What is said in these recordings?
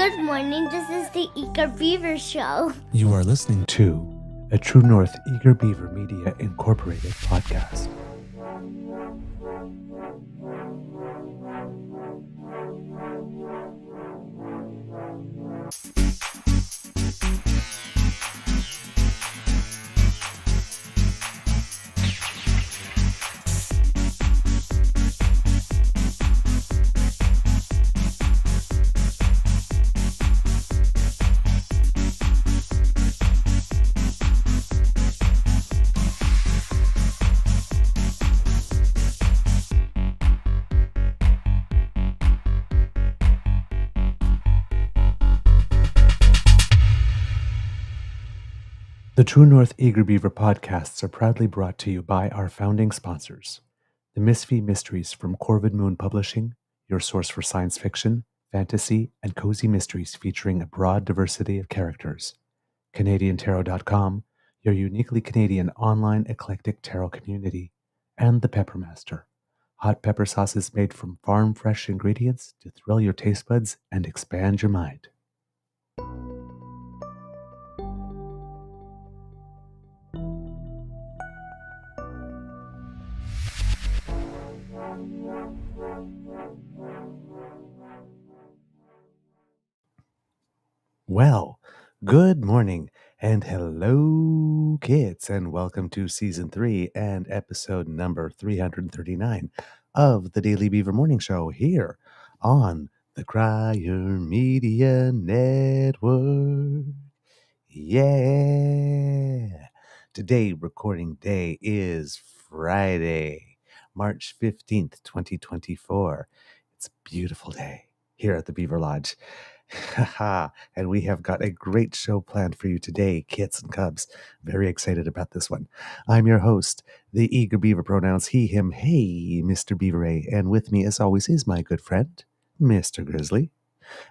Good morning. This is the Eager Beaver Show. You are listening to a True North Eager Beaver Media Incorporated podcast. The True North Eager Beaver podcasts are proudly brought to you by our founding sponsors, the Misfit Mysteries from Corvid Moon Publishing, your source for science fiction, fantasy, and cozy mysteries featuring a broad diversity of characters, CanadianTarot.com, your uniquely Canadian online eclectic tarot community, and the Peppermaster, hot pepper sauces made from farm-fresh ingredients to thrill your taste buds and expand your mind. Well, good morning and hello, kids, and welcome to season 3 and episode number 339 of the Daily Beaver Morning Show here on the Crier Media Network. Yeah. Today, recording day is Friday, March 15th, 2024. It's a beautiful day here at the Beaver Lodge. And we have got a great show planned for you today, kits and cubs. Very excited about this one. I'm your host, the Eager Beaver, pronouns he, him, hey, Mr. Beaver A. And with me, as always, is my good friend, Mr. Grizzly.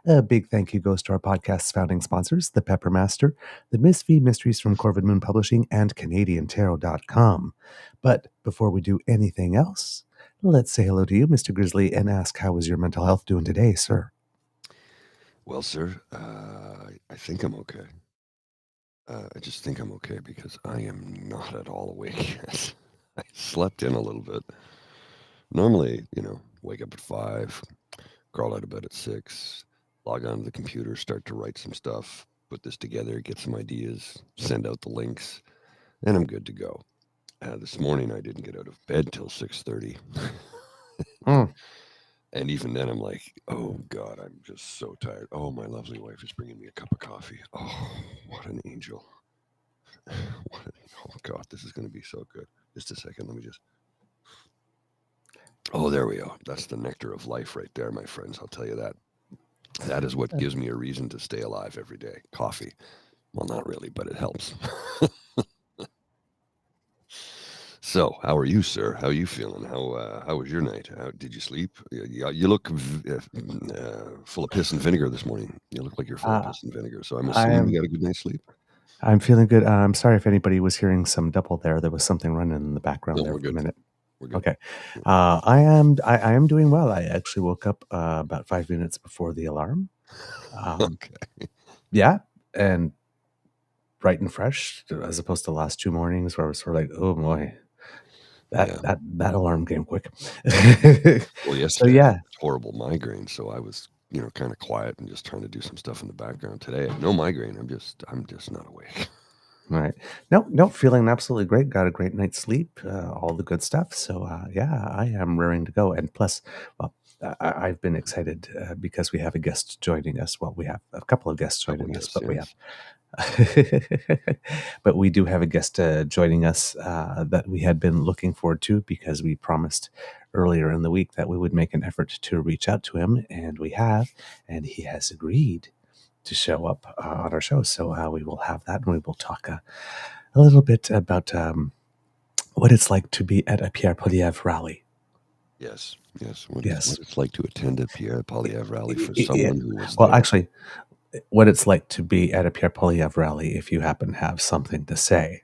A big thank you goes to our podcast's founding sponsors, the Peppermaster, the Misfit Mysteries from Corvid Moon Publishing, and CanadianTarot.com. But before we do anything else, let's say hello to you, Mr. Grizzly, and ask how is your mental health doing today, sir? Well, sir, I think I'm okay. I just think I'm okay because I am not at all awake yet. I slept in a little bit. Normally, wake up at 5, crawl out of bed at 6, log onto the computer, start to write some stuff, put this together, get some ideas, send out the links, and I'm good to go. This morning, I didn't get out of bed till 6:30. And even then, I'm like, oh, God, I'm just so tired. Oh, my lovely wife is bringing me a cup of coffee. Oh, what an angel. Oh, God, this is going to be so good. Just a second. Let me just. Oh, there we go. That's the nectar of life right there, my friends. I'll tell you that. That is what gives me a reason to stay alive every day. Coffee. Well, not really, but it helps. So, how are you, sir? How are you feeling? How was your night? How did you sleep? You look full of piss and vinegar this morning. You look like you're full of piss and vinegar. So I'm assuming you got a good night's sleep. I'm feeling good. I'm sorry if anybody was hearing some double there. There was something running in the background there for a minute. We're good. Okay. I am doing well. I actually woke up about 5 minutes before the alarm. Okay. Yeah, and bright and fresh, as opposed to the last 2 mornings where I was sort of like, oh boy. That alarm came quick. Well, yesterday, so yeah, horrible migraine. So I was, kind of quiet and just trying to do some stuff in the background. Today, no migraine. I'm just not awake. All right. No, feeling absolutely great. Got a great night's sleep. All the good stuff. So yeah, I am raring to go. And plus, well, I've been excited because we have a guest joining us. Well, we have a couple of guests joining us, but we have. But we do have a guest joining us that we had been looking forward to because we promised earlier in the week that we would make an effort to reach out to him, and we have, and he has agreed to show up on our show. So we will have that, and we will talk a little bit about what it's like to be at a Pierre Poilievre rally. Yes. What it's like to attend a Pierre Poilievre rally for someone who was well, there. Actually, what it's like to be at a Pierre Poilievre rally if you happen to have something to say.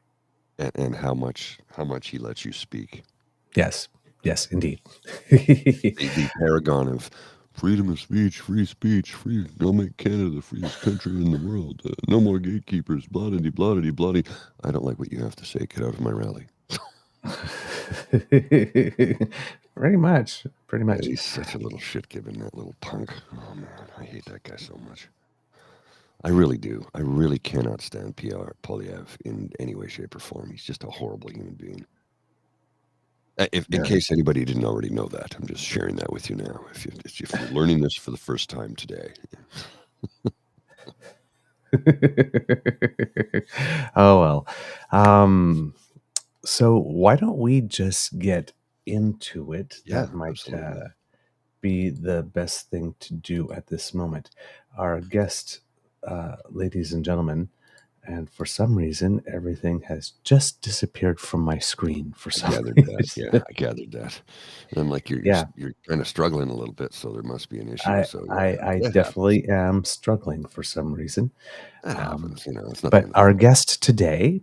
And how much he lets you speak. Yes, indeed. The paragon of freedom of speech, free. I'll make Canada the freest country in the world. No more gatekeepers, blah-de-dee, blah-de-dee, blah-de. I don't like what you have to say. Get out of my rally. Pretty much. Yeah, he's such a little shit gibbon, that little punk. Oh, man, I hate that guy so much. I really do. I really cannot stand Pierre Poilievre in any way, shape, or form. He's just a horrible human being. In case anybody didn't already know that, I'm just sharing that with you now. If you're learning this for the first time today. Oh, well. So why don't we just get into it? Yeah, That might absolutely. be the best thing to do at this moment. Our guest, ladies and gentlemen, and for some reason, everything has just disappeared from my screen for some gathered reason. that. Yeah, I gathered that. And I'm like, you're kind of struggling a little bit, so there must be an issue. So yeah, I it definitely am struggling for some reason. That happens, It's not the But end of the our world. guest today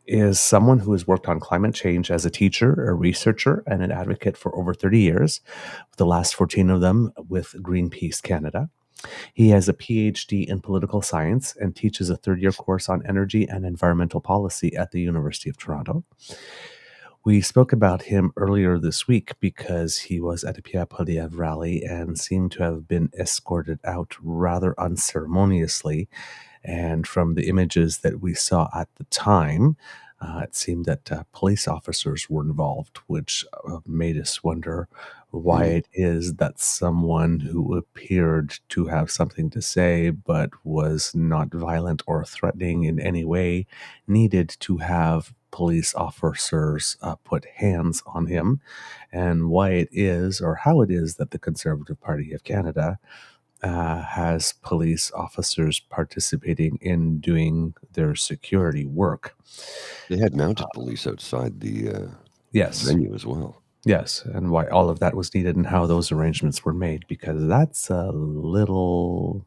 is someone who has worked on climate change as a teacher, a researcher, and an advocate for over 30 years, with the last 14 of them with Greenpeace Canada. He has a PhD in political science and teaches a third-year course on energy and environmental policy at the University of Toronto. We spoke about him earlier this week because he was at a Pierre Poilievre rally and seemed to have been escorted out rather unceremoniously. And from the images that we saw at the time, it seemed that police officers were involved, which made us wonder why it is that someone who appeared to have something to say but was not violent or threatening in any way needed to have police officers put hands on him, and why it is or how it is that the Conservative Party of Canada has police officers participating in doing their security work. They had mounted police outside the Yes. venue as well. Yes, and why all of that was needed and how those arrangements were made, because that's a little,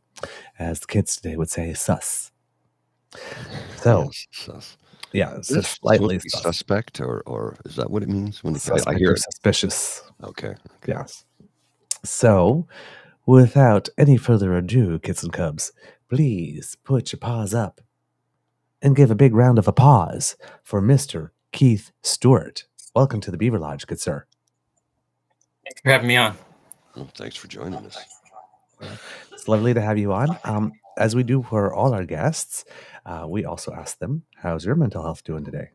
as the kids today would say, sus. So, yes, sus. yeah, Is so it supposed to be slightly suspect, or is that what it means when I suspect hear or it? suspicious. Okay. Yes. So, without any further ado, kids and cubs, please put your paws up and give a big round of applause for Mr. Keith Stewart. Welcome to the Beaver Lodge, good sir. Thanks for having me on. Well, thanks for joining us. It's lovely to have you on. As we do for all our guests, we also ask them, how's your mental health doing today?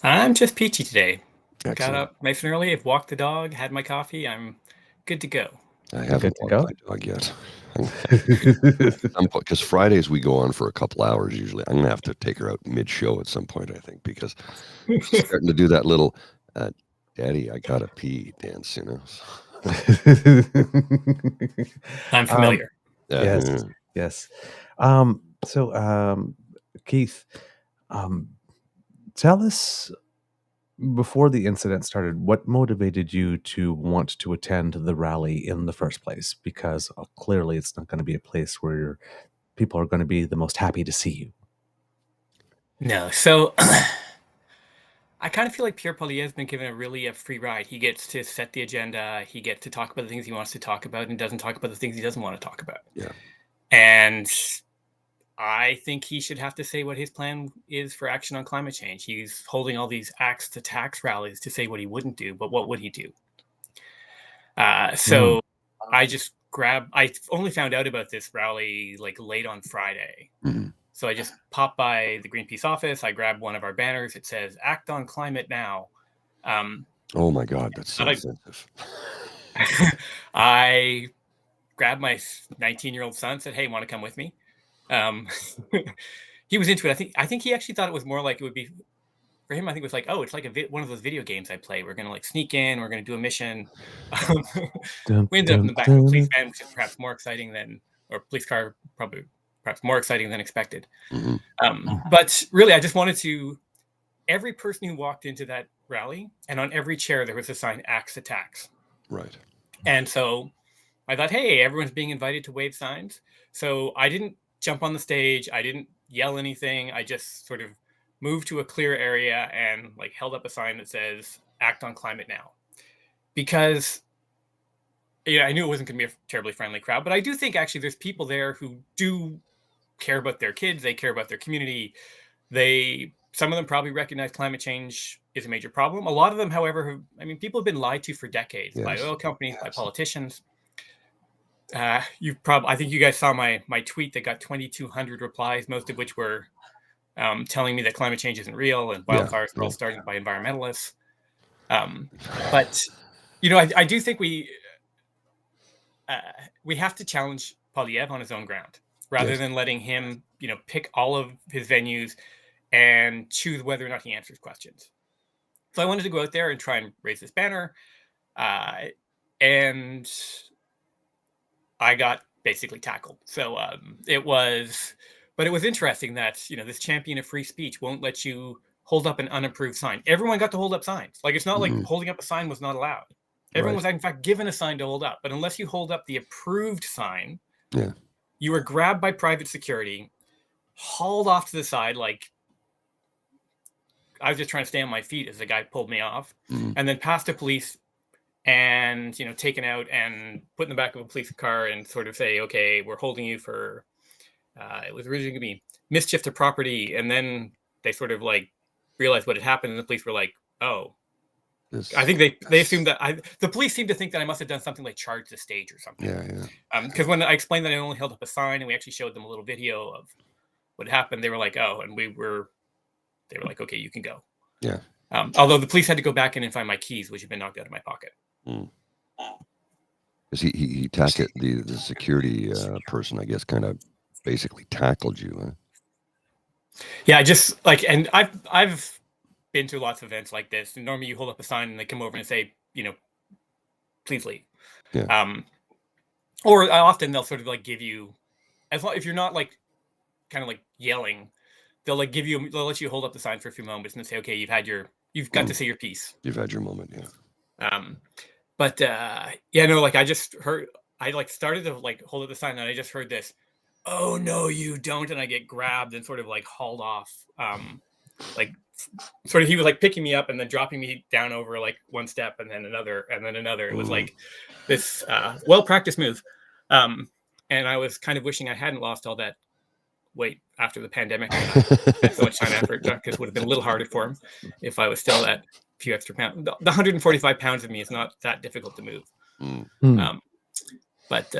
I'm just peachy today. Excellent. Got up nice and early. I've walked the dog, had my coffee. I'm good to go. I haven't walked my dog yet. Because Fridays we go on for a couple hours usually. I'm going to have to take her out mid-show at some point, I think, because she's starting to do that little, Daddy, I gotta pee dance, I'm familiar. Yes. So, Keith, tell us, before the incident started, what motivated you to want to attend the rally in the first place? Because clearly it's not going to be a place where people are going to be the most happy to see you. No. So I kind of feel like Pierre Poilievre has been given a free ride. He gets to set the agenda. He gets to talk about the things he wants to talk about and doesn't talk about the things he doesn't want to talk about. Yeah. And I think he should have to say what his plan is for action on climate change. He's holding all these axe to tax rallies to say what he wouldn't do, but what would he do? So I only found out about this rally like late on Friday. Mm-hmm. So I just popped by the Greenpeace office. I grabbed one of our banners. It says "Act on Climate Now." Oh my God, that's so offensive. I grabbed my 19-year-old son. Said, "Hey, want to come with me?" He was into it. I think he actually thought it was more like it would be for him. I think it was like, oh, it's like one of those video games I play. We're gonna like sneak in. We're gonna do a mission. We ended up in the back of a police van, which is perhaps more exciting or police car, probably perhaps more exciting than expected. Mm-hmm. But really, I just wanted to. Every person who walked into that rally, and on every chair there was a sign "Axe to Tax." Right. And so I thought, hey, everyone's being invited to wave signs. So I didn't jump on the stage. I didn't yell anything. I just sort of moved to a clear area and like held up a sign that says "Act on Climate Now." because I knew it wasn't going to be a terribly friendly crowd, but I do think actually there's people there who do care about their kids. They care about their community. Some of them probably recognize climate change is a major problem. A lot of them, however, people have been lied to for decades by oil companies, by politicians. I think you guys saw my tweet that got 2,200 replies, most of which were telling me that climate change isn't real and wildfires are all started by environmentalists. But I do think we have to challenge Poilievre on his own ground rather than letting him, pick all of his venues and choose whether or not he answers questions. So I wanted to go out there and try and raise this banner, and I got basically tackled. So it was interesting that this champion of free speech won't let you hold up an unapproved sign. Everyone got to hold up signs. Like, it's not like holding up a sign was not allowed. Everyone was in fact given a sign to hold up, but unless you hold up the approved sign, you were grabbed by private security, hauled off to the side. Like, I was just trying to stay on my feet as the guy pulled me off, and then past the police, and taken out and put in the back of a police car and sort of say, okay, we're holding you for it was originally going to be mischief to property, and then they sort of like realized what had happened, and the police were like, oh, I think they assumed that the police seemed to think that I must have done something like charge the stage or something. Because when I explained that I only held up a sign and we actually showed them a little video of what happened, they were like, oh, and they were like, okay, you can go. Although the police had to go back in and find my keys, which had been knocked out of my pocket. Because he tackled the security person, I guess, kind of basically tackled you. Huh? Yeah, just like, and I've been to lots of events like this, and normally you hold up a sign and they come over and say, please leave. Or often they'll sort of like give you, if you're not like kind of like yelling, they'll like they'll let you hold up the sign for a few moments and say, okay, you've got to say your piece. You've had your moment. But like I just heard, I like started to like hold up the sign and I just heard this, oh no, you don't. And I get grabbed and sort of like hauled off. Like sort of, he was like picking me up and then dropping me down over like one step and then another and then another. It was like this well-practiced move. And I was kind of wishing I hadn't lost all that weight after the pandemic. Spent so much time and effort, because it would have been a little harder for him if I was still at a few extra pounds. The 145 pounds of me is not that difficult to move. But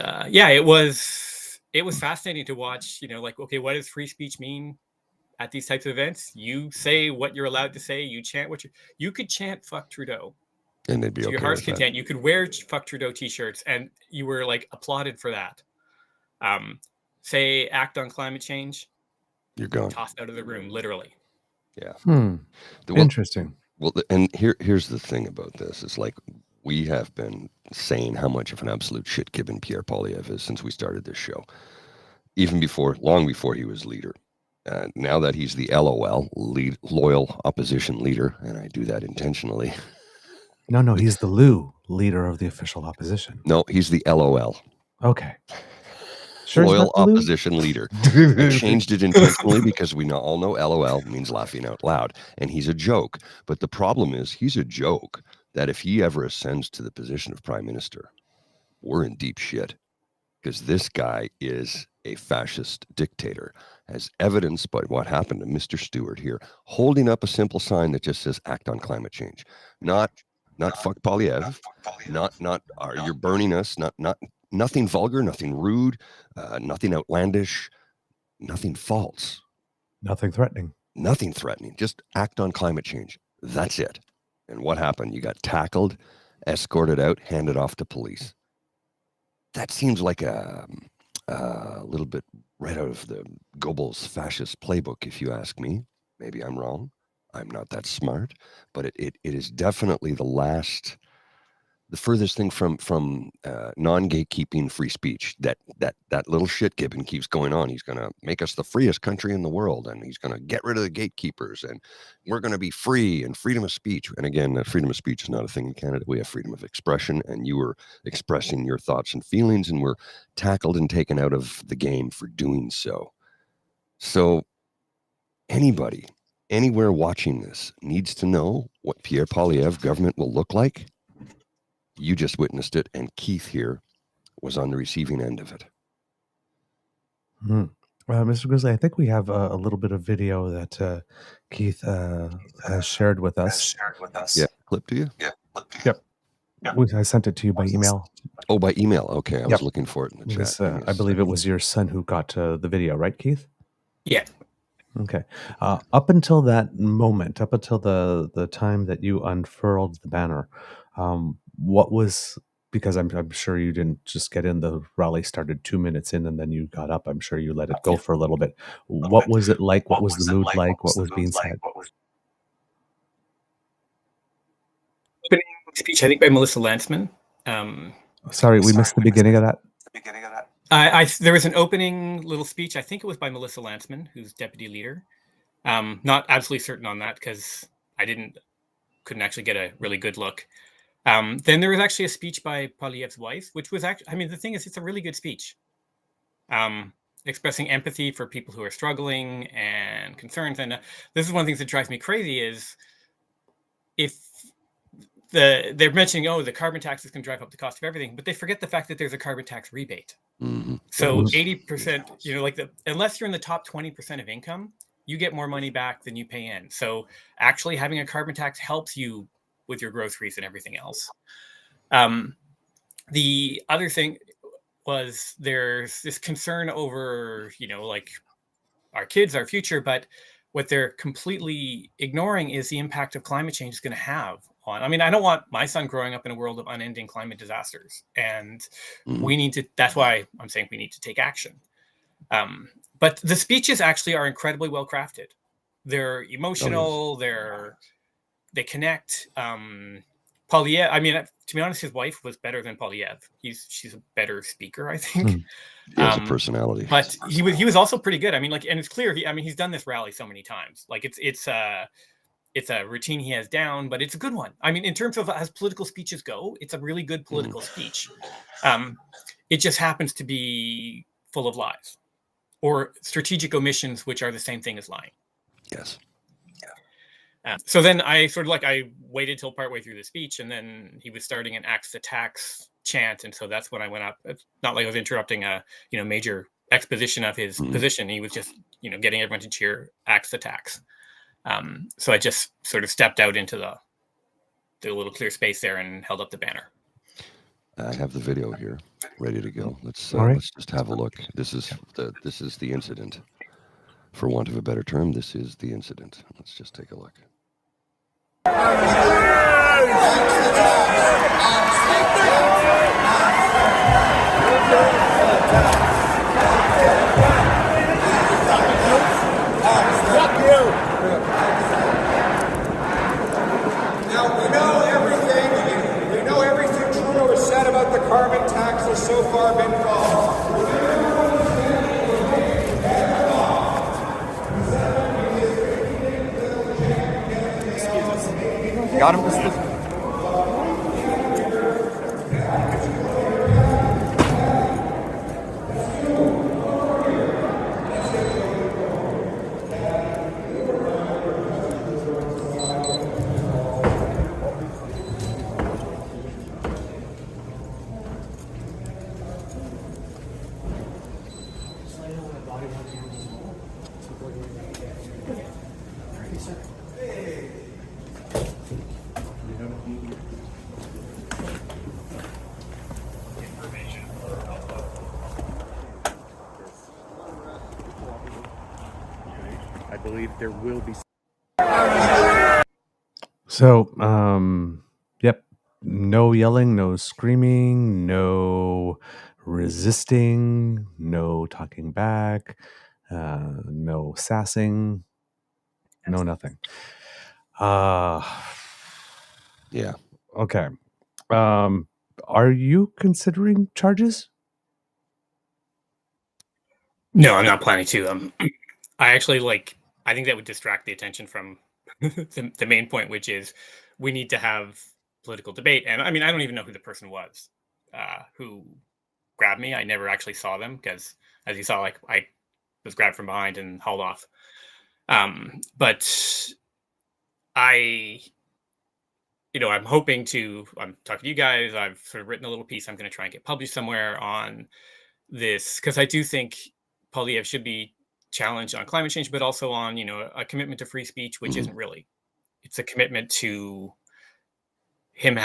it was fascinating to watch, like, okay, what does free speech mean at these types of events? You say what you're allowed to say. You chant you could chant "fuck Trudeau," and they'd be to okay your heart's with that. content. You could wear "fuck Trudeau" t-shirts, and you were like applauded for that. Say act on climate change, you're gone, tossed out of the room, literally. Interesting. Well, and here's the thing about this: it's like we have been saying how much of an absolute shitgibbon Pierre Poilievre is since we started this show, even long before he was leader. Now that he's the LOL, loyal opposition leader, and I do that intentionally. No, he's the Loo, leader of the official opposition. No, he's the LOL. Okay. Sure, loyal opposition leader. I changed it intentionally because we all know LOL means laughing out loud, and he's a joke. But the problem is he's a joke that if he ever ascends to the position of prime minister, we're in deep shit, because this guy is a fascist dictator, as evidenced by what happened to Mr. Stewart here, holding up a simple sign that just says act on climate change. Not fuck Poilievre, not you're burning us, nothing vulgar, nothing rude, nothing outlandish, nothing false. Nothing threatening. Nothing threatening. Just act on climate change. That's it. And what happened? You got tackled, escorted out, handed off to police. That seems like a little bit right out of the Goebbels fascist playbook, if you ask me. Maybe I'm wrong. I'm not that smart, but it is definitely the furthest thing from non-gatekeeping free speech. That little shitgibbon keeps going on. He's going to make us the freest country in the world, and he's going to get rid of the gatekeepers, and we're going to be free and freedom of speech. And again, freedom of speech is not a thing in Canada. We have freedom of expression, and you were expressing your thoughts and feelings, and were tackled and taken out of the game for doing so. So anybody anywhere watching this needs to know what Pierre Poilievre government will look like you just witnessed it, and Keith here was on the receiving end of it. Mr. Grizzly, I think we have a little bit of video that Keith has shared with us. Yeah, clip to you? Yep. I sent it to you by email. Oh, by email. Okay, I was looking for it in the Because, chat. I believe it was your son who got the video, right, Keith? Yeah. Okay. Up until that moment, up until the time that you unfurled the banner, what was, because I'm sure you didn't just get in, the rally started 2 minutes in and then you got up. I'm sure you let it go for a little bit. What was it like? What was the mood like? What was being said? Opening speech, I think, by Melissa Lantzman. Sorry, we missed the beginning of that. There was an opening little speech. I think it was by Melissa Lantzman, who's deputy leader. Not absolutely certain on that because I couldn't actually get a really good look. Then there was actually a speech by Poilievre's wife, which was actually, I mean, the thing is, it's a really good speech. Expressing empathy for people who are struggling and concerns. And this is one of the things that drives me crazy is if they're mentioning, oh, the carbon taxes can drive up the cost of everything, but they forget the fact that there's a carbon tax rebate. So 80%, unless you're in the top 20% of income, you get more money back than you pay in. So actually having a carbon tax helps you with your groceries and everything else. The other thing was there's this concern over, our kids, our future, but what they're completely ignoring is the impact of climate change is going to have on. I mean, I don't want my son growing up in a world of unending climate disasters, and we need to. That's why I'm saying we need to take action. But the speeches actually are incredibly well crafted. They're emotional. They connect. Poilievre, I mean, to be honest, his wife was better than Poilievre. She's a better speaker, I think. He has a personality. But he was also pretty good. I mean, and it's clear. He's done this rally so many times. It's a routine he has down, but it's a good one. I mean, in terms of as political speeches go, it's a really good political speech. It just happens to be full of lies or strategic omissions, which are the same thing as lying. Yes. So then I I waited till partway through the speech, and then he was starting an axe the tax chant, and so that's when I went up. It's not like I was interrupting a major exposition of his position. He was just getting everyone to cheer axe the tax. So I just sort of stepped out into the little clear space there and held up the banner. I have the video here, ready to go. Let's just have a look. This is the incident. For want of a better term, this is the incident. Let's just take a look. We know everything Trudeau has said about the carbon tax has so far been false. Got him. I believe there will be. So, yep, no yelling, no screaming, no resisting, no talking back, no sassing, no nothing. Yeah. Okay. Are you considering charges? No, I'm not planning to. I actually I think that would distract the attention from the main point, which is we need to have political debate. And I mean, I don't even know who the person was who grabbed me. I never actually saw them because, as you saw, I was grabbed from behind and hauled off. But I'm hoping I'm talking to you guys. I've sort of written a little piece I'm going to try and get published somewhere on this, because I do think Poilievre should be challenged on climate change, but also on, a commitment to free speech, which isn't really. It's a commitment to him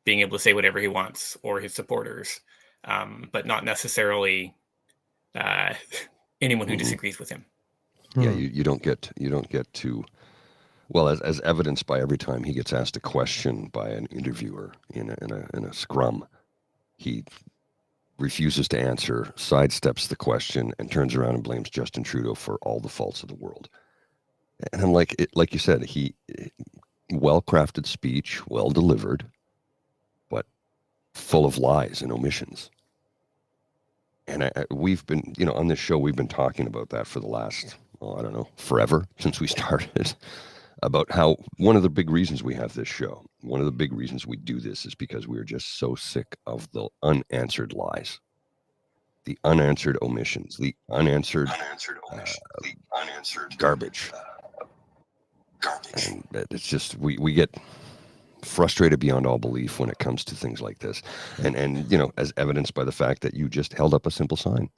being able to say whatever he wants, or his supporters, but not necessarily anyone who disagrees with him. Yeah, you don't get to, well, as evidenced by every time he gets asked a question by an interviewer in a scrum, he refuses to answer, sidesteps the question, and turns around and blames Justin Trudeau for all the faults of the world. And I'm like you said, well-crafted speech, well delivered, but full of lies and omissions. And we've been, on this show, we've been talking about that for the last, I don't know, forever, since we started, about how one of the big reasons we have this show, one of the big reasons we do this, is because we're just so sick of the unanswered lies, the unanswered omissions, the unanswered garbage. And it's just, we get frustrated beyond all belief when it comes to things like this. And as evidenced by the fact that you just held up a simple sign.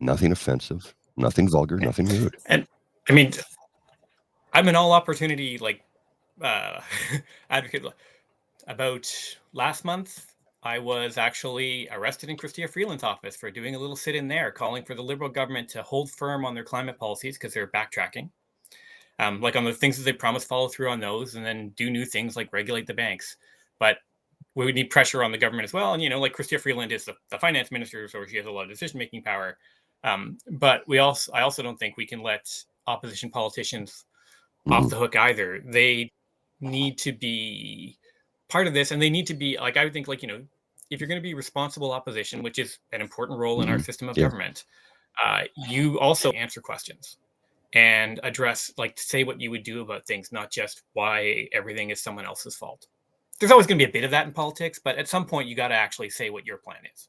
Nothing offensive, nothing vulgar, nothing rude. And I mean, I'm an all opportunity advocate. About last month, I was actually arrested in Chrystia Freeland's office for doing a little sit-in there, calling for the Liberal government to hold firm on their climate policies because they're backtracking. On the things that they promised, follow through on those, and then do new things like regulate the banks. But we would need pressure on the government as well. And, Chrystia Freeland is the finance minister, so she has a lot of decision-making power. But I also don't think we can let opposition politicians off the hook either. They need to be part of this, and they need to be, I would think, if you're going to be responsible opposition, which is an important role in our system of government, you also answer questions and address, say what you would do about things, not just why everything is someone else's fault. There's always going to be a bit of that in politics, but at some point you got to actually say what your plan is.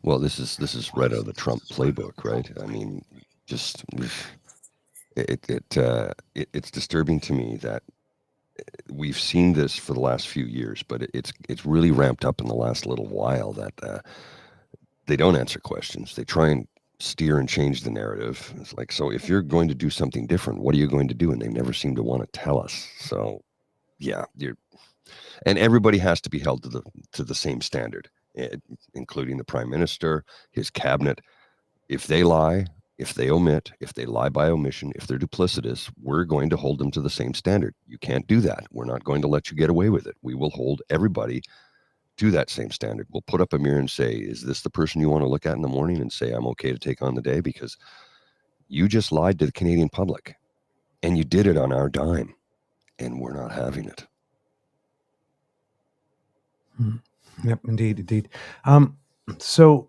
Well, this is right out of the Trump playbook, right? I mean, just it's disturbing to me that we've seen this for the last few years, but it's really ramped up in the last little while that they don't answer questions. They try and steer and change the narrative. It's like, so if you're going to do something different, what are you going to do? And they never seem to want to tell us. So yeah, and everybody has to be held to the same standard, including the prime minister, his cabinet. If they lie, if they omit, if they lie by omission, if they're duplicitous, we're going to hold them to the same standard. You can't do that. We're not going to let you get away with it. We will hold everybody to that same standard. We'll put up a mirror and say, is this the person you want to look at in the morning and say, I'm okay to take on the day? Because you just lied to the Canadian public, and you did it on our dime, and we're not having it. Yep, indeed. So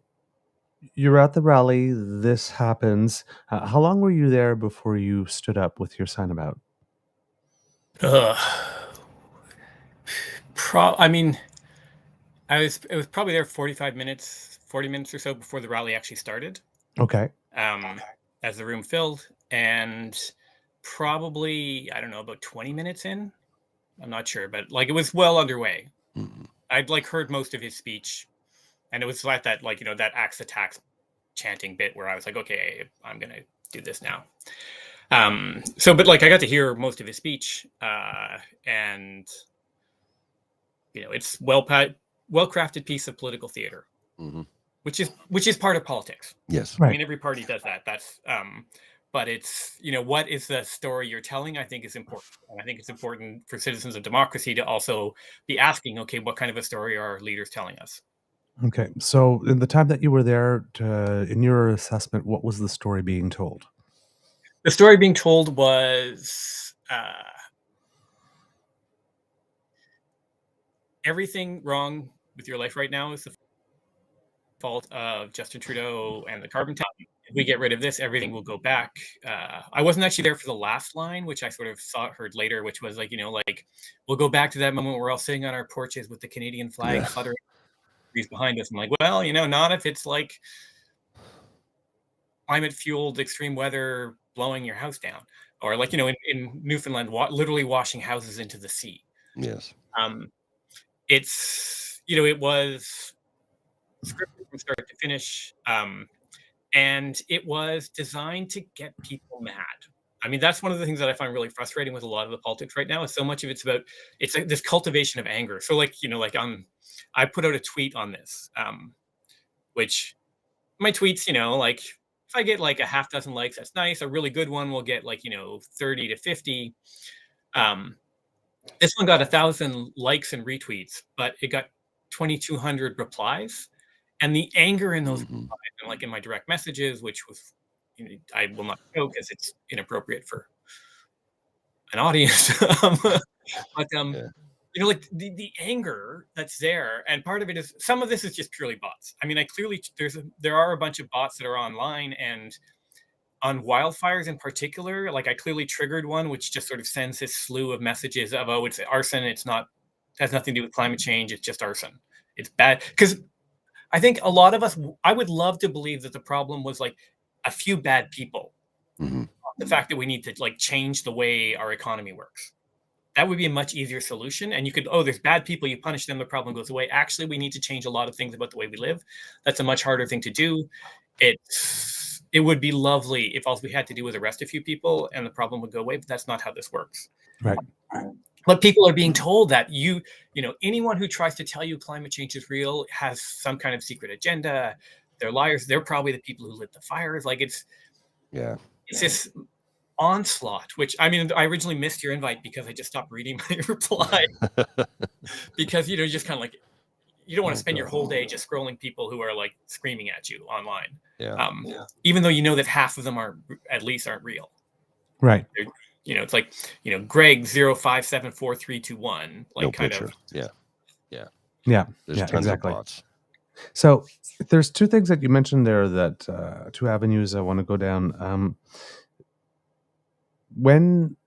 you're at the rally. This happens. How long were you there before you stood up with your sign about? I was probably there 40 minutes or so before the rally actually started. Okay. As the room filled, and probably, I don't know, about 20 minutes in. I'm not sure, but it was well underway. I'd Heard most of his speech, and it was like that, that axe attacks chanting bit where I was like, okay, I'm gonna do this now. But I got to hear most of his speech, and it's well-crafted piece of political theater, which is part of politics. Yes, right. I mean, every party does that. That's but it's what is the story you're telling, I think, is important. And I think it's important for citizens of democracy to also be asking, okay, what kind of a story are our leaders telling us? Okay, so in the time that you were there, in your assessment, what was the story being told? The story being told was everything wrong with your life right now is the fault of Justin Trudeau and the carbon tax. If we get rid of this, everything will go back. I wasn't actually there for the last line, which I sort of heard later, which was we'll go back to that moment where we're all sitting on our porches with the Canadian flag fluttering behind us. I'm like, well, not if it's climate fueled extreme weather blowing your house down. or like, in Newfoundland, literally washing houses into the sea. Yes. It's, it was scripted from start to finish. And it was designed to get people mad. I mean, that's one of the things that I find really frustrating with a lot of the politics right now, is so much of it's like this cultivation of anger. So like, I put out a tweet on this, which my tweets, like if I get like a half dozen likes, that's nice. A really good one will get like, 30 to 50. This one got 1,000 likes and retweets, but it got 2,200 replies. And the anger in those replies, and like in my direct messages, which was, I will not show because it's inappropriate for an audience. But like the anger that's there, and part of it is, some of this is just purely bots. I mean, there are a bunch of bots that are online, and on wildfires in particular, like I clearly triggered one which just sort of sends this slew of messages of, oh, it's arson, it's not, has nothing to do with climate change, it's just arson, it's bad. Because I think a lot of us, I would love to believe that the problem was like a few bad people. The fact that we need to like change the way our economy works. That would be a much easier solution. And you could, there's bad people, you punish them, the problem goes away. Actually, we need to change a lot of things about the way we live. That's a much harder thing to do. It would be lovely if all we had to do was arrest a few people and the problem would go away, but that's not how this works. Right. But people are being told that anyone who tries to tell you climate change is real has some kind of secret agenda. They're liars. They're probably the people who lit the fires. Like it's this onslaught, which, I mean, I originally missed your invite because I just stopped reading my reply because, just kind of like, you don't want to spend your whole day just scrolling people who are like screaming at you online. Even though you know that half of them aren't real. Right. It's like, Greg 05743221. Like, no kind picture. of. Yeah. There's tons exactly. of bots. So there's two things that you mentioned there, that two avenues I want to go down. When,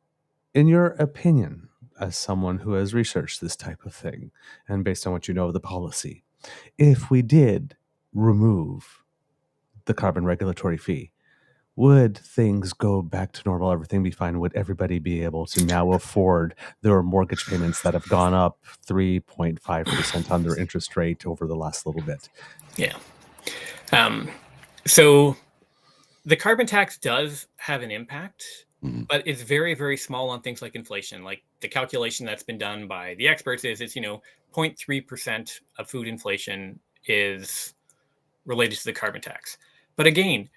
in your opinion, as someone who has researched this type of thing, and based on what you know of the policy, if we did remove the carbon regulatory fee, would things go back to normal? Everything be fine? Would everybody be able to now afford their mortgage payments that have gone up 3.5% on their interest rate over the last little bit? Yeah. So the carbon tax does have an impact, but it's very, very small on things like inflation. Like the calculation that's been done by the experts is it's, 0.3% of food inflation is related to the carbon tax. But again,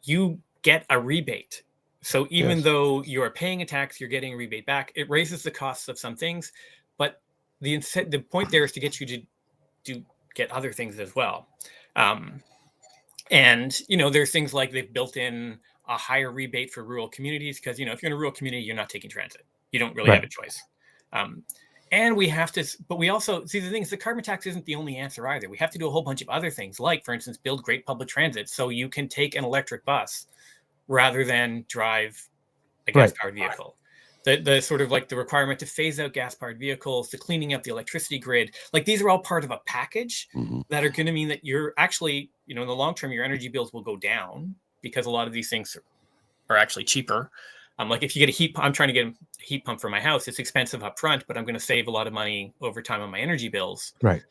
you get a rebate. So even though you're paying a tax, you're getting a rebate back. It raises the costs of some things, but the point there is to get you to get other things as well. And, there's things like they've built in a higher rebate for rural communities because, if you're in a rural community, you're not taking transit. You don't really have a choice. And we have to, but we also, see, the thing is, the carbon tax isn't the only answer either. We have to do a whole bunch of other things, like, for instance, build great public transit so you can take an electric bus rather than drive a gas-powered vehicle. The sort of like the requirement to phase out gas-powered vehicles, to cleaning up the electricity grid, like these are all part of a package that are going to mean that you're actually, in the long term, your energy bills will go down because a lot of these things are actually cheaper. Like if you get a heat pump, I'm trying to get a heat pump for my house. It's expensive up front, but I'm going to save a lot of money over time on my energy bills. Right.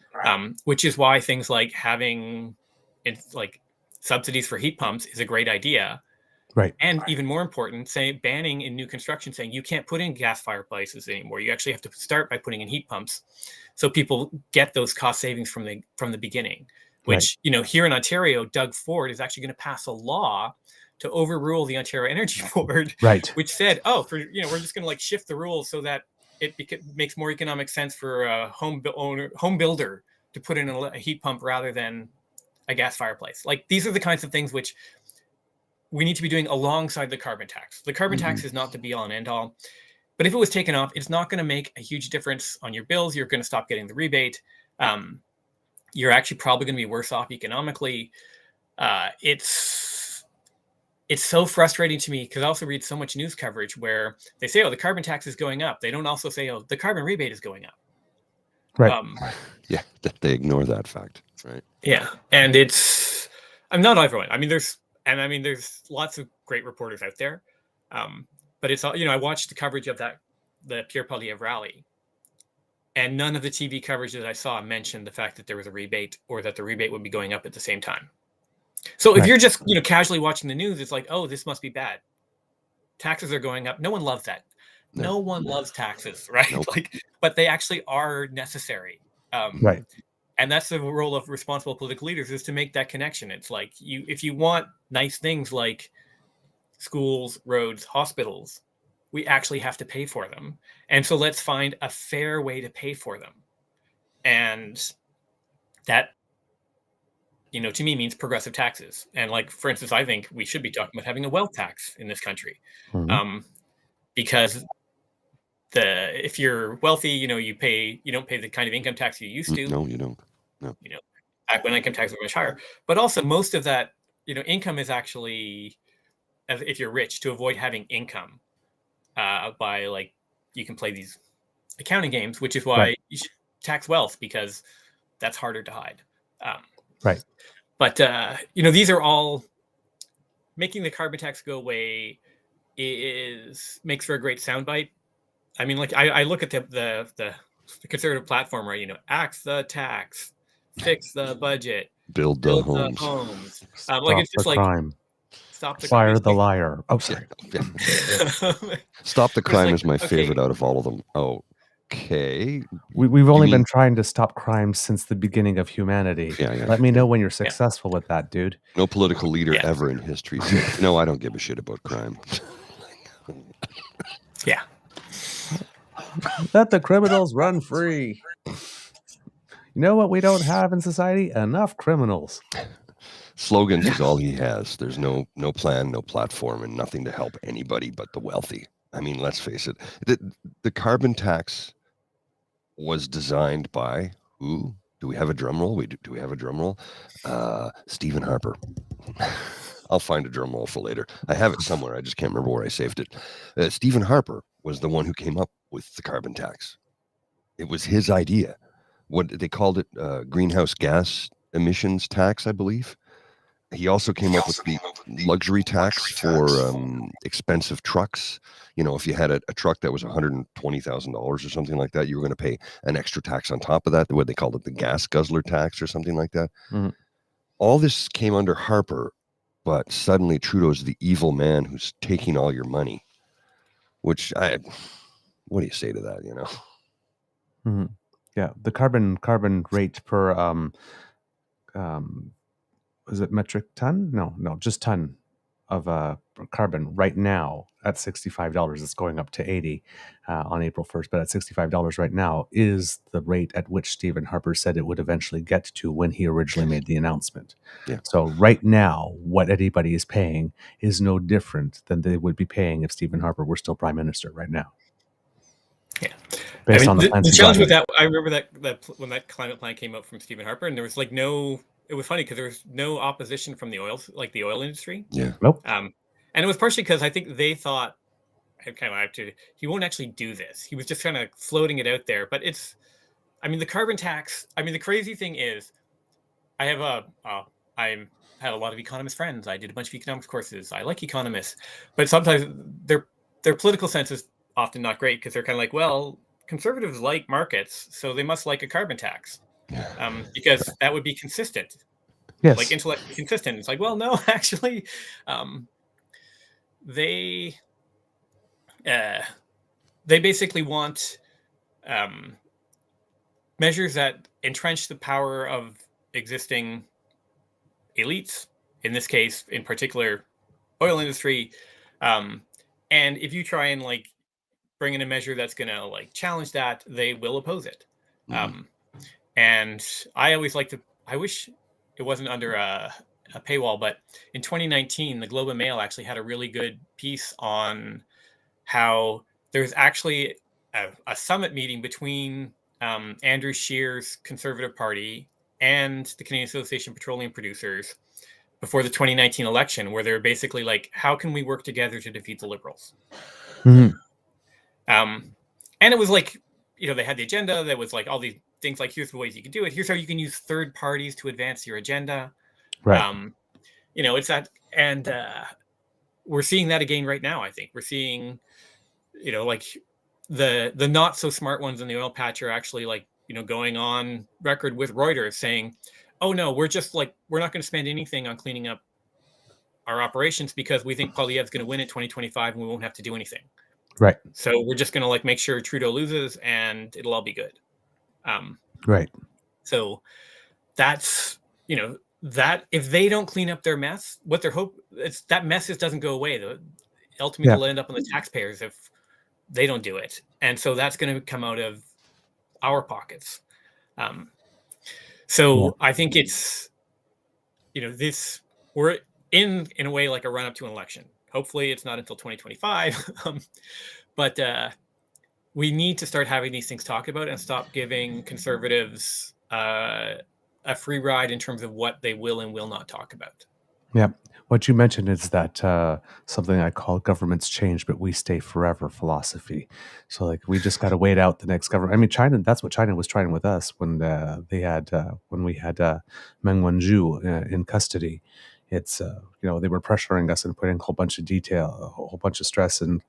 Which is why things like having like subsidies for heat pumps is a great idea. Right. And even more important, banning in new construction, saying you can't put in gas fireplaces anymore. You actually have to start by putting in heat pumps, so people get those cost savings from the beginning. Which here in Ontario, Doug Ford is actually going to pass a law to overrule the Ontario Energy Board, which said, we're just going to like shift the rules so that it makes more economic sense for a home builder to put in a heat pump rather than a gas fireplace. Like these are the kinds of things which we need to be doing alongside the carbon tax. The carbon tax is not the be all and end all, but if it was taken off, it's not going to make a huge difference on your bills. You're going to stop getting the rebate. You're actually probably going to be worse off economically. It's so frustrating to me because I also read so much news coverage where they say, the carbon tax is going up. They don't also say, the carbon rebate is going up. Right. They ignore that fact. Right. Yeah. And I'm not everyone. There's lots of great reporters out there. But it's all, I watched the coverage of the Pierre Poilievre rally, and none of the TV coverage that I saw mentioned the fact that there was a rebate or that the rebate would be going up at the same time. So if you're just, casually watching the news, it's like, oh, this must be bad. Taxes are going up. No one loves that. No one loves taxes, right? Nope. But they actually are necessary. Right. And that's the role of responsible political leaders, is to make that connection. It's like, if you want nice things like schools, roads, hospitals, we actually have to pay for them. And so let's find a fair way to pay for them. And that, to me, means progressive taxes. And like, for instance, I think we should be talking about having a wealth tax in this country. Because if you're wealthy, you don't pay the kind of income tax you used to. No, you don't. No. Back when income taxes were much higher. But also most of that, income is actually, if you're rich, to avoid having income by, like, you can play these accounting games, which is why you should tax wealth, because that's harder to hide. Right. But, these are all, making the carbon tax go away makes for a great soundbite. I mean, like, I look at the conservative platform, right? Axe the tax, fix the budget, build the homes. Stop like, it's just the like crime. Stop the Fire the liar. Oh, sorry. Yeah. Stop the crime is my favorite out of all of them. Okay. We've only been trying to stop crime since the beginning of humanity. Yeah. Let me know when you're successful with that, dude. No political leader ever in history said, no, I don't give a shit about crime. Yeah. Let the criminals run free. You know what we don't have in society? Enough criminals. Slogans is all he has. There's no plan, no platform, and nothing to help anybody but the wealthy. I mean, let's face it. The carbon tax was designed by who? Do we have a drum roll? Do we have a drum roll? Stephen Harper. I'll find a drum roll for later. I have it somewhere. I just can't remember where I saved it. Stephen Harper was the one who came up with the carbon tax. It was his idea. What they called it, greenhouse gas emissions tax, I believe. He also came up with the luxury tax for expensive trucks. If you had a truck that was $120,000 or something like that, you were going to pay an extra tax on top of that. What they called it, the gas guzzler tax or something like that. Mm-hmm. All this came under Harper, but suddenly Trudeau's the evil man who's taking all your money. What do you say to that? Mm-hmm. Yeah, the carbon rate per is it metric ton? No, just ton of carbon right now at $65. It's going up to $80 on April 1st, but at $65 right now is the rate at which Stephen Harper said it would eventually get to when he originally made the announcement. Yeah. So right now, what anybody is paying is no different than they would be paying if Stephen Harper were still prime minister right now. Yeah. Based on the challenge with that, I remember that when that climate plan came out from Stephen Harper, and there was like it was funny because there was no opposition from the oil industry. Yeah. Nope. And it was partially because I think they thought, he won't actually do this. He was just kind of floating it out there. But the carbon tax. The crazy thing is, I had a lot of economist friends. I did a bunch of economics courses. I like economists, but sometimes their political sense is often not great because they're kind of like, well, conservatives like markets, so they must like a carbon tax. Because that would be consistent. Yes. Like intellectually consistent. It's like, well, no, actually, they basically want measures that entrench the power of existing elites, in this case, in particular, oil industry. And if you try and bring in a measure that's going to challenge that, they will oppose it. Mm-hmm. And I always I wish it wasn't under a paywall, but in 2019, the Globe and Mail actually had a really good piece on how there's actually a summit meeting between Andrew Scheer's Conservative Party and the Canadian Association of Petroleum Producers before the 2019 election, where they're basically like, how can we work together to defeat the Liberals? Mm-hmm. And it was they had the agenda that was all these things here's the ways you can do it. Here's how you can use third parties to advance your agenda. Right. It's that. And we're seeing that again right now. I think we're seeing, like the not so smart ones in the oil patch are actually like, going on record with Reuters saying, oh no, we're not going to spend anything on cleaning up our operations because we think Poilievre's going to win in 2025 and we won't have to do anything. Right. So we're just going to make sure Trudeau loses and it'll all be good. Right. So that's, that if they don't clean up their mess, what their hope it's that mess just doesn't go away. Ultimately, it'll end up on the taxpayers if they don't do it. And so that's going to come out of our pockets. I think it's, we're in a way like a run up to an election. Hopefully it's not until 2025. But we need to start having these things talked about and stop giving conservatives a free ride in terms of what they will and will not talk about. Yeah. What you mentioned is that something I call governments change, but we stay forever philosophy. So like we just got to wait out the next government. I mean, China, that's what China was trying with us when we had Meng Wanzhou in custody. It's, they were pressuring us and putting a whole bunch of detail, a whole bunch of stress and,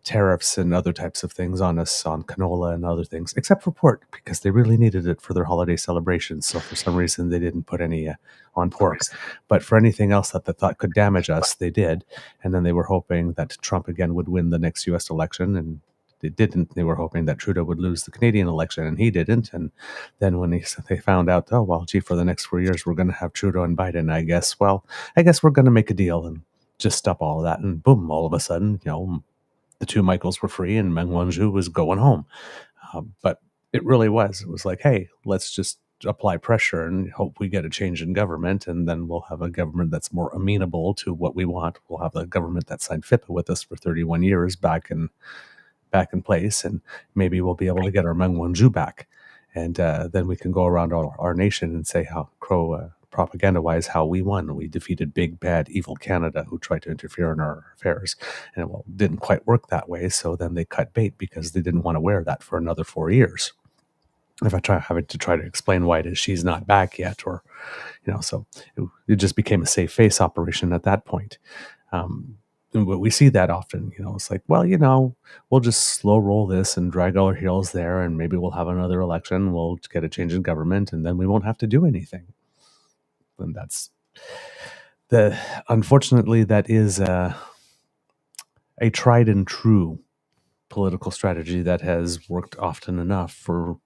tariffs and other types of things on us, on canola and other things, except for pork, because they really needed it for their holiday celebrations. So for some reason, they didn't put any on pork. But for anything else that they thought could damage us, they did. And then they were hoping that Trump again would win the next U.S. election, and they didn't. They were hoping that Trudeau would lose the Canadian election, and he didn't. And then when they found out, oh, well, gee, for the next 4 years, we're going to have Trudeau and Biden, I guess we're going to make a deal and just stop all of that. And boom, all of a sudden, the two Michaels were free and Meng Wanzhou was going home. But it really was. It was like, hey, let's just apply pressure and hope we get a change in government, and then we'll have a government that's more amenable to what we want. We'll have a government that signed FIPA with us for 31 years back in place, and maybe we'll be able to get our Meng Wanzhou back. And then we can go around our nation and say how propaganda-wise how we won. We defeated big, bad, evil Canada who tried to interfere in our affairs. And it didn't quite work that way, so then they cut bait because they didn't want to wear that for another 4 years. If I having to try to explain why it is she's not back yet, or, so it just became a safe face operation at that point. But we see that often, it's like, well, we'll just slow roll this and drag our heels there, and maybe we'll have another election, we'll get a change in government, and then we won't have to do anything. And unfortunately, that is a tried and true political strategy that has worked often enough to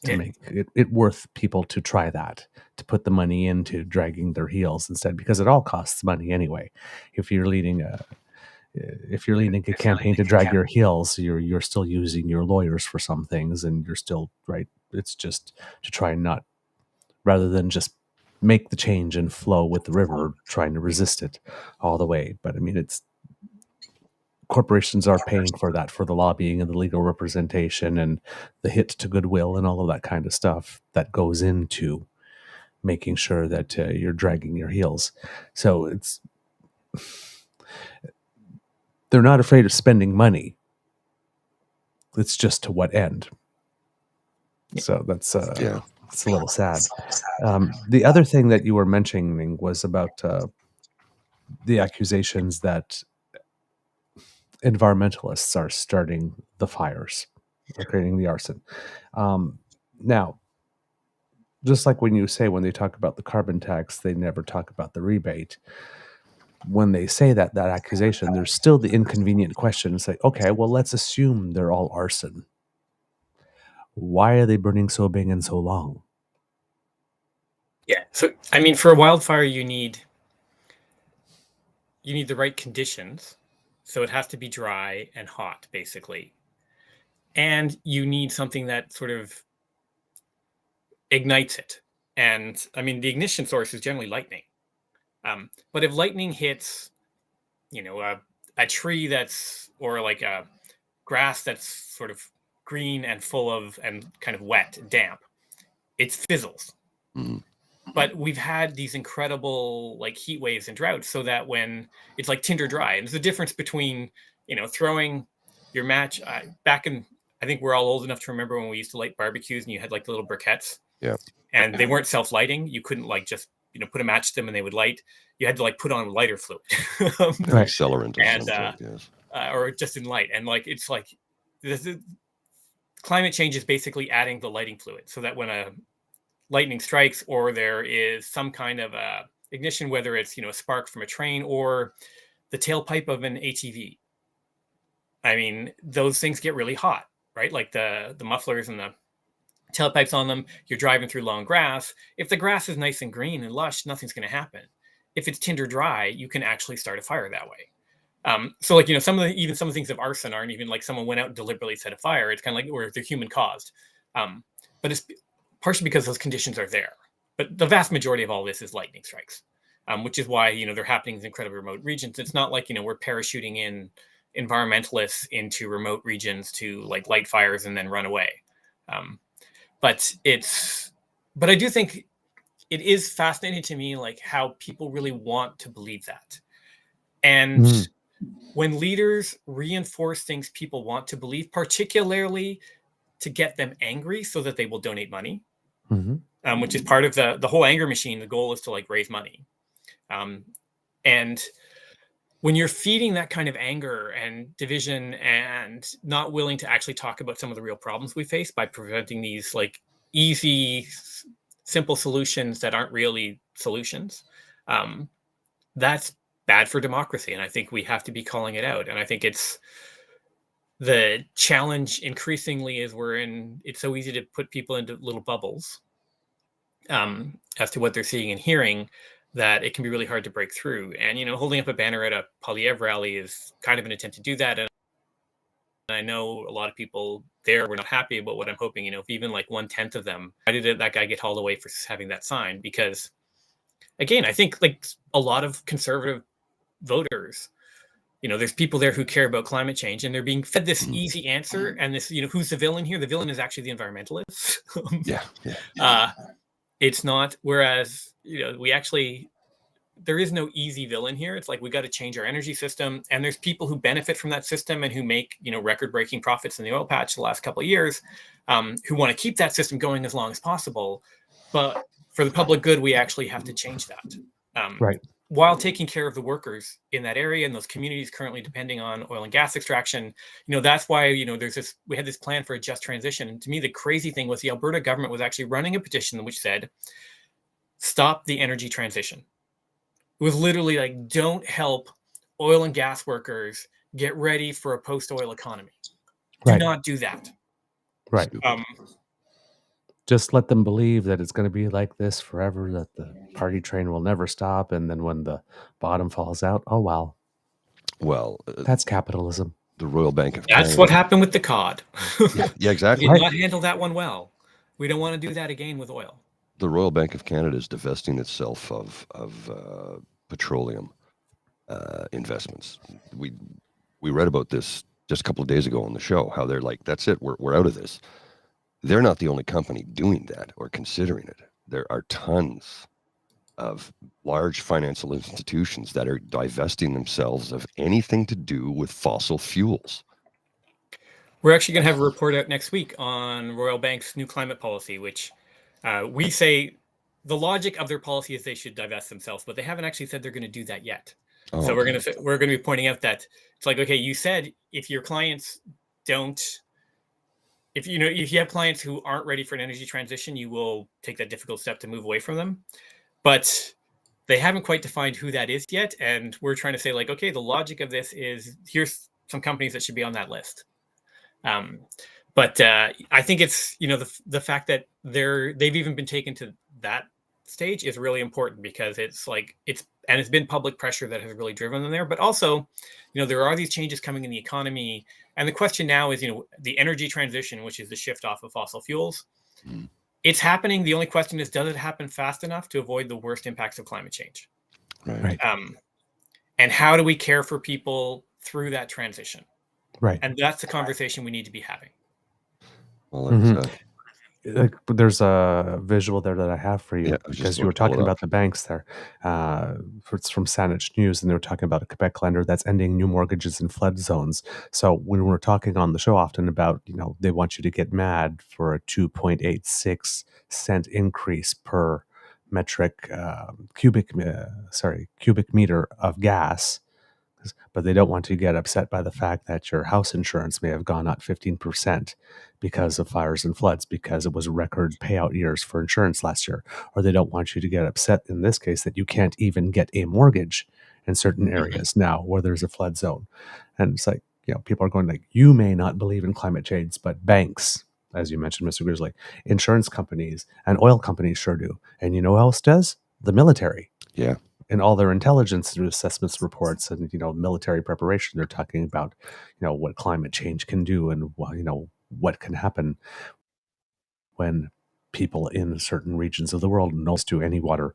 make it worth people to try that, to put the money into dragging their heels instead, because it all costs money anyway. If you're leading a campaign to drag your heels, you're still using your lawyers for some things, and you're still right. It's just to try not, rather than just make the change and flow with the river, trying to resist it all the way. But I mean, corporations are paying for that, for the lobbying and the legal representation and the hit to goodwill and all of that kind of stuff that goes into making sure that you're dragging your heels. So they're not afraid of spending money. It's just to what end? So that's it's a little sad. The other thing that you were mentioning was about the accusations that environmentalists are starting the fires, or creating the arson. Now, just like when they talk about the carbon tax, they never talk about the rebate. When they say that accusation, there's still the inconvenient question. It's like, okay, well, let's assume they're all arson. Why are they burning so big and so long? Yeah. So, I mean, for a wildfire, you need the right conditions. So it has to be dry and hot, basically. And you need something that sort of ignites it. And I mean, the ignition source is generally lightning. But if lightning hits, a tree or like a grass that's sort of green and full of and kind of wet, damp, it fizzles. Mm. But we've had these incredible heat waves and droughts, so that when it's like tinder dry, and there's a difference between throwing your match back in. I think we're all old enough to remember when we used to light barbecues and you had the little briquettes. Yeah. And they weren't self-lighting. You couldn't just put a match to them and they would light. You had to like put on lighter fluid, accelerant, and yes, or just in light. And like it's like the climate change is basically adding the lighting fluid, so that when a lightning strikes or there is some kind of ignition, whether it's a spark from a train or the tailpipe of an ATV. I mean, those things get really hot, right? Like the mufflers and the tailpipes on them. You're driving through long grass. If the grass is nice and green and lush, nothing's going to happen. If it's tinder dry, you can actually start a fire that way. So like, some of the things of arson aren't even like someone went out and deliberately set a fire. It's kind of like where they're human caused. But it's partially because those conditions are there. But the vast majority of all this is lightning strikes, which is why, they're happening in incredibly remote regions. It's not like, we're parachuting in environmentalists into remote regions to like light fires and then run away. But I do think it is fascinating to me, like how people really want to believe that. And when leaders reinforce things people want to believe, particularly to get them angry so that they will donate money, which is part of the whole anger machine. The goal is to like raise money. And when you're feeding that kind of anger and division and not willing to actually talk about some of the real problems we face by presenting these like easy, simple solutions that aren't really solutions, that's bad for democracy. And I think we have to be calling it out. And I think it's the challenge increasingly is it's so easy to put people into little bubbles as to what they're seeing and hearing, that it can be really hard to break through. And, holding up a banner at a Poilievre rally is kind of an attempt to do that. And I know a lot of people there were not happy about what I'm hoping, if even like 1/10 of them, why did that guy get hauled away for having that sign? Because again, I think like a lot of conservative voters, there's people there who care about climate change and they're being fed this easy answer. And this, who's the villain here? The villain is actually the environmentalists. It's not. Whereas, there is no easy villain here. It's like, we got to change our energy system. And there's people who benefit from that system and who make, record-breaking profits in the oil patch the last couple of years, who want to keep that system going as long as possible. But for the public good, we actually have to change that. Right. While taking care of the workers in that area and those communities currently depending on oil and gas extraction. That's why, we had this plan for a just transition. And to me, the crazy thing was the Alberta government was actually running a petition which said, stop the energy transition. It was literally like, don't help oil and gas workers get ready for a post-oil economy. Do not do that. Right. Just let them believe that it's going to be like this forever, that the party train will never stop. And then when the bottom falls out, oh, wow. Well, that's capitalism. The Royal Bank of Canada. That's what happened with the cod. Yeah, exactly. We did not handle that one well. We don't want to do that again with oil. The Royal Bank of Canada is divesting itself of petroleum investments. We read about this just a couple of days ago on the show, how they're like, that's it, we're out of this. They're not the only company doing that or considering it. There are tons of large financial institutions that are divesting themselves of anything to do with fossil fuels. We're actually going to have a report out next week on Royal Bank's new climate policy, which we say the logic of their policy is they should divest themselves, but they haven't actually said they're going to do that yet. Oh, so we're going to be pointing out that it's like, okay, you said if your clients don't, if you have clients who aren't ready for an energy transition, you will take that difficult step to move away from them. But they haven't quite defined who that is yet. And we're trying to say like, okay, the logic of this is here's some companies that should be on that list. But I think it's, the fact that they've even been taken to that stage is really important, because it's been public pressure that has really driven them there. But also, there are these changes coming in the economy. And the question now is, the energy transition, which is the shift off of fossil fuels. It's happening. The only question is, does it happen fast enough to avoid the worst impacts of climate change? Right. And how do we care for people through that transition? Right. And that's the conversation we need to be having. Well, there's a visual there that I have for you, because you were talking about the banks there. It's from Saanich News, and they were talking about a Quebec lender that's ending new mortgages in flood zones. So when we're talking on the show often about, they want you to get mad for a 2.86 cent increase per cubic meter of gas, but they don't want you to get upset by the fact that your house insurance may have gone up 15% because of fires and floods, because it was record payout years for insurance last year. Or they don't want you to get upset in this case that you can't even get a mortgage in certain areas now where there's a flood zone. And it's like, people are going like, you may not believe in climate change, but banks, as you mentioned, Mr. Grizzly, insurance companies and oil companies sure do. And you know who else does? The military. Yeah. In all their intelligence assessments reports and, military preparation, they're talking about, what climate change can do and, what can happen when people in certain regions of the world don't do any water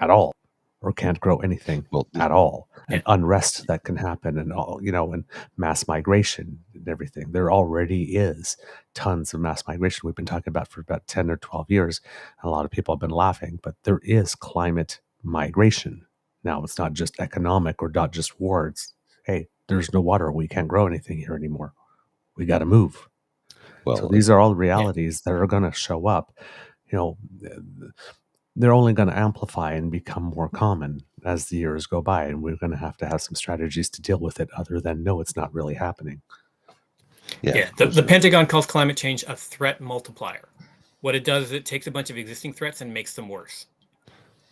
at all or can't grow anything at all. And unrest that can happen and all, and mass migration and everything. There already is tons of mass migration we've been talking about for about 10 or 12 years. And a lot of people have been laughing, but there is climate migration. Now, it's not just economic or not just war. It's, hey, there's no water. We can't grow anything here anymore. We got to move. Well, so these are all realities that are going to show up. They're only going to amplify and become more common as the years go by. And we're going to have some strategies to deal with it other than, no, it's not really happening. The Pentagon calls climate change a threat multiplier. What it does is it takes a bunch of existing threats and makes them worse.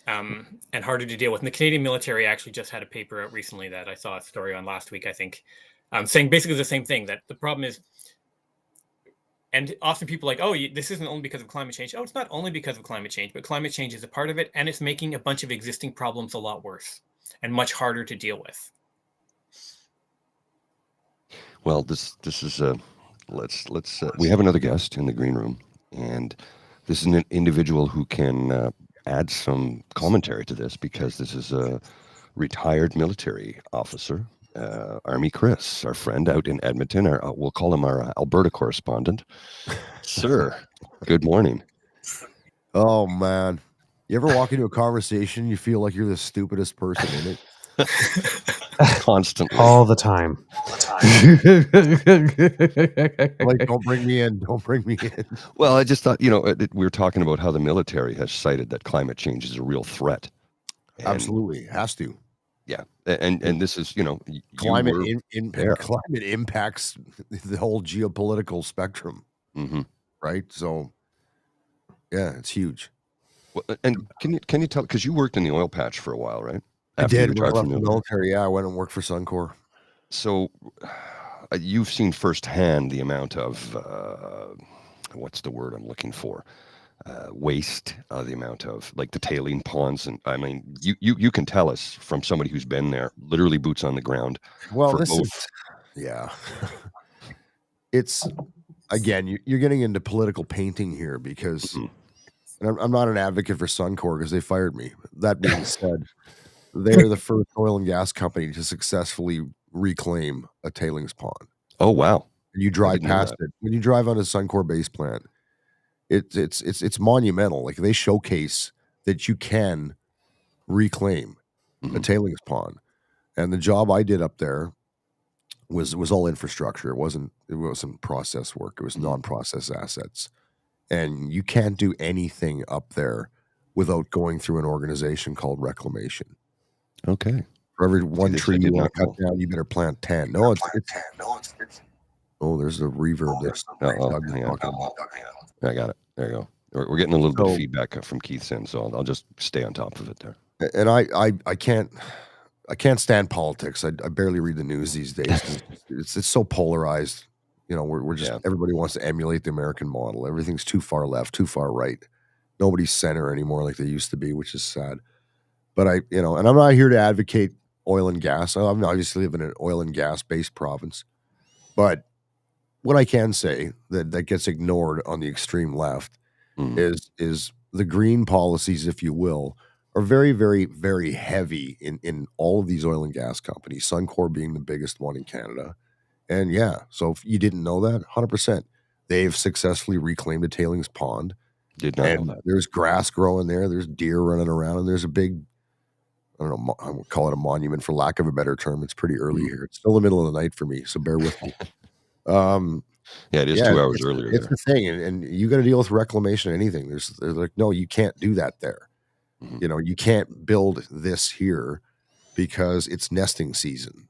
And harder to deal with. And the Canadian military actually just had a paper out recently that I saw a story on last week, I think, saying basically the same thing, that the problem is, and often people are like, oh, this isn't only because of climate change. Oh, it's not only because of climate change, but climate change is a part of it, and it's making a bunch of existing problems a lot worse and much harder to deal with. Well, this is let's we have another guest in the green room, and this is an individual who can add some commentary to this, because this is a retired military officer, Army Kris, our friend out in Edmonton. We'll call him our Alberta correspondent. Sir, good morning. Oh, man. You ever walk into a conversation, you feel like you're the stupidest person in it? Constantly. All the time. Like, don't bring me in. Don't bring me in. Well, I just thought, we were talking about how the military has cited that climate change is a real threat. Absolutely. It has to. Yeah. And this is, climate impacts the whole geopolitical spectrum. Mm-hmm. Right? So, yeah, it's huge. Well, and can you tell, because you worked in the oil patch for a while, right? I did. When I left the military, I went and worked for Suncor. So you've seen firsthand the amount of, what's the word I'm looking for? Waste, the amount of, like, the tailing ponds. And I mean, you can tell us from somebody who's been there, literally boots on the ground. Well, it's, again, you're getting into political painting here, because and I'm not an advocate for Suncor because they fired me. That being said, they're the first oil and gas company to successfully reclaim a tailings pond. Oh, wow. And you drive past it. When you drive on a Suncor base plant, it's monumental. Like, they showcase that you can reclaim a tailings pond. And the job I did up there was all infrastructure. It wasn't process work. It was non-process assets. And you can't do anything up there without going through an organization called Reclamation. Okay. For every one tree you want to cut down, you better plant 10. No, there's the reverb there. I got it. There you go. We're getting a little bit of feedback from Keith's end, so I'll just stay on top of it there. And I can't stand politics. I barely read the news these days. It's so polarized. We're just everybody wants to emulate the American model. Everything's too far left, too far right. Nobody's center anymore like they used to be, which is sad. But and I'm not here to advocate oil and gas. I obviously live in an oil and gas based province. But what I can say that gets ignored on the extreme left is the green policies, if you will, are very, very, very heavy in all of these oil and gas companies, Suncor being the biggest one in Canada. And so if you didn't know that, 100%, they've successfully reclaimed a tailings pond. Did not know that. There's grass growing there. There's deer running around, and there's a big, I don't know, I would call it a monument for lack of a better term. It's pretty early here. It's still the middle of the night for me, so bear with me. It is 2 hours earlier. It's the thing, and you got to deal with reclamation or anything. They're like, no, you can't do that there. You know, you can't build this here because it's nesting season.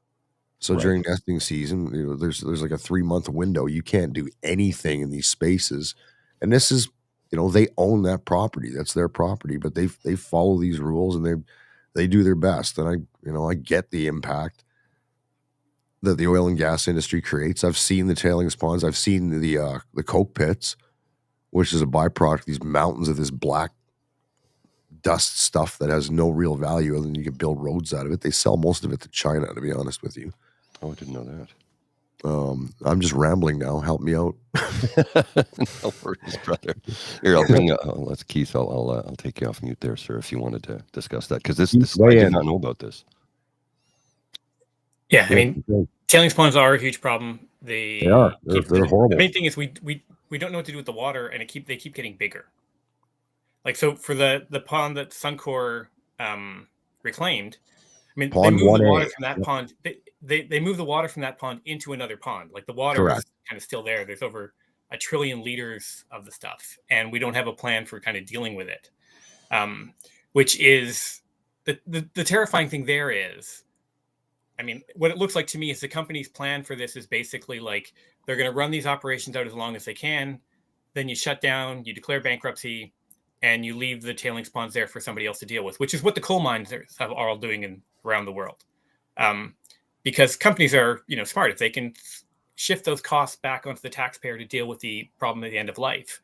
So during nesting season, you know, there's like a 3-month window. You can't do anything in these spaces. And this is, you know, they own that property. That's their property, but they follow these rules and they do their best. And I get the impact that the oil and gas industry creates. I've seen the tailings ponds. I've seen the coke pits, which is a byproduct, these mountains of this black dust stuff that has no real value other than you can build roads out of it. They sell most of it to China, to be honest with you. Oh, I didn't know that. I'm just rambling now. Help me out. No worries, brother. Here, I'll bring. Let's Keith. I'll take you off mute there, sir, if you wanted to discuss that, because this I did not know about this. Yeah, I mean, tailings ponds are a huge problem. They are. They're horrible. The main thing is we don't know what to do with the water, and they keep getting bigger. Like, so for the pond that Suncor reclaimed, I mean, they moved the water from that pond. They moved the water from that pond into another pond. Like, the water is kind of still there. There's over 1 trillion liters of the stuff, and we don't have a plan for kind of dealing with it. Which is the terrifying thing there is, I mean, what it looks like to me is the company's plan for this is basically like they're going to run these operations out as long as they can. Then you shut down, you declare bankruptcy, and you leave the tailings ponds there for somebody else to deal with, which is what the coal mines are all doing around the world. Because companies are, you know, smart. If they can shift those costs back onto the taxpayer to deal with the problem at the end of life.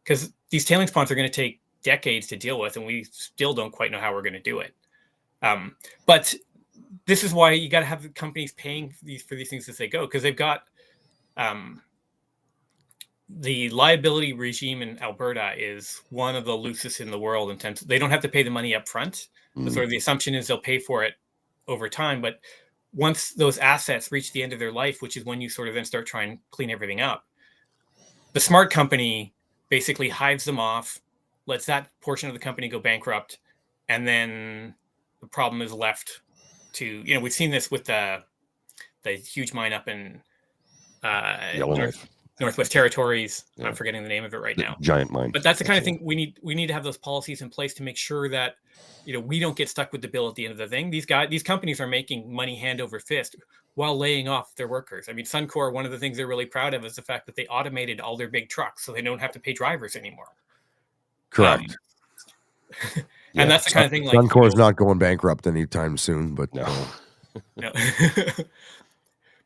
Because these tailings ponds are going to take decades to deal with, and we still don't quite know how we're going to do it. But this is why you got to have the companies paying for these things as they go, because they've got the liability regime in Alberta is one of the loosest in the world in terms they don't have to pay the money up front. Mm-hmm. Sort of the assumption is they'll pay for it over time. But once those assets reach the end of their life, which is when you sort of then start trying to clean everything up, the smart company basically hives them off, lets that portion of the company go bankrupt, and then the problem is left to, you know, we've seen this with the huge mine up in Northwest Territories. Yeah. I'm forgetting the name of it right now. Giant mine. But that's the kind of thing we need to have those policies in place to make sure that, you know, we don't get stuck with the bill at the end of the thing. These companies are making money hand over fist while laying off their workers. I mean, Suncor, one of the things they're really proud of is the fact that they automated all their big trucks, so they don't have to pay drivers anymore. Correct. And that's the kind of thing. Like, Suncor is not going bankrupt anytime soon, but no.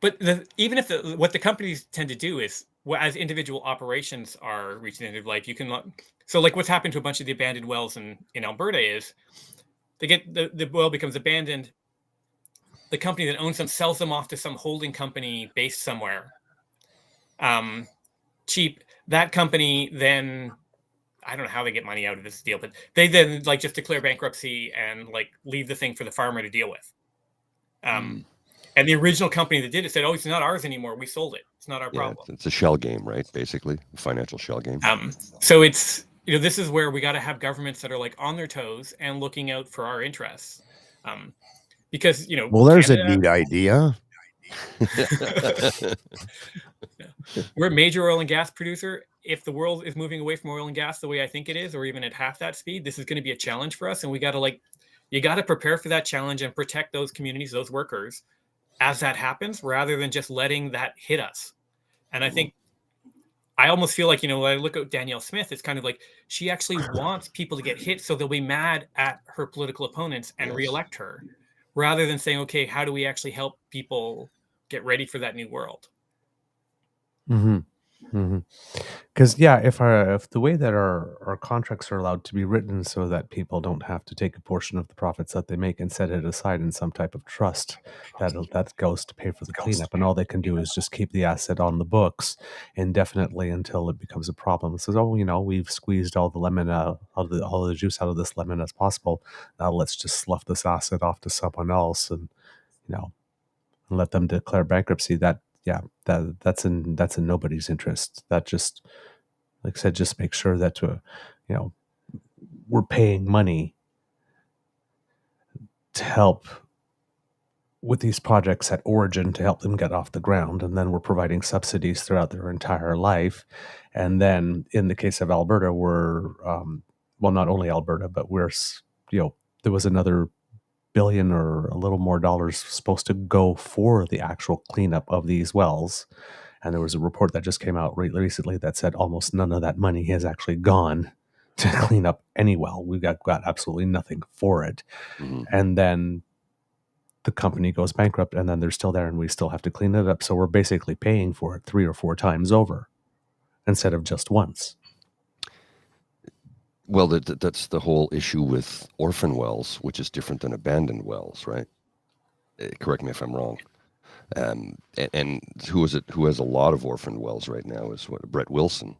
But even if what the companies tend to do is, as individual operations are reaching the end of life, you can. So, like, what's happened to a bunch of the abandoned wells in Alberta is they get the well becomes abandoned. The company that owns them sells them off to some holding company based somewhere, cheap. That company then, I don't know how they get money out of this deal, but they then like just declare bankruptcy and like leave the thing for the farmer to deal with. And the original company that did it said, "Oh, it's not ours anymore. We sold it. It's not our problem." It's a shell game, right? Basically, a financial shell game. So it's, you know, this is where we got to have governments that are like on their toes and looking out for our interests. Because, you know, well, there's a neat idea. We're a major oil and gas producer. If the world is moving away from oil and gas the way I think it is, or even at half that speed, this is going to be a challenge for us. And we got to you got to prepare for that challenge and protect those communities, those workers, as that happens, rather than just letting that hit us. And I think, I almost feel like, you know, when I look at Danielle Smith, it's kind of like she actually wants people to get hit so they'll be mad at her political opponents and reelect her, rather than saying, okay, how do we actually help people get ready for that new world? Mm-hmm. Because if the way that our contracts are allowed to be written so that people don't have to take a portion of the profits that they make and set it aside in some type of trust that goes to pay for the cleanup, and all they can do is just keep the asset on the books indefinitely until it becomes a problem. So, oh, you know, we've squeezed all the lemon all the juice out of this lemon as possible. Now let's just slough this asset off to someone else, and, you know, let them declare bankruptcy. That's in nobody's interest. That just, like I said, just make sure that you know, we're paying money to help with these projects at origin to help them get off the ground, and then we're providing subsidies throughout their entire life. And then in the case of Alberta, we're well, not only Alberta, but we're, there was another billion or a little more dollars supposed to go for the actual cleanup of these wells. And there was a report that just came out recently that said almost none of that money has actually gone to clean up any well. We got absolutely nothing for it. And then the company goes bankrupt, and then they're still there, and we still have to clean it up. So we're basically paying for it 3 or 4 times over instead of just once. Well, that's the whole issue with orphan wells, which is different than abandoned wells, right? Correct me if I'm wrong. And who is it who has a lot of orphan wells right now is Brett Wilson,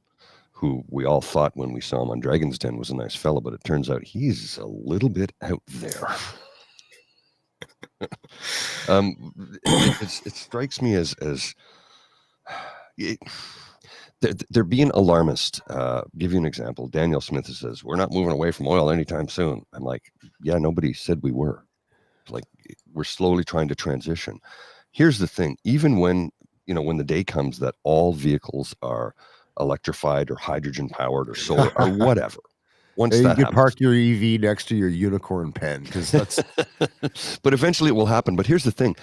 who we all thought when we saw him on Dragon's Den was a nice fellow, but it turns out he's a little bit out there. It strikes me as they're being alarmist. Give you an example. Daniel Smith says, we're not moving away from oil anytime soon. I'm like, yeah, nobody said we were. Like, we're slowly trying to transition. Here's the thing. Even when the day comes that all vehicles are electrified or hydrogen powered or solar or whatever. Once you that can happens, park your EV next to your unicorn pen, because that's. But eventually it will happen. But here's the thing: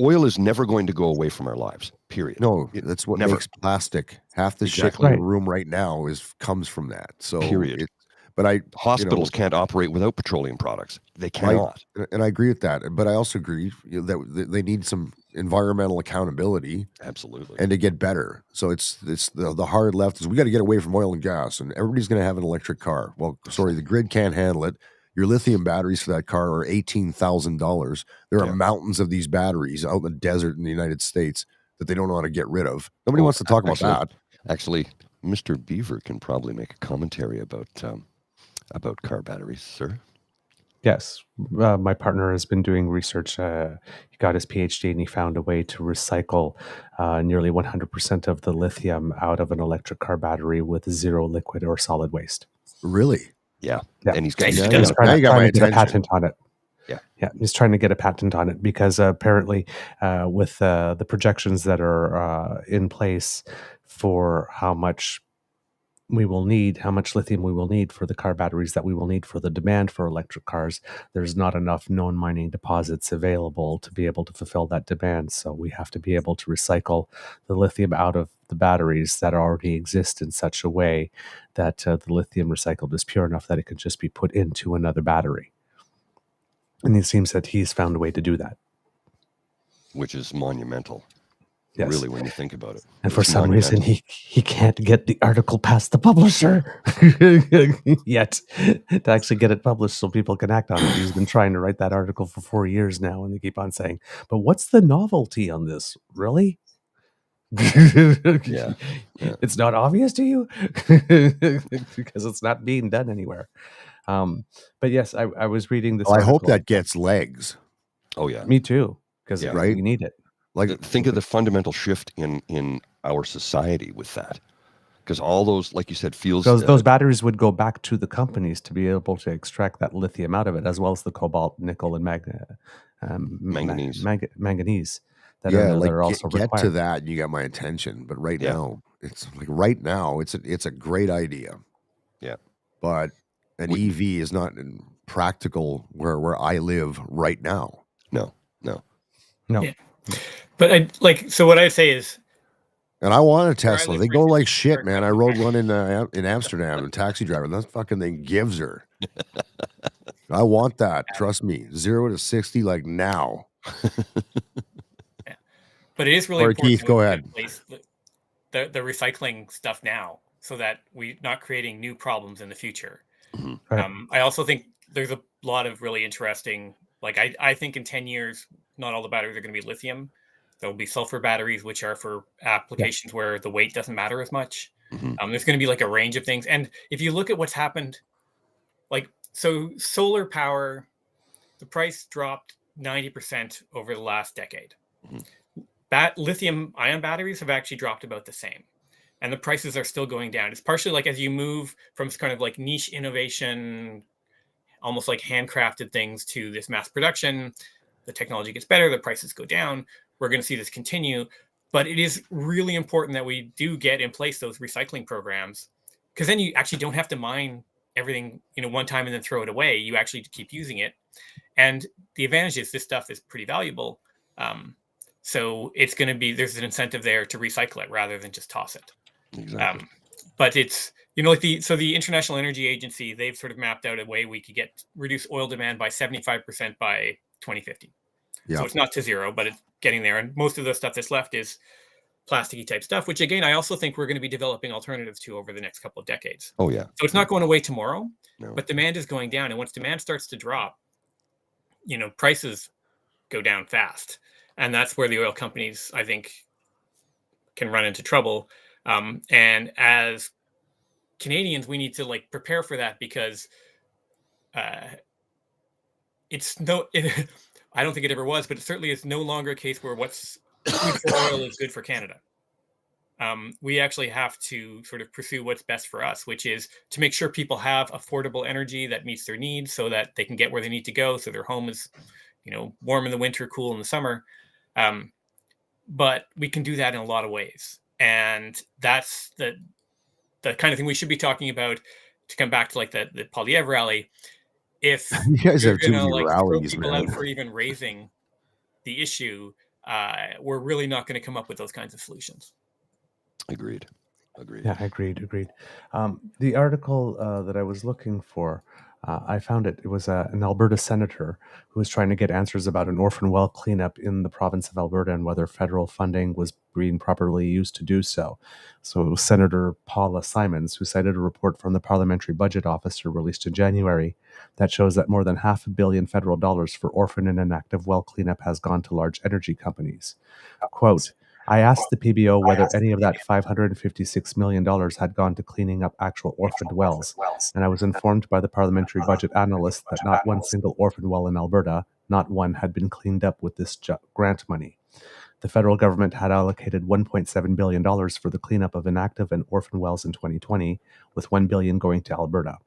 oil is never going to go away from our lives. Period. No, that's what makes plastic. Half the shit in the room right now comes from that. So period. But hospitals can't operate without petroleum products. They cannot. And I agree with that. But I also agree that they need some environmental accountability. Absolutely. And to get better. So it's the hard left is we got to get away from oil and gas, and everybody's going to have an electric car. Well, sorry, the grid can't handle it. Your lithium batteries for that car are $18,000. There are mountains of these batteries out in the desert in the United States that they don't know how to get rid of. Nobody wants to talk about that. Actually, Mr. Beaver can probably make a commentary about car batteries, sir. Yes. My partner has been doing research. He got his PhD, and he found a way to recycle nearly 100% of the lithium out of an electric car battery with zero liquid or solid waste. Really? Yeah. Yeah. And he's trying to get a patent on it. Yeah. He's trying to get a patent on it because apparently with the projections that are in place for how much lithium we will need for the car batteries that we will need for the demand for electric cars, there's not enough known mining deposits available to be able to fulfill that demand. So we have to be able to recycle the lithium out of the batteries that already exist in such a way that the lithium recycled is pure enough that it can just be put into another battery. And it seems that he's found a way to do that. Which is monumental. Yes. Really, when you think about it. And for some reason, he can't get the article past the publisher yet to actually get it published so people can act on it. He's been trying to write that article for 4 years now, and they keep on saying, but what's the novelty on this? Really? Yeah. It's not obvious to you? Because it's not being done anywhere. But yes, I was reading this article. I hope that gets legs. Oh, yeah. Me too, because we need it. Like, think of the fundamental shift in our society with that, because all those, like you said, fields. Those batteries would go back to the companies to be able to extract that lithium out of it, as well as the cobalt, nickel, and manganese. Manganese. That are also required. Get to that, and you got my attention. But right now, it's a great idea. Yeah, but an EV is not practical where I live right now. No. Yeah. But so what I'd say is, and I want a Tesla. They go like shit, man. I rode one in Amsterdam, a taxi driver. That fucking thing gives her. I want that. Trust me. 0 to 60 like now. Yeah. But it is really important. Keith, go ahead. The recycling stuff now, so that we're not creating new problems in the future. Mm-hmm. Right. I also think there's a lot of really interesting. I think in 10 years, not all the batteries are going to be lithium. There will be sulfur batteries, which are for applications where the weight doesn't matter as much. Mm-hmm. There's going to be like a range of things. And if you look at what's happened, so solar power, the price dropped 90% over the last decade. Mm-hmm. Lithium ion batteries have actually dropped about the same. And the prices are still going down. It's partially as you move from kind of niche innovation, almost like handcrafted things, to this mass production, the technology gets better, the prices go down. We're going to see this continue, but it is really important that we do get in place those recycling programs, because then you actually don't have to mine everything, one time and then throw it away. You actually keep using it. And the advantage is this stuff is pretty valuable. So it's going to be, there's an incentive there to recycle it rather than just toss it. Exactly. But it's, like the International Energy Agency, they've sort of mapped out a way we could reduce oil demand by 75% by 2050. So it's not to zero, but it's getting there. And most of the stuff that's left is plasticky type stuff, which again, I also think we're going to be developing alternatives to over the next couple of decades. Oh yeah. So it's not going away tomorrow, but demand is going down. And once demand starts to drop, prices go down fast. And that's where the oil companies, I think, can run into trouble. And as Canadians, we need to prepare for that, because it's I don't think it ever was, but it certainly is no longer a case where what's good for oil is good for Canada. We actually have to sort of pursue what's best for us, which is to make sure people have affordable energy that meets their needs so that they can get where they need to go. So their home is, warm in the winter, cool in the summer. But we can do that in a lot of ways. And that's the kind of thing we should be talking about, to come back to the Poilievre rally. If you guys you're have too gonna many throw rallies, people man. out for even raising the issue, we're really not going to come up with those kinds of solutions. Agreed. Yeah, agreed. The article that I was looking for, I found it. It was an Alberta senator who was trying to get answers about an orphan well cleanup in the province of Alberta and whether federal funding was being properly used to do so. So it was Senator Paula Simons, who cited a report from the Parliamentary Budget Officer released in January that shows that more than $500 million federal dollars for orphan and inactive well cleanup has gone to large energy companies. Quote, I asked the PBO whether any of that $556 million had gone to cleaning up actual orphaned wells, and I was informed by the parliamentary budget analyst that not one single orphan well in Alberta, not one, had been cleaned up with this grant money. The federal government had allocated $1.7 billion for the cleanup of inactive and orphan wells in 2020, with $1 billion going to Alberta.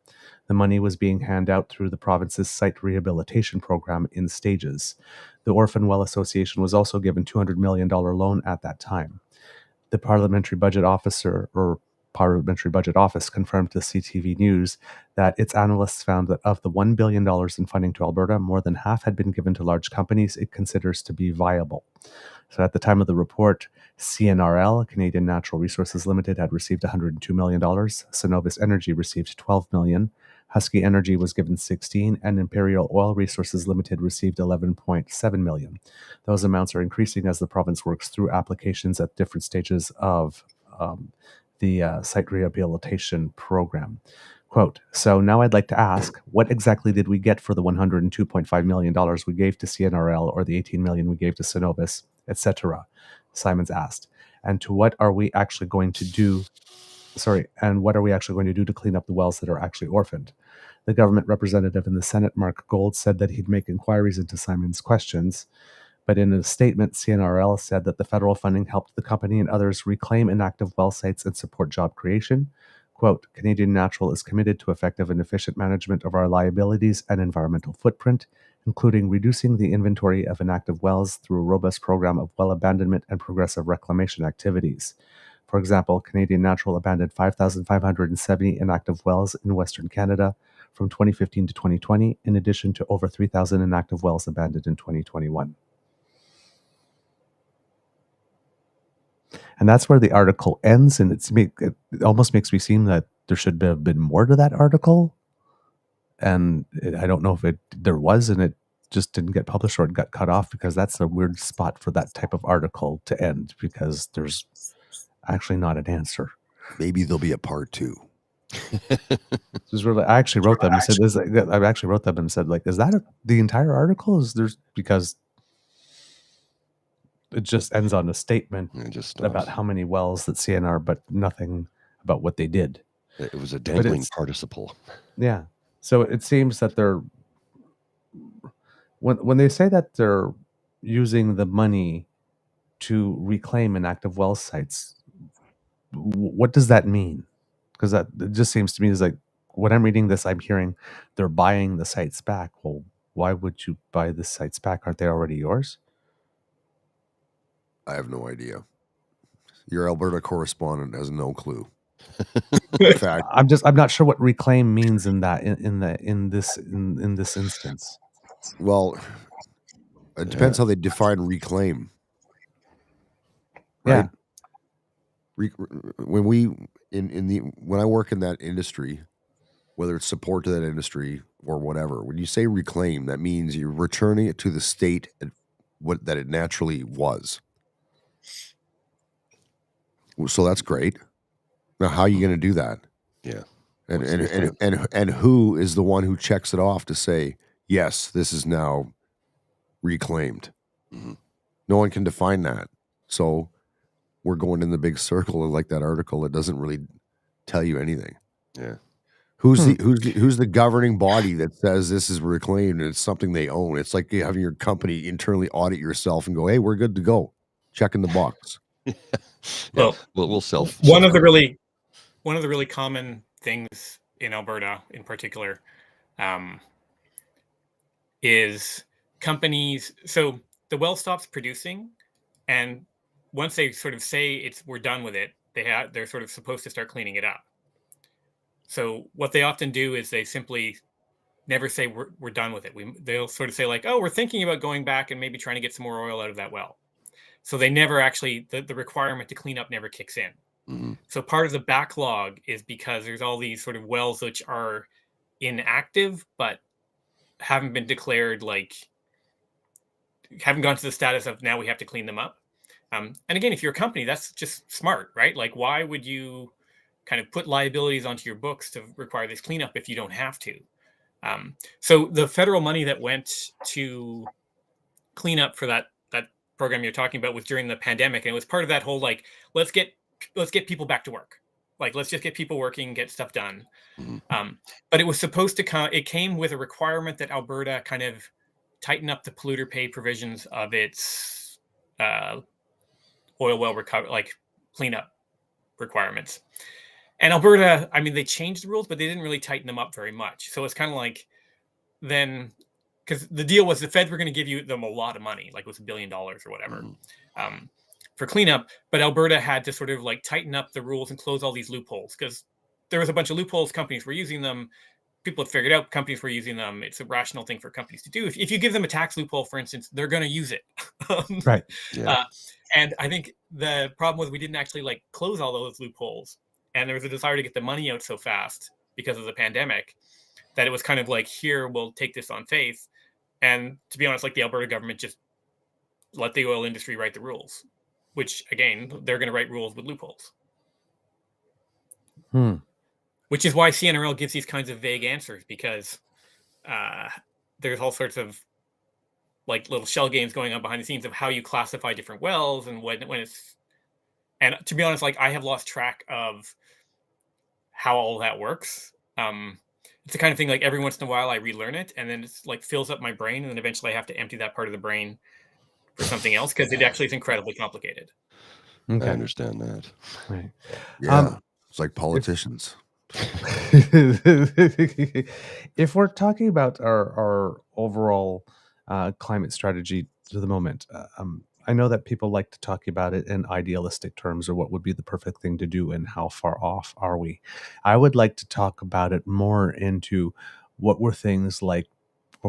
The money was being handed out through the province's site rehabilitation program in stages. The Orphan Well Association was also given $200 million loan at that time. The Parliamentary Budget Office confirmed to CTV News that its analysts found that of the $1 billion in funding to Alberta, more than half had been given to large companies it considers to be viable. So at the time of the report, CNRL, Canadian Natural Resources Limited, had received $102 million. Cenovus Energy received $12 million. Husky Energy was given 16, and Imperial Oil Resources Limited received 11.7 million. Those amounts are increasing as the province works through applications at different stages of the site rehabilitation program. Quote, so now I'd like to ask, what exactly did we get for the $102.5 million we gave to CNRL or the $18 million we gave to Cenovus, etc.? Simons asked. And what are we actually going to do to clean up the wells that are actually orphaned? The government representative in the Senate, Mark Gold, said that he'd make inquiries into Simons' questions. But in a statement, CNRL said that the federal funding helped the company and others reclaim inactive well sites and support job creation. Quote, Canadian Natural is committed to effective and efficient management of our liabilities and environmental footprint, including reducing the inventory of inactive wells through a robust program of well abandonment and progressive reclamation activities. For example, Canadian Natural abandoned 5,570 inactive wells in Western Canada from 2015 to 2020, in addition to over 3,000 inactive wells abandoned in 2021. And that's where the article ends, and it almost makes me seem that there should have been more to that article. And I don't know if there was, and it just didn't get published or it got cut off, because that's a weird spot for that type of article to end, because there's actually not an answer. Maybe there'll be a part 2. I actually wrote them and said, is that the entire article? Because it just ends on a statement about how many wells that CNR, but nothing about what they did. It was a dangling participle. Yeah. So it seems that they're, when they say that they're using the money to reclaim inactive well sites, what does that mean? Because it just seems to me is like, when I'm reading this, I'm hearing they're buying the sites back. Well, why would you buy the sites back? Aren't they already yours? I have no idea. Your Alberta correspondent has no clue. In fact, I'm not sure what reclaim means in that in this instance. well, it depends how they define reclaim. Yeah. Right? When I work in that industry, whether it's support to that industry or whatever, when you say reclaim, that means you're returning it to the state that it naturally was. So that's great. Now, how are you going to do that? Yeah. And who is the one who checks it off to say, yes, this is now reclaimed? Mm-hmm. No one can define that. So we're going in the big circle of like that article. It doesn't really tell you anything. Yeah. Who's the governing body that says this is reclaimed and it's something they own? It's like having your company internally audit yourself and go, hey, we're good to go. Checking the box. Well, we'll one of the really common things in Alberta in particular is companies. So the well stops producing, and once they sort of say we're done with it, they're sort of supposed to start cleaning it up. So what they often do is they simply never say we're done with it. They'll sort of say like, oh, we're thinking about going back and maybe trying to get some more oil out of that well. So they never actually, the requirement to clean up never kicks in. Mm-hmm. So part of the backlog is because there's all these sort of wells which are inactive, but haven't been declared, like haven't gone to the status of now we have to clean them up. And again, if you're a company, that's just smart, right? Like, why would you kind of put liabilities onto your books to require this cleanup if you don't have to? So the federal money that went to clean up for that program you're talking about was during the pandemic, and it was part of that whole like let's get people back to work, like let's just get people working, get stuff done. Mm-hmm. But it was supposed to it came with a requirement that Alberta kind of tighten up the polluter pay provisions of its oil well cleanup requirements. And Alberta, I mean, they changed the rules, but they didn't really tighten them up very much. So it's kind of like then, because the deal was the feds were going to give them a lot of money, like it was $1 billion or whatever, for cleanup. But Alberta had to sort of like tighten up the rules and close all these loopholes, because there was a bunch of loopholes. Companies were using them. People had figured out companies were using them. It's a rational thing for companies to do. If you give them a tax loophole, for instance, they're going to use it. Right. Yeah. And I think the problem was we didn't actually like close all those loopholes. And there was a desire to get the money out so fast because of the pandemic that it was kind of like, here, we'll take this on faith. And to be honest, like the Alberta government just let the oil industry write the rules, which again, they're going to write rules with loopholes. Which is why CNRL gives these kinds of vague answers, because there's all sorts of like little shell games going on behind the scenes of how you classify different wells and when it's. And to be honest, like I have lost track of how all that works. It's the kind of thing like every once in a while I relearn it, and then it's like fills up my brain, and then eventually I have to empty that part of the brain for something else, because it actually is incredibly complicated. Okay. I understand that. Right. Yeah. It's like politicians. If we're talking about our overall climate strategy to the moment, I know that people like to talk about it in idealistic terms, or what would be the perfect thing to do and how far off are we. I would like to talk about it more into what were things like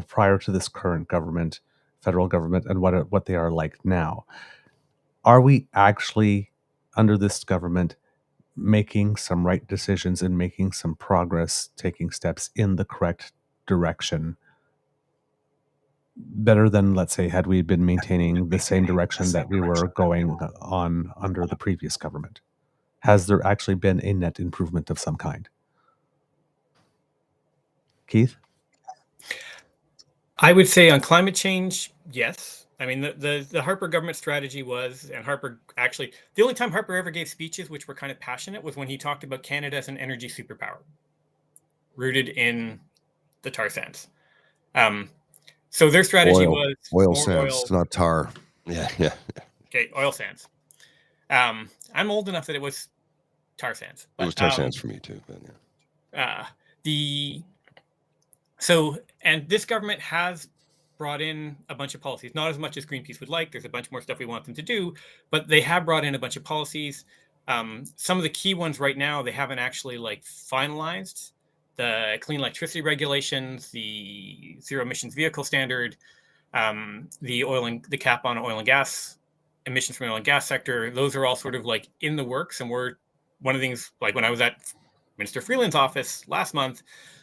prior to this current government, federal government, and what they are like now. Are we actually, under this government, making some right decisions and making some progress, taking steps in the correct direction, better than, let's say, had we been maintaining the same direction that we were going on under the previous government? Has there actually been a net improvement of some kind? Keith? I would say on climate change, yes. I mean, the Harper government strategy was, and Harper actually, the only time Harper ever gave speeches which were kind of passionate was when he talked about Canada as an energy superpower, rooted in the tar sands. So their strategy was oil sands, not tar. Yeah. Okay, oil sands. I'm old enough that it was tar sands. But, it was tar sands for me too, but yeah. And this government has brought in a bunch of policies, not as much as Greenpeace would like. There's a bunch more stuff we want them to do, but they have brought in a bunch of policies. Some of the key ones right now, they haven't actually like finalized the clean electricity regulations, the zero emissions vehicle standard, the cap on oil and gas emissions from the oil and gas sector. Those are all sort of like in the works. And one of the things, like when I was at Minister Freeland's office last month,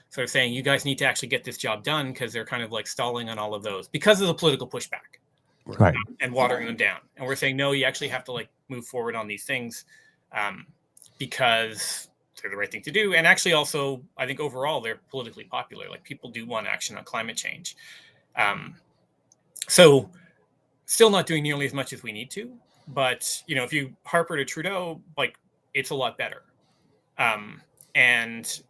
sort of saying, you guys need to actually get this job done, because they're kind of like stalling on all of those because of the political pushback, Right. and watering them down. And we're saying, no, you actually have to like move forward on these things, because they're the right thing to do. And actually also, I think overall they're politically popular. Like, people do want action on climate change. So still not doing nearly as much as we need to, but if you Harper to Trudeau, like, it's a lot better. And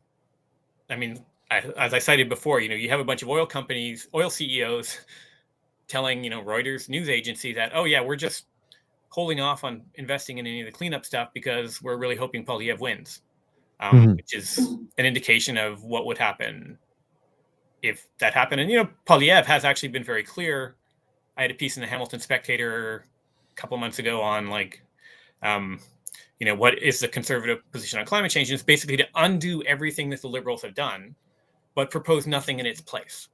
I mean, as I cited before, you have a bunch of oil companies, oil CEOs telling, Reuters news agency that, oh yeah, we're just holding off on investing in any of the cleanup stuff because we're really hoping Poilievre wins, which is an indication of what would happen if that happened. And, Poilievre has actually been very clear. I had a piece in the Hamilton Spectator a couple months ago on like, what is the conservative position on climate change? And it's basically to undo everything that the Liberals have done, but propose nothing in its place.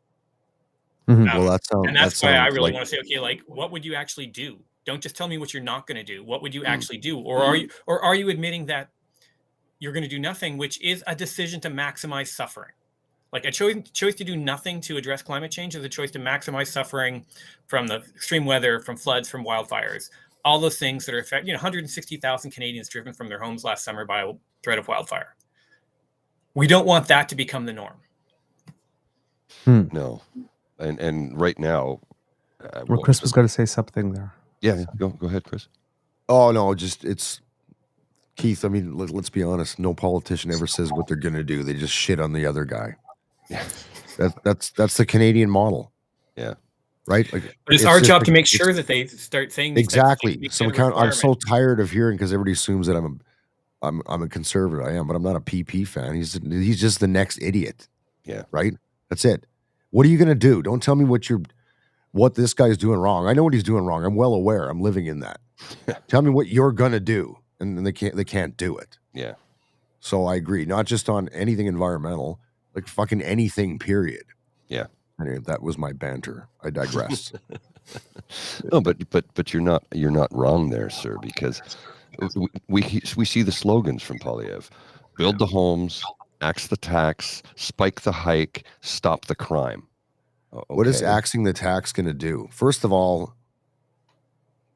Well, that's why I really want to say, okay, like, what would you actually do? Don't just tell me what you're not going to do. What would you actually do? Or are you admitting that you're going to do nothing, which is a decision to maximize suffering? Like, a choice to do nothing to address climate change is a choice to maximize suffering from the extreme weather, from floods, from wildfires, all those things that are affecting, 160,000 Canadians driven from their homes last summer by a threat of wildfire. We don't want that to become the norm. No. And right now, well, Chris was going to say something there. Yeah, go ahead, Chris. Oh no, it's Keith. I mean, let's be honest. No politician ever says what they're going to do. They just shit on the other guy. Yeah, that's the Canadian model. Yeah, right. Like, but it's our job to make sure that they start saying exactly. I'm so tired of hearing, because everybody assumes that I'm a conservative. I am, but I'm not a PeePee fan. He's just the next idiot. Yeah, right. That's it. What are you going to do? Don't tell me what this guy's doing wrong. I know what he's doing wrong. I'm well aware. I'm living in that. Tell me what you're going to do. And they can't do it. Yeah. So I agree. Not just on anything environmental, like fucking anything, period. Yeah. Anyway, that was my banter. I digress. No, but you're not wrong there, sir, because we see the slogans from Poilievre: build the homes, axe the tax, spike the hike, stop the crime. Okay. What is axing the tax going to do? First of all,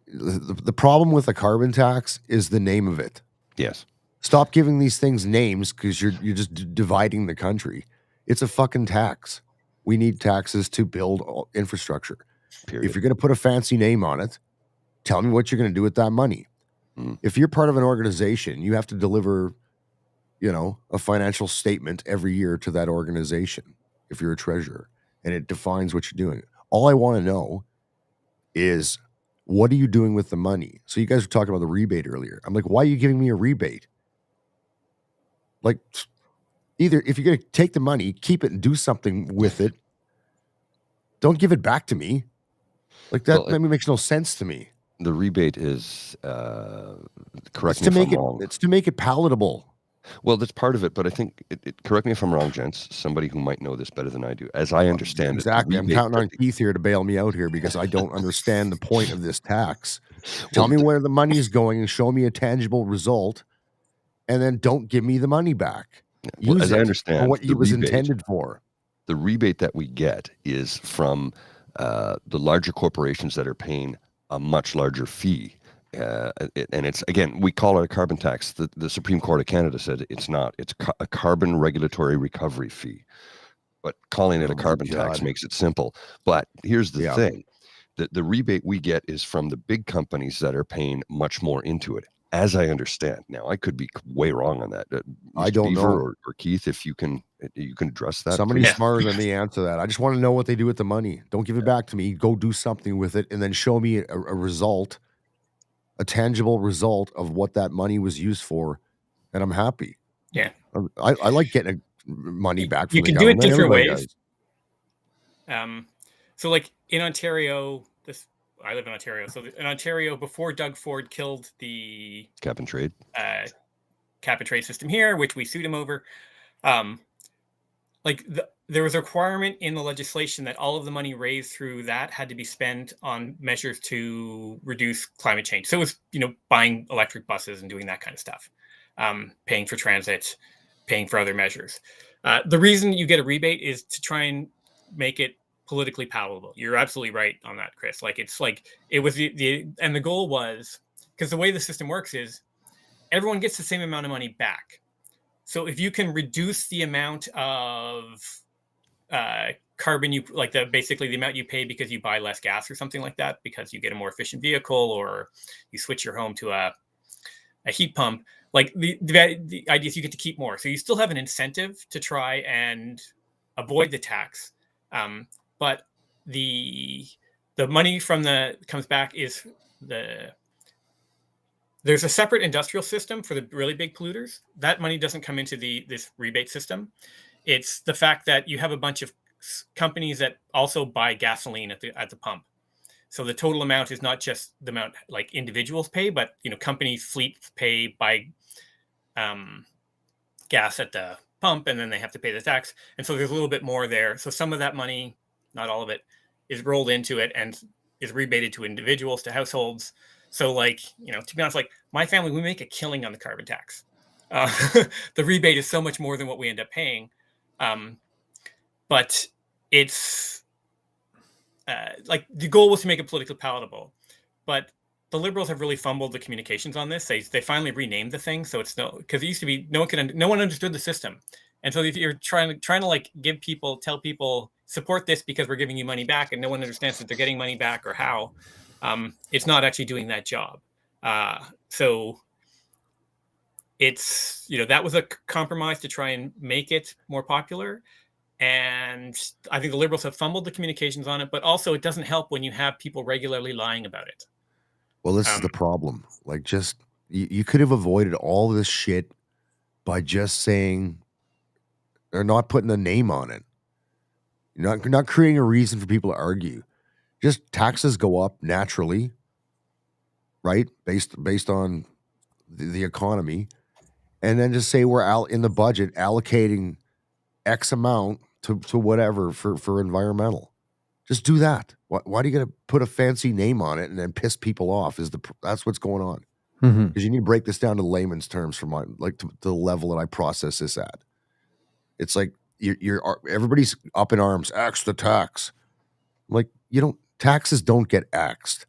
the problem with a carbon tax is the name of it. Yes. Stop giving these things names, because you're just dividing the country. It's a fucking tax. We need taxes to build infrastructure. Period. If you're going to put a fancy name on it, tell me what you're going to do with that money. If you're part of an organization, you have to deliver, a financial statement every year to that organization. If you're a treasurer, and it defines what you're doing. All I want to know is, what are you doing with the money? So you guys were talking about the rebate earlier. I'm like, why are you giving me a rebate? Like, either if you're going to take the money, keep it and do something with it. Don't give it back to me. Like, that makes no sense to me. The rebate is, correct me if I'm wrong. It's to make it palatable. Well, that's part of it, but I think, correct me if I'm wrong, gents, somebody who might know this better than I do, as I understand exactly. I'm counting on Keith here to bail me out here, because I don't understand the point of this tax. Tell me where the money is going and show me a tangible result, and then don't give me the money back. Well, as I understand, what it was intended for. The rebate that we get is from the larger corporations that are paying a much larger fee. And it's, again, we call it a carbon tax. The Supreme Court of Canada said it's not. It's a carbon regulatory recovery fee. But calling it a carbon tax makes it simple. But here's the thing. The rebate we get is from the big companies that are paying much more into it, as I understand. Now, I could be way wrong on that. I don't know. Or Keith, if you can address that. Somebody smarter than me answer that. I just want to know what they do with the money. Don't give it back to me. Go do something with it, and then show me a result. A tangible result of what that money was used for, and I'm happy. Yeah, I like getting money back. You can do it different ways. So, like in Ontario, I live in Ontario. So in Ontario, before Doug Ford killed the cap and trade system here, which we sued him over, there was a requirement in the legislation that all of the money raised through that had to be spent on measures to reduce climate change. So it was, buying electric buses and doing that kind of stuff, paying for transit, paying for other measures. The reason you get a rebate is to try and make it politically palatable. You're absolutely right on that, Chris. It was and the goal was, because the way the system works is everyone gets the same amount of money back. So if you can reduce the amount of carbon basically the amount you pay because you buy less gas or something like that, because you get a more efficient vehicle or you switch your home to a heat pump, the idea is you get to keep more. So you still have an incentive to try and avoid the tax. But the money from comes back is there's a separate industrial system for the really big polluters. That money doesn't come into this rebate system. It's the fact that you have a bunch of companies that also buy gasoline at the pump. So the total amount is not just the amount individuals pay, but companies, fleets pay by gas at the pump, and then they have to pay the tax. And so there's a little bit more there. So some of that money, not all of it, is rolled into it and is rebated to individuals, to households. So to be honest, my family, we make a killing on the carbon tax. The rebate is so much more than what we end up paying. But it's the goal was to make it politically palatable. But the Liberals have really fumbled the communications on this. They finally renamed the thing, so it's because it used to be no one understood the system, and so if you're trying to tell people support this because we're giving you money back, and no one understands that they're getting money back or how, it's not actually doing that job. So it's that was a compromise to try and make it more popular. And I think the Liberals have fumbled the communications on it, but also it doesn't help when you have people regularly lying about it. Well, this is the problem. You could have avoided all this shit by just saying, or not putting a name on it. You're not creating a reason for people to argue. Just taxes go up naturally, right? Based on the economy. And then just say we're out in the budget allocating X amount to whatever for environmental. Just do that. Why do you got to put a fancy name on it and then piss people off? That's what's going on. Because you need to break this down to layman's terms for to the level that I process this at. It's like everybody's up in arms. Axe the tax. Taxes don't get axed.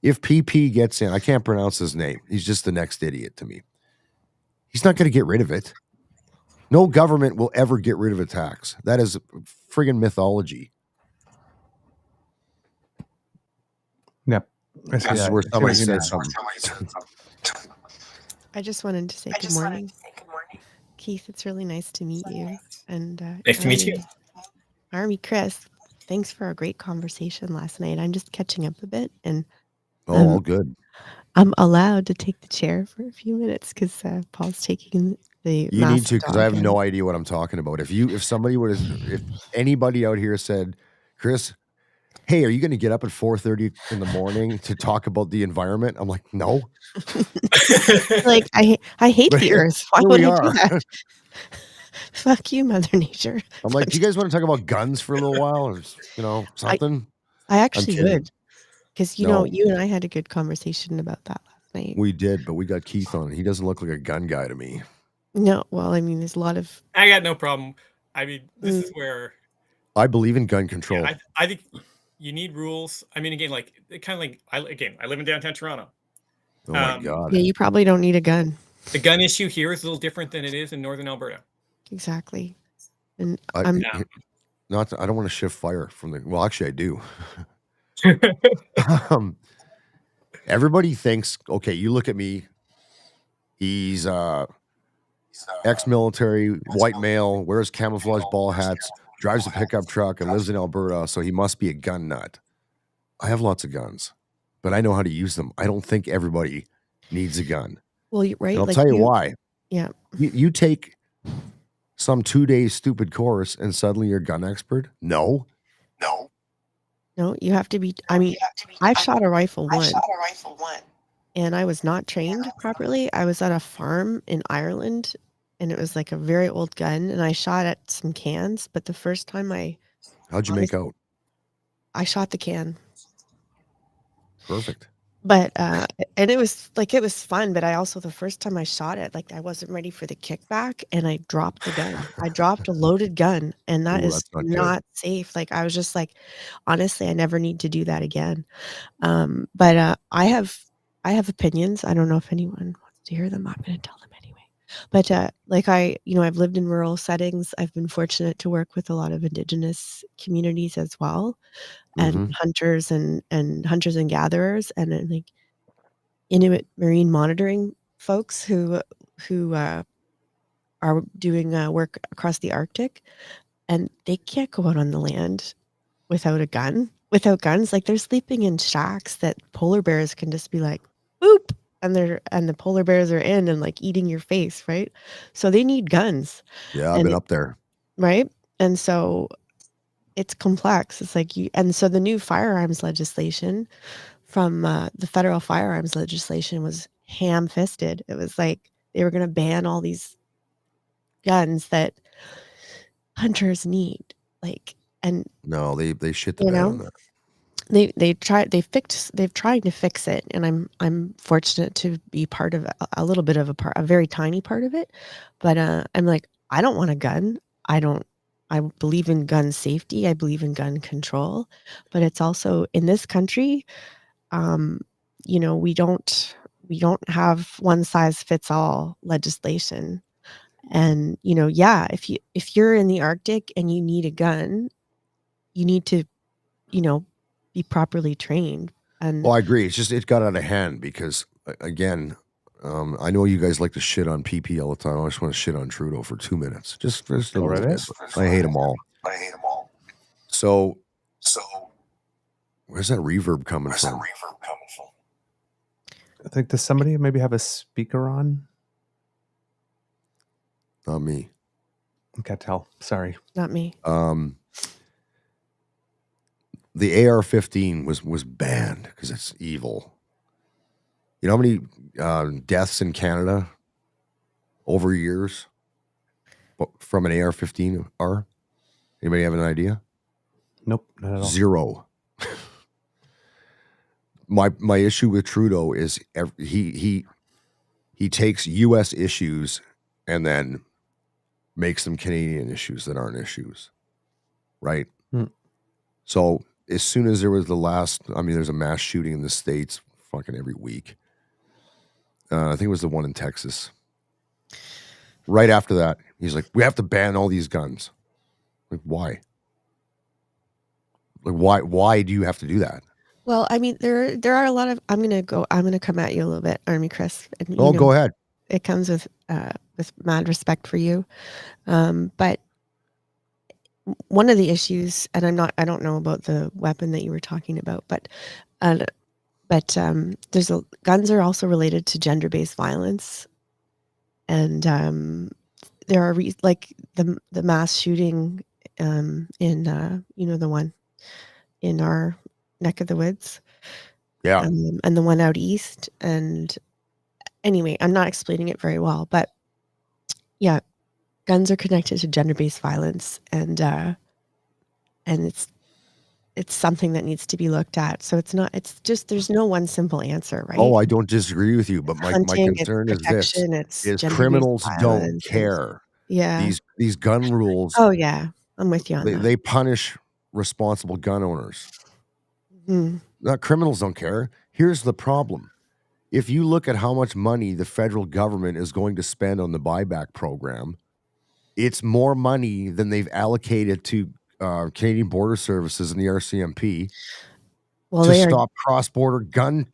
If PeePee gets in, I can't pronounce his name. He's just the next idiot to me. He's not going to get rid of it. No government will ever get rid of a tax. That is friggin' mythology. Yep. This is where somebody said something. I just wanted to say good morning. Keith, it's really nice to meet you. And nice to meet you. Army Kris, thanks for a great conversation last night. I'm just catching up a bit, and all good. I'm allowed to take the chair for a few minutes because Paul's taking the. You need to, because I have no idea what I'm talking about. If anybody out here said, Chris, hey, are you going to get up at 4:30 in the morning to talk about the environment? I'm like, no. I hate the earth. Why would I do that? Fuck you, Mother Nature. I'm like, do you guys want to talk about guns for a little while, or something? I actually would, because you and I had a good conversation about that last night. We did, but we got Keith on. He doesn't look like a gun guy to me. No, well, I mean, there's a lot of. I got no problem. I mean, this is where I believe in gun control. Yeah, I think you need rules. I mean, again, I live in downtown Toronto. Oh my God. Yeah, you probably don't need a gun. The gun issue here is a little different than it is in northern Alberta. Exactly. And I don't want to shift fire from the. Well, actually, I do. Everybody thinks, okay, you look at me. He's ex-military, white male, wears camouflage ball hats, drives a pickup truck, and lives in Alberta, so he must be a gun nut. I have lots of guns, but I know how to use them. I don't think everybody needs a gun. Well, you're right. And I'll tell you why. Yeah. You take some 2-day stupid course and suddenly you're a gun expert? No. No, you have to be. I mean, I've shot a rifle once, and I was not trained properly. I was at a farm in Ireland, and it was like a very old gun, and I shot at some cans. But the first time How'd you make out? I shot the can. Perfect. But and it was fun, but I also, the first time I shot it, like, I wasn't ready for the kickback, and I dropped the gun. I dropped a loaded gun, and that Ooh, is that's not good. not safe. Like, I was just like, honestly, I never need to do that again. But I have opinions. I don't know if anyone wants to hear them. I'm gonna tell them anyway. But like, I've lived in rural settings. I've been fortunate to work with a lot of Indigenous communities as well, and hunters and hunters and gatherers, and then, like, Inuit marine monitoring folks who are doing work across the Arctic, and they can't go out on the land without a gun. Without guns, like, they're sleeping in shacks that polar bears can just be like, boop, and the polar bears are in and, like, eating your face, right? So they need guns. Yeah, I've been up there. Right? And so it's complex. It's like so the new firearms legislation from the federal firearms legislation was ham-fisted. It was like they were going to ban all these guns that hunters need. Like, and no, they shit the bed on that. They've tried to fix it, and I'm fortunate to be part of a little bit of a very tiny part of it. But I'm like, I don't want a gun. I believe in gun safety. I believe in gun control, but it's also in this country, we don't have one size fits all legislation. And if you're in the Arctic and you need a gun, you need to be properly trained. And well, I agree. It's just it got out of hand because again, I know you guys like to shit on PeePee all the time. I just want to shit on Trudeau for 2 minutes. Just a little bit. I hate them all. So where's that reverb coming from? I think, does somebody maybe have a speaker on? Not me. I can't tell. Sorry. Not me. The AR-15 was banned because it's evil. You know how many deaths in Canada over years from an AR-15 are? Anybody have an idea? Nope, not at all. 0. My issue with Trudeau is he takes U.S. issues and then makes them Canadian issues that aren't issues, right? So as soon as there was there's a mass shooting in the States fucking every week. I think it was the one in Texas. Right after that, he's like, we have to ban all these guns. Like, why? Like, why do you have to do that? Well, I mean, there are a lot of. I'm gonna come at you a little bit, Army Kris. And, go ahead. It comes with mad respect for you, but one of the issues, and I don't know about the weapon that you were talking about, but guns are also related to gender-based violence, and there are like the mass shooting in the one in our neck of the woods, and the one out east. And anyway, I'm not explaining it very well, but yeah, guns are connected to gender-based violence, and it's something that needs to be looked at. So it's just, there's no one simple answer, right? Oh, I don't disagree with you, but my concern is this: is criminals don't care. Yeah, these gun rules. Oh yeah, I'm with you on that. They punish responsible gun owners. Not criminals don't care. Here's the problem: if you look at how much money the federal government is going to spend on the buyback program, it's more money than they've allocated to Canadian Border Services and the RCMP to stop cross-border gun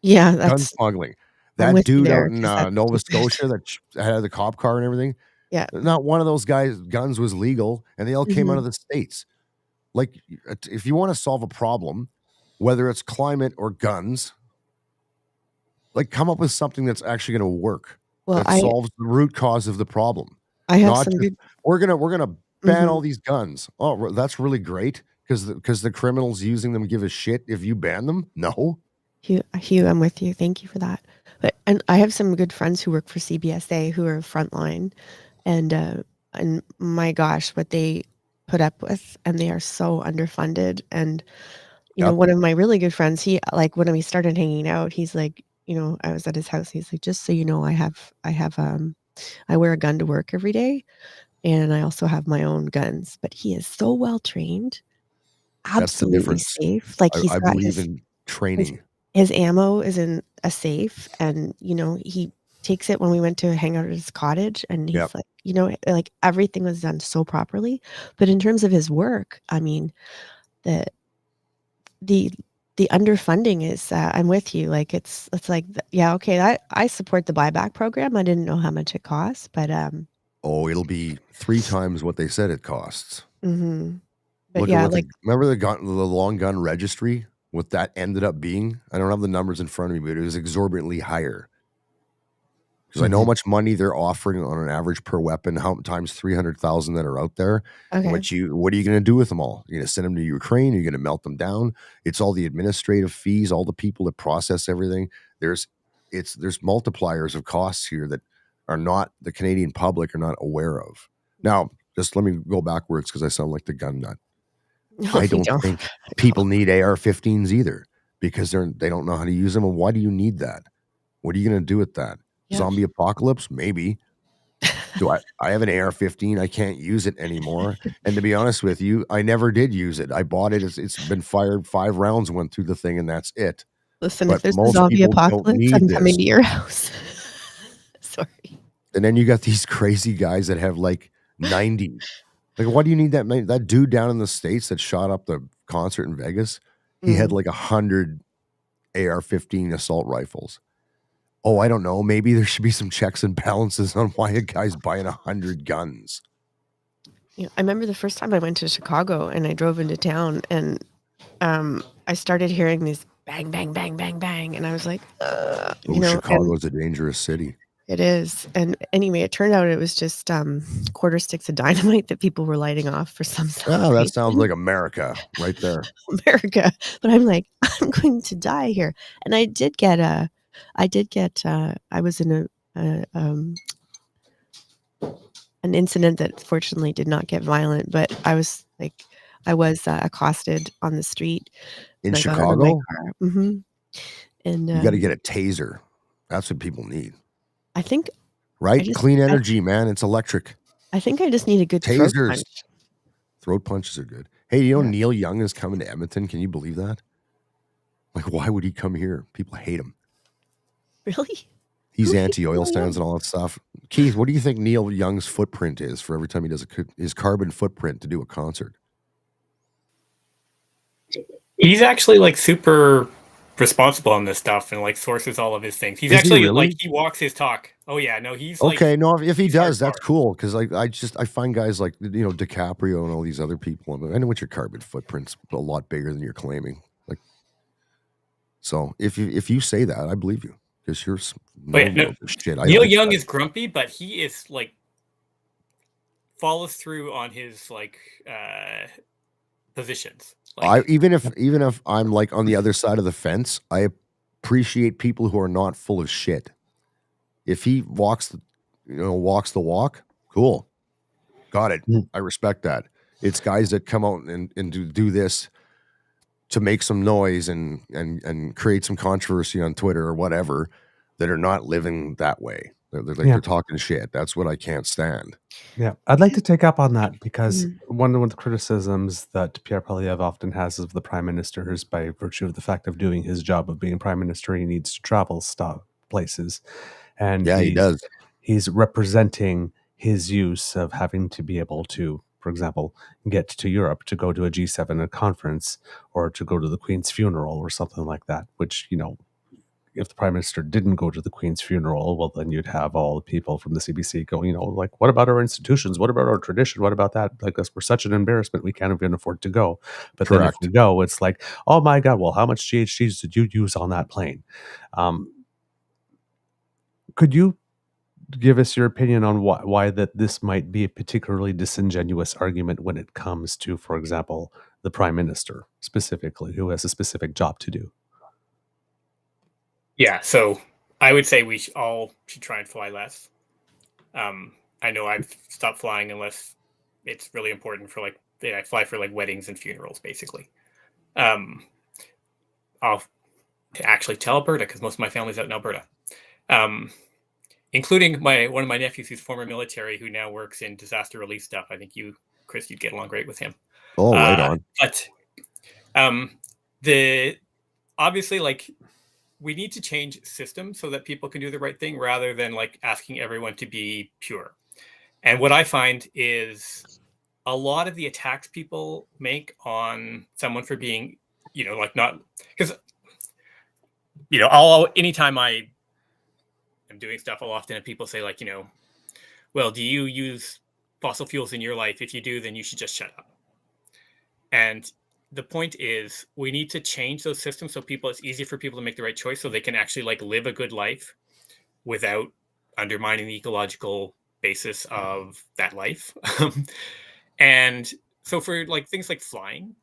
smuggling. That dude out in Nova Scotia that had the cop car and everything, not one of those guys' guns was legal, and they all came out of the States. Like, if you want to solve a problem, whether it's climate or guns, like, come up with something that's actually going to work, that solves the root cause of the problem. I have some good. We're gonna ban all these guns. Oh, that's really great. Because the criminals using them give a shit if you ban them? No. Hugh, I'm with you. Thank you for that. And I have some good friends who work for CBSA who are frontline, and my gosh, what they put up with, and they are so underfunded. And you know, one of my really good friends, he like when we started hanging out, he's like, you know, I was at his house. He's like, just so you know, I wear a gun to work every day, and I also have my own guns. But he is so well trained, That's the absolutely difference. safe. Like I believe in training. His ammo is in a safe, and you know, he takes it when we went to hang out at his cottage, and he's like, you know, like everything was done so properly. But in terms of his work, I mean, the underfunding is, I'm with you. Like it's like, yeah, okay, I support the buyback program. I didn't know how much it costs, but it'll be 3 times what they said it costs. But Look yeah, at remember the long gun registry? What that ended up being? I don't have the numbers in front of me, but it was exorbitantly higher. Because I know how much money they're offering on an average per weapon, how times 300,000 that are out there. Okay. What are you going to do with them all? You're going to send them to Ukraine? You're going to melt them down? It's all the administrative fees, all the people that process everything. There's multipliers of costs here that are not the Canadian public are not aware of. Now, just let me go backwards because I sound like the gun nut. No, I don't think people need AR-15s either because they don't know how to use them. And why do you need that? What are you going to do with that? Yeah. Zombie apocalypse? Maybe. Do I have an AR-15? I can't use it anymore. And to be honest with you, I never did use it. I bought it. It's been fired. 5 rounds went through the thing, and that's it. Listen, but if there's a most zombie people don't apocalypse, need I'm this. coming to your house. Sorry. And then you got these crazy guys that have like 90. Like, why do you need that many? That dude down in the States that shot up the concert in Vegas, he had like 100 AR-15 assault rifles. Oh, I don't know. Maybe there should be some checks and balances on why a guy's buying 100 guns. Yeah, I remember the first time I went to Chicago and I drove into town, and I started hearing these bang, bang, bang, bang, bang, and I was like, you know, Chicago's a dangerous city. It is. And anyway, it turned out it was just quarter sticks of dynamite that people were lighting off for some Oh, that sounds like America right there. America. But I'm like, I'm going to die here. And I was in an incident that fortunately did not get violent, but I was accosted on the street in Chicago. And you got to get a taser. That's what people need. I think. Right? Clean energy, man. It's electric. I think I just need a good tasers. Throat punch. Throat punches are good. Hey, you know Neil Young is coming to Edmonton. Can you believe that? Like, why would he come here? People hate him. Really? He's anti-oil sands and all that stuff. Keith, what do you think Neil Young's footprint is for every time he does his carbon footprint to do a concert? He's actually like super responsible on this stuff and like sources all of his things. He's actually like, he walks his talk. Oh yeah, no, he's okay. Like, no, if he does, that's cool. Because like I find guys like, you know, DiCaprio and all these other people. I know what your carbon footprint's a lot bigger than you're claiming. Like, so if you say that, I believe you because you're shit. Neil Young is grumpy, but he is like follows through on his like positions. Like, even if I'm like on the other side of the fence, I appreciate people who are not full of shit. If he walks the walk, cool. Got it. I respect that. It's guys that come out and do this to make some noise and create some controversy on Twitter or whatever that are not living that way. They're talking shit. That's what I can't stand. Yeah, I'd like to take up on that because one of the criticisms that Pierre Poilievre often has of the prime minister is by virtue of the fact of doing his job of being prime minister, he needs to travel places. And he does. He's representing his use of having to be able to, for example, get to Europe to go to a G7 conference or to go to the Queen's funeral or something like that, which, you know, if the prime minister didn't go to the Queen's funeral, well, then you'd have all the people from the CBC going, you know, like, what about our institutions? What about our tradition? What about that? Like, we're such an embarrassment. We can't even afford to go. But then if we go, it's like, oh my God, well, how much GHGs did you use on that plane? Could you give us your opinion on why that this might be a particularly disingenuous argument when it comes to, for example, the prime minister specifically, who has a specific job to do. Yeah, so I would say we all should try and fly less. I know I've stopped flying unless it's really important for like, I fly for like weddings and funerals, basically. I'll actually to Alberta because most of my family's out in Alberta, including one of my nephews who's former military who now works in disaster relief stuff. I think you, Chris, you'd get along great with him. Oh, right on. But obviously, like, we need to change systems so that people can do the right thing rather than like asking everyone to be pure. And what I find is a lot of the attacks people make on someone for being, like not, because, anytime I am doing stuff, I'll often have people say like, well, do you use fossil fuels in your life? If you do, then you should just shut up. And the point is we need to change those systems so it's easy for people to make the right choice so they can actually like live a good life without undermining the ecological basis of that life. And so for like things like flying,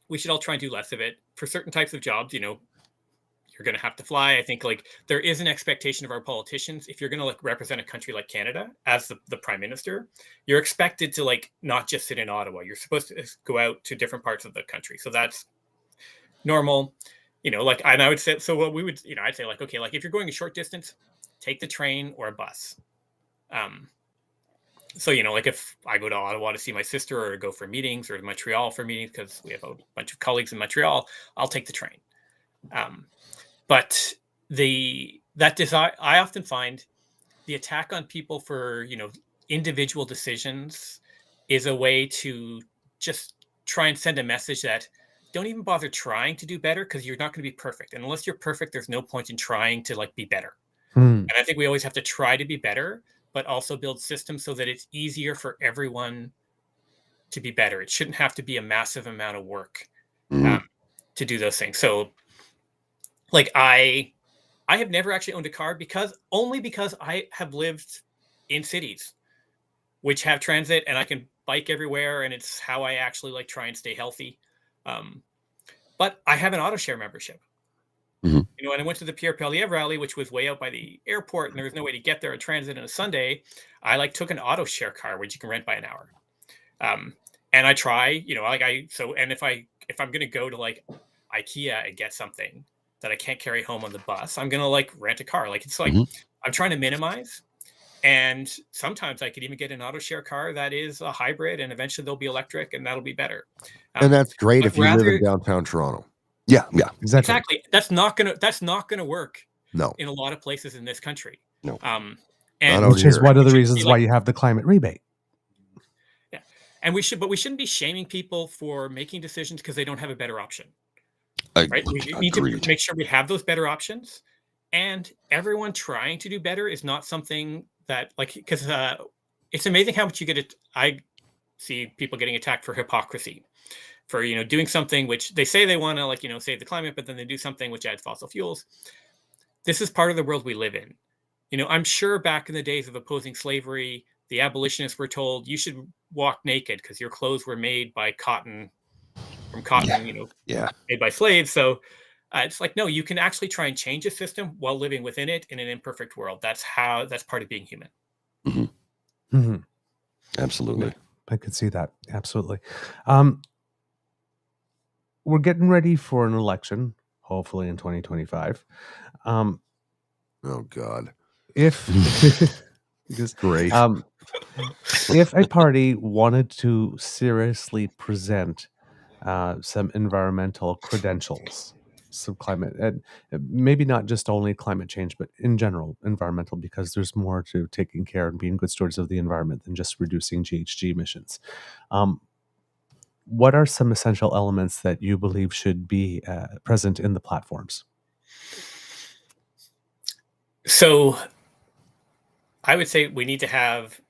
we should all try and do less of it. For certain types of jobs, you're going to have to fly. I think like there is an expectation of our politicians. If you're going to like represent a country like Canada as the prime minister, you're expected to like not just sit in Ottawa. You're supposed to go out to different parts of the country. So that's normal, like, and I would say, so what we would, I'd say like, okay, like if you're going a short distance, take the train or a bus. So, like if I go to Ottawa to see my sister or go for meetings or to Montreal for meetings, because we have a bunch of colleagues in Montreal, I'll take the train. But I often find the attack on people for, individual decisions is a way to just try and send a message that don't even bother trying to do better because you're not going to be perfect. And unless you're perfect, there's no point in trying to like be better. And I think we always have to try to be better, but also build systems so that it's easier for everyone to be better. It shouldn't have to be a massive amount of work to do those things. So like I have never actually owned a car because I have lived in cities which have transit and I can bike everywhere and it's how I actually like try and stay healthy. But I have an auto share membership. And I went to the Pierre Poilievre rally, which was way out by the airport, and there was no way to get there on transit on a Sunday. I like took an auto share car, which you can rent by an hour. And I try, and if I'm gonna go to like IKEA and get something that I can't carry home on the bus, I'm gonna like rent a car. Like it's like I'm trying to minimize. And sometimes I could even get an auto share car that is a hybrid, and eventually they'll be electric, and that'll be better. And that's great if you live in downtown Toronto. Yeah, exactly. That's not gonna work. No, in a lot of places in this country. No, and which is one of the reasons why you have the climate rebate. Yeah, and we shouldn't be shaming people for making decisions because they don't have a better option. Right? We need to make sure we have those better options, and everyone trying to do better is not something that like because it's amazing how much you get it. I see people getting attacked for hypocrisy. For doing something which they say they want to like save the climate, but then they do something which adds fossil fuels. This is part of the world we live in. I'm sure back in the days of opposing slavery, the abolitionists were told you should walk naked because your clothes were made by cotton, made by slaves. So it's like no, you can actually try and change a system while living within it in an imperfect world. That's part of being human. Absolutely, I could see that. Absolutely. We're getting ready for an election, hopefully in 2025. Oh God! If great, if a party wanted to seriously present some environmental credentials, some climate, and maybe not just only climate change, but in general environmental, because there's more to taking care and being good stewards of the environment than just reducing GHG emissions. What are some essential elements that you believe should be present in the platforms? So I would say we need to have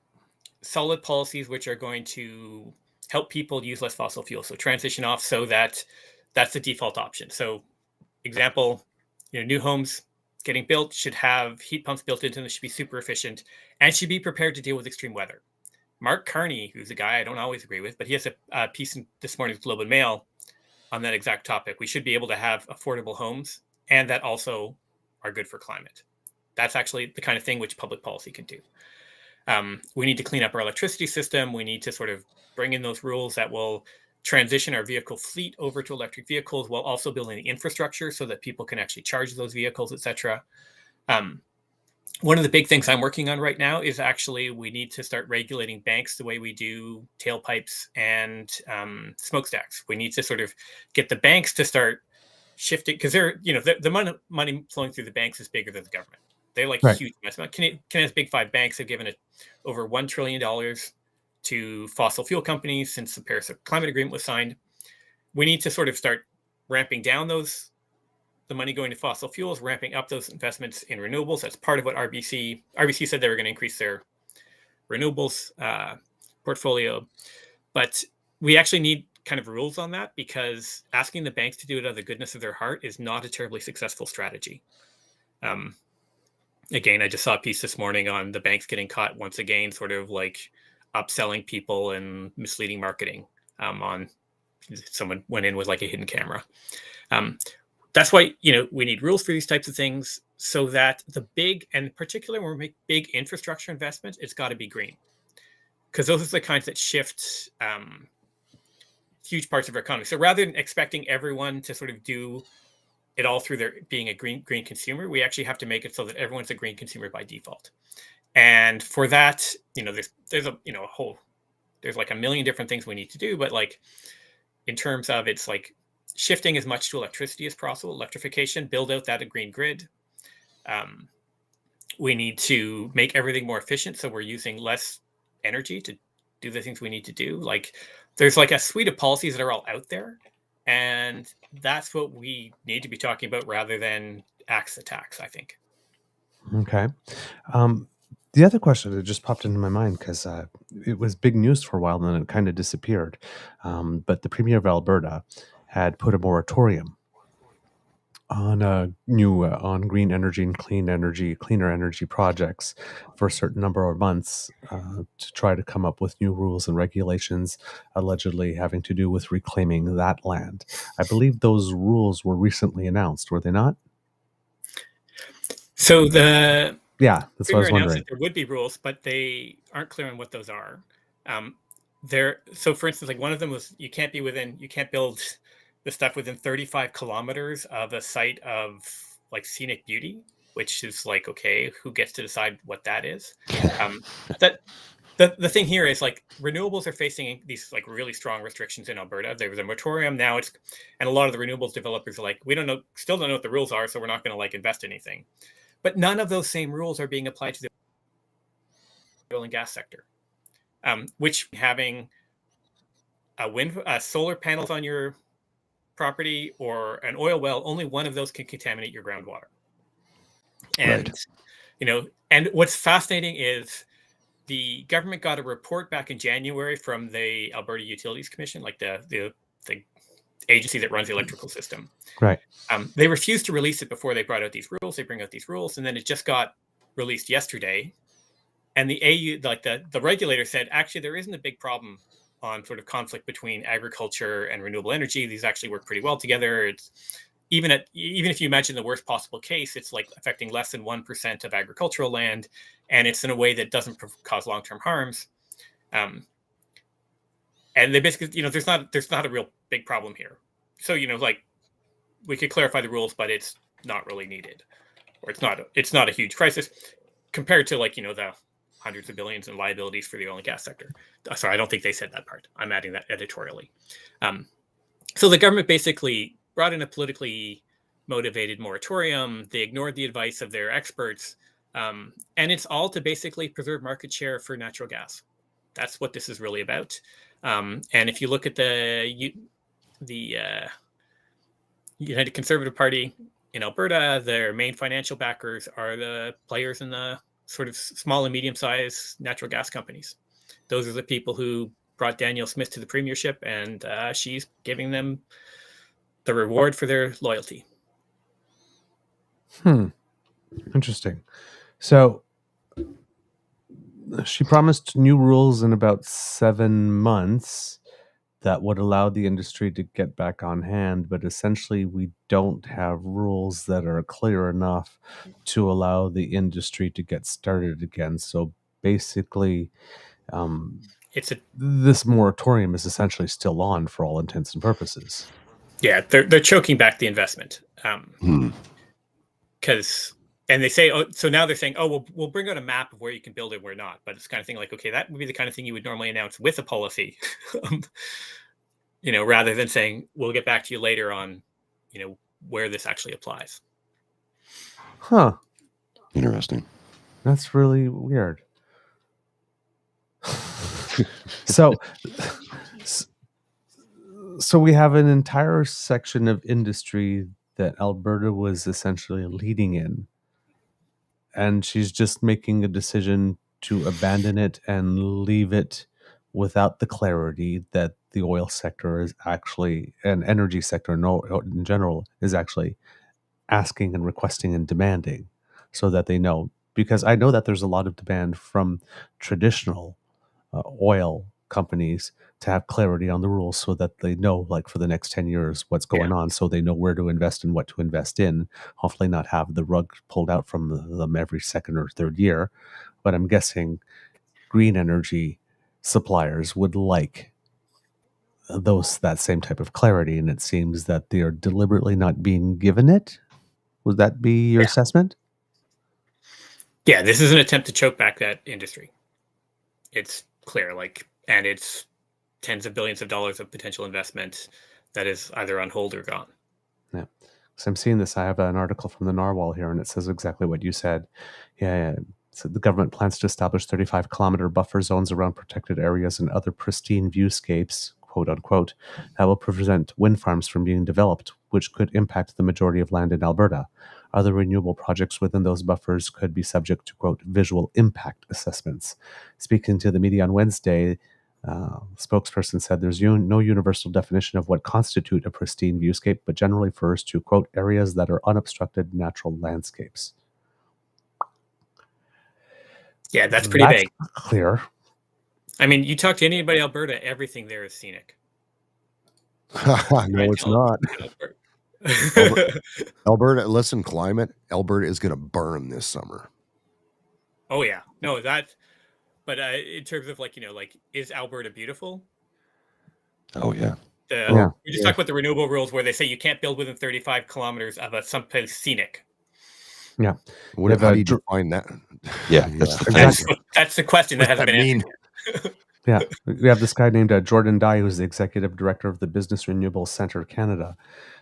solid policies which are going to help people use less fossil fuels. So transition off so that that's the default option. So example, new homes, getting built should have heat pumps built into them, should be super efficient, and should be prepared to deal with extreme weather. Mark Carney, who's a guy I don't always agree with, but he has a piece in this morning's Globe and Mail on that exact topic. We should be able to have affordable homes and that also are good for climate. That's actually the kind of thing which public policy can do. We need to clean up our electricity system. We need to sort of bring in those rules that will transition our vehicle fleet over to electric vehicles while also building the infrastructure so that people can actually charge those vehicles, etc. One of the big things I'm working on right now is actually we need to start regulating banks the way we do tailpipes and smokestacks. We need to sort of get the banks to start shifting because they're, the money flowing through the banks is bigger than the government. They're like huge investment. Canada's big five banks have given it over $1 trillion to fossil fuel companies since the Paris Climate Agreement was signed. We need to sort of start ramping down the money going to fossil fuels, ramping up those investments in renewables. That's part of what RBC said they were going to increase their renewables portfolio. But we actually need kind of rules on that because asking the banks to do it out of the goodness of their heart is not a terribly successful strategy. Again, I just saw a piece this morning on the banks getting caught once again, sort of like upselling people and misleading marketing on someone went in with like a hidden camera. That's why, we need rules for these types of things so that the big, and particularly when we make big infrastructure investments, it's got to be green. Because those are the kinds that shift huge parts of our economy. So rather than expecting everyone to sort of do it all through their being a green consumer, we actually have to make it so that everyone's a green consumer by default. And for that, there's like a million different things we need to do, but like in terms of it's like shifting as much to electricity as possible, electrification, build out that green grid. We need to make everything more efficient so we're using less energy to do the things we need to do. Like there's like a suite of policies that are all out there, and that's what we need to be talking about rather than axe the tax, I think. Okay. The other question that just popped into my mind because it was big news for a while and then it kind of disappeared. But the Premier of Alberta had put a moratorium on on green energy and cleaner energy projects for a certain number of months to try to come up with new rules and regulations, allegedly having to do with reclaiming that land. I believe those rules were recently announced, were they not? So that's what I was wondering. There would be rules, but they aren't clear on what those are. So for instance, like one of them was you can't build the stuff within 35 kilometers of a site of like scenic beauty, which is like, okay, who gets to decide what that is? The thing here is like renewables are facing these like really strong restrictions in Alberta. There was a moratorium. Now and a lot of the renewables developers are like, still don't know what the rules are, so we're not going to like invest anything. But none of those same rules are being applied to the oil and gas sector, which having solar panels on your property or an oil well, only one of those can contaminate your groundwater. And, and what's fascinating is the government got a report back in January from the Alberta Utilities Commission, like the agency that runs the electrical system. Right. They refused to release it before they brought out these rules. They bring out these rules, and then it just got released yesterday. And the AU, like the regulator said, actually, there isn't a big problem on sort of conflict between agriculture and renewable energy. These actually work pretty well together. It's even if you imagine the worst possible case, it's like affecting less than 1% of agricultural land, and it's in a way that doesn't cause long-term harms. And they basically, there's not a real big problem here. So, like we could clarify the rules, but it's not really needed, or it's not a huge crisis compared to like, the hundreds of billions in liabilities for the oil and gas sector. Sorry, I don't think they said that part. I'm adding that editorially. So the government basically brought in a politically motivated moratorium. They ignored the advice of their experts. And it's all to basically preserve market share for natural gas. That's what this is really about. And if you look at the United Conservative Party in Alberta, their main financial backers are the players in the sort of small and medium-sized natural gas companies. Those are the people who brought Danielle Smith to the premiership, and she's giving them the reward for their loyalty. Interesting. So she promised new rules in about 7 months that would allow the industry to get back on hand, but essentially we don't have rules that are clear enough to allow the industry to get started again. So basically, this moratorium is essentially still on for all intents and purposes. Yeah, they're choking back the investment. Because and they say, oh, so now they're saying, oh, we'll bring out a map of where you can build it and where not. But it's kind of thing like, okay, that would be the kind of thing you would normally announce with a policy, rather than saying, we'll get back to you later on, where this actually applies. Huh. Interesting. That's really weird. So we have an entire section of industry that Alberta was essentially leading in, and she's just making a decision to abandon it and leave it without the clarity that the oil sector is actually, and energy sector in general, is actually asking and requesting and demanding, so that they know. Because I know that there's a lot of demand from traditional oil companies to have clarity on the rules, so that they know, like, for the next 10 years what's going on, so they know where to invest and what to invest in. Hopefully not have the rug pulled out from them every second or third year. But I'm guessing green energy suppliers would like that same type of clarity, and it seems that they are deliberately not being given it. Would that be your assessment? Yeah, this is an attempt to choke back that industry. It's clear, and it's tens of billions of dollars of potential investment that is either on hold or gone. Yeah. So I'm seeing this. I have an article from the Narwhal here, and it says exactly what you said. Yeah. So the government plans to establish 35-kilometer buffer zones around protected areas and other pristine viewscapes, quote unquote, that will prevent wind farms from being developed, which could impact the majority of land in Alberta. Other renewable projects within those buffers could be subject to, quote, visual impact assessments. Speaking to the media on Wednesday, spokesperson said there's no universal definition of what constitute a pristine viewscape, but generally refers to, quote, areas that are unobstructed natural landscapes. Yeah, that's pretty vague. Clear. I mean, you talk to anybody in Alberta, everything there is scenic. No, it's not. Alberta, listen, climate. Alberta is going to burn this summer. Oh yeah, no, that. But in terms of is Alberta beautiful? Oh yeah. We just talked about the renewable rules where they say you can't build within 35 kilometers of someplace scenic. Yeah. How do you define that? Yeah, that's the question that hasn't been answered. Yeah, we have this guy named Jordan Dye, who's the executive director of the Business Renewable Center Canada,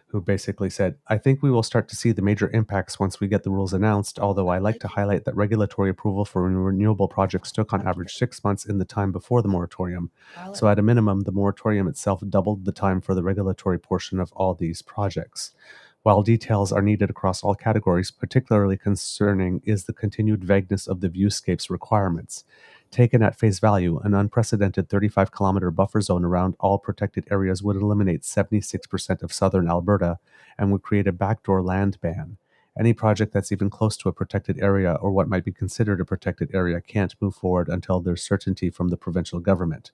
who basically said, I think we will start to see the major impacts once we get the rules announced, although I like to highlight that regulatory approval for renewable projects took on average 6 months in the time before the moratorium. So at a minimum, the moratorium itself doubled the time for the regulatory portion of all these projects. While details are needed across all categories, particularly concerning is the continued vagueness of the viewscapes requirements. Taken at face value, an unprecedented 35-kilometer buffer zone around all protected areas would eliminate 76% of southern Alberta and would create a backdoor land ban. Any project that's even close to a protected area or what might be considered a protected area can't move forward until there's certainty from the provincial government.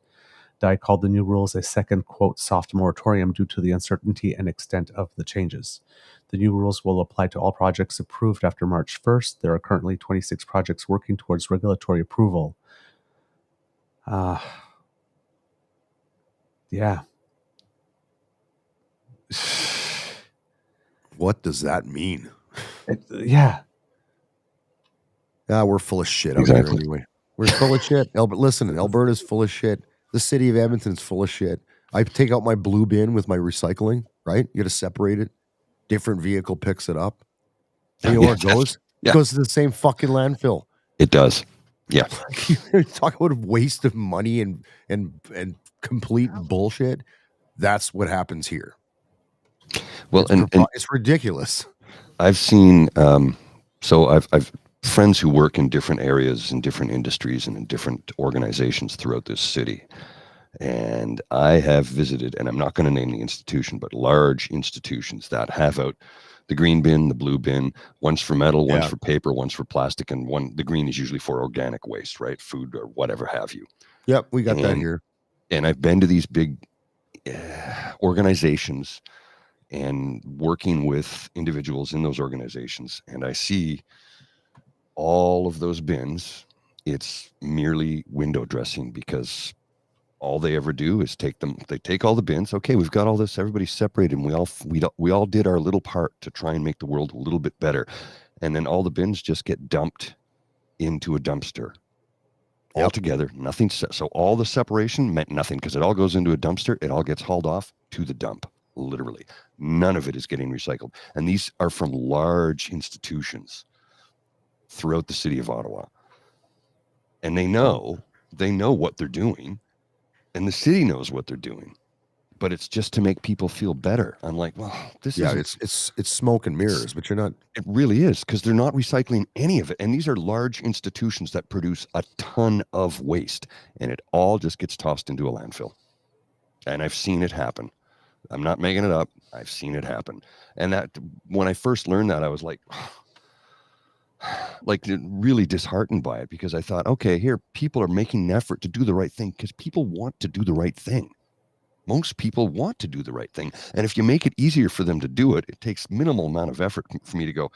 Dye called the new rules a second, quote, soft moratorium due to the uncertainty and extent of the changes. The new rules will apply to all projects approved after March 1st. There are currently 26 projects working towards regulatory approval. Yeah. What does that mean? Yeah. We're full of shit out here anyway. We're full of shit. Listen, Alberta's full of shit. The city of Edmonton's full of shit. I take out my blue bin with my recycling, right? You got to separate it. Different vehicle picks it up. And you know where it goes? It goes to the same fucking landfill. It does. Yeah. Talk about a waste of money and complete bullshit. That's what happens here. Well, it's ridiculous. I've seen so I've friends who work in different areas in different industries and in different organizations throughout this city. And I have visited, and I'm not going to name the institution, but large institutions that have out the green bin, the blue bin, one's for metal, one's for paper, one's for plastic, and the green is usually for organic waste, right? Food or whatever have you. Yep, we got that here. And I've been to these big organizations and working with individuals in those organizations, and I see all of those bins. It's merely window dressing, because all they ever do is they take all the bins. Okay, we've got all this, everybody's separated, and we all did our little part to try and make the world a little bit better. And then all the bins just get dumped into a dumpster. All together, nothing. So all the separation meant nothing, because it all goes into a dumpster. It all gets hauled off to the dump, literally. None of it is getting recycled. And these are from large institutions throughout the city of Ottawa. And they know what they're doing, and the city knows what they're doing. But it's just to make people feel better. I'm like, well, this is it's smoke and mirrors, but you're not. It really is, because they're not recycling any of it. And these are large institutions that produce a ton of waste, and it all just gets tossed into a landfill. And I've seen it happen. I'm not making it up. I've seen it happen. And that, when I first learned that, I was like really disheartened by it, because I thought, okay, here people are making an effort to do the right thing, because people want to do the right thing. Most people want to do the right thing. And if you make it easier for them to do it, it takes minimal amount of effort for me to go,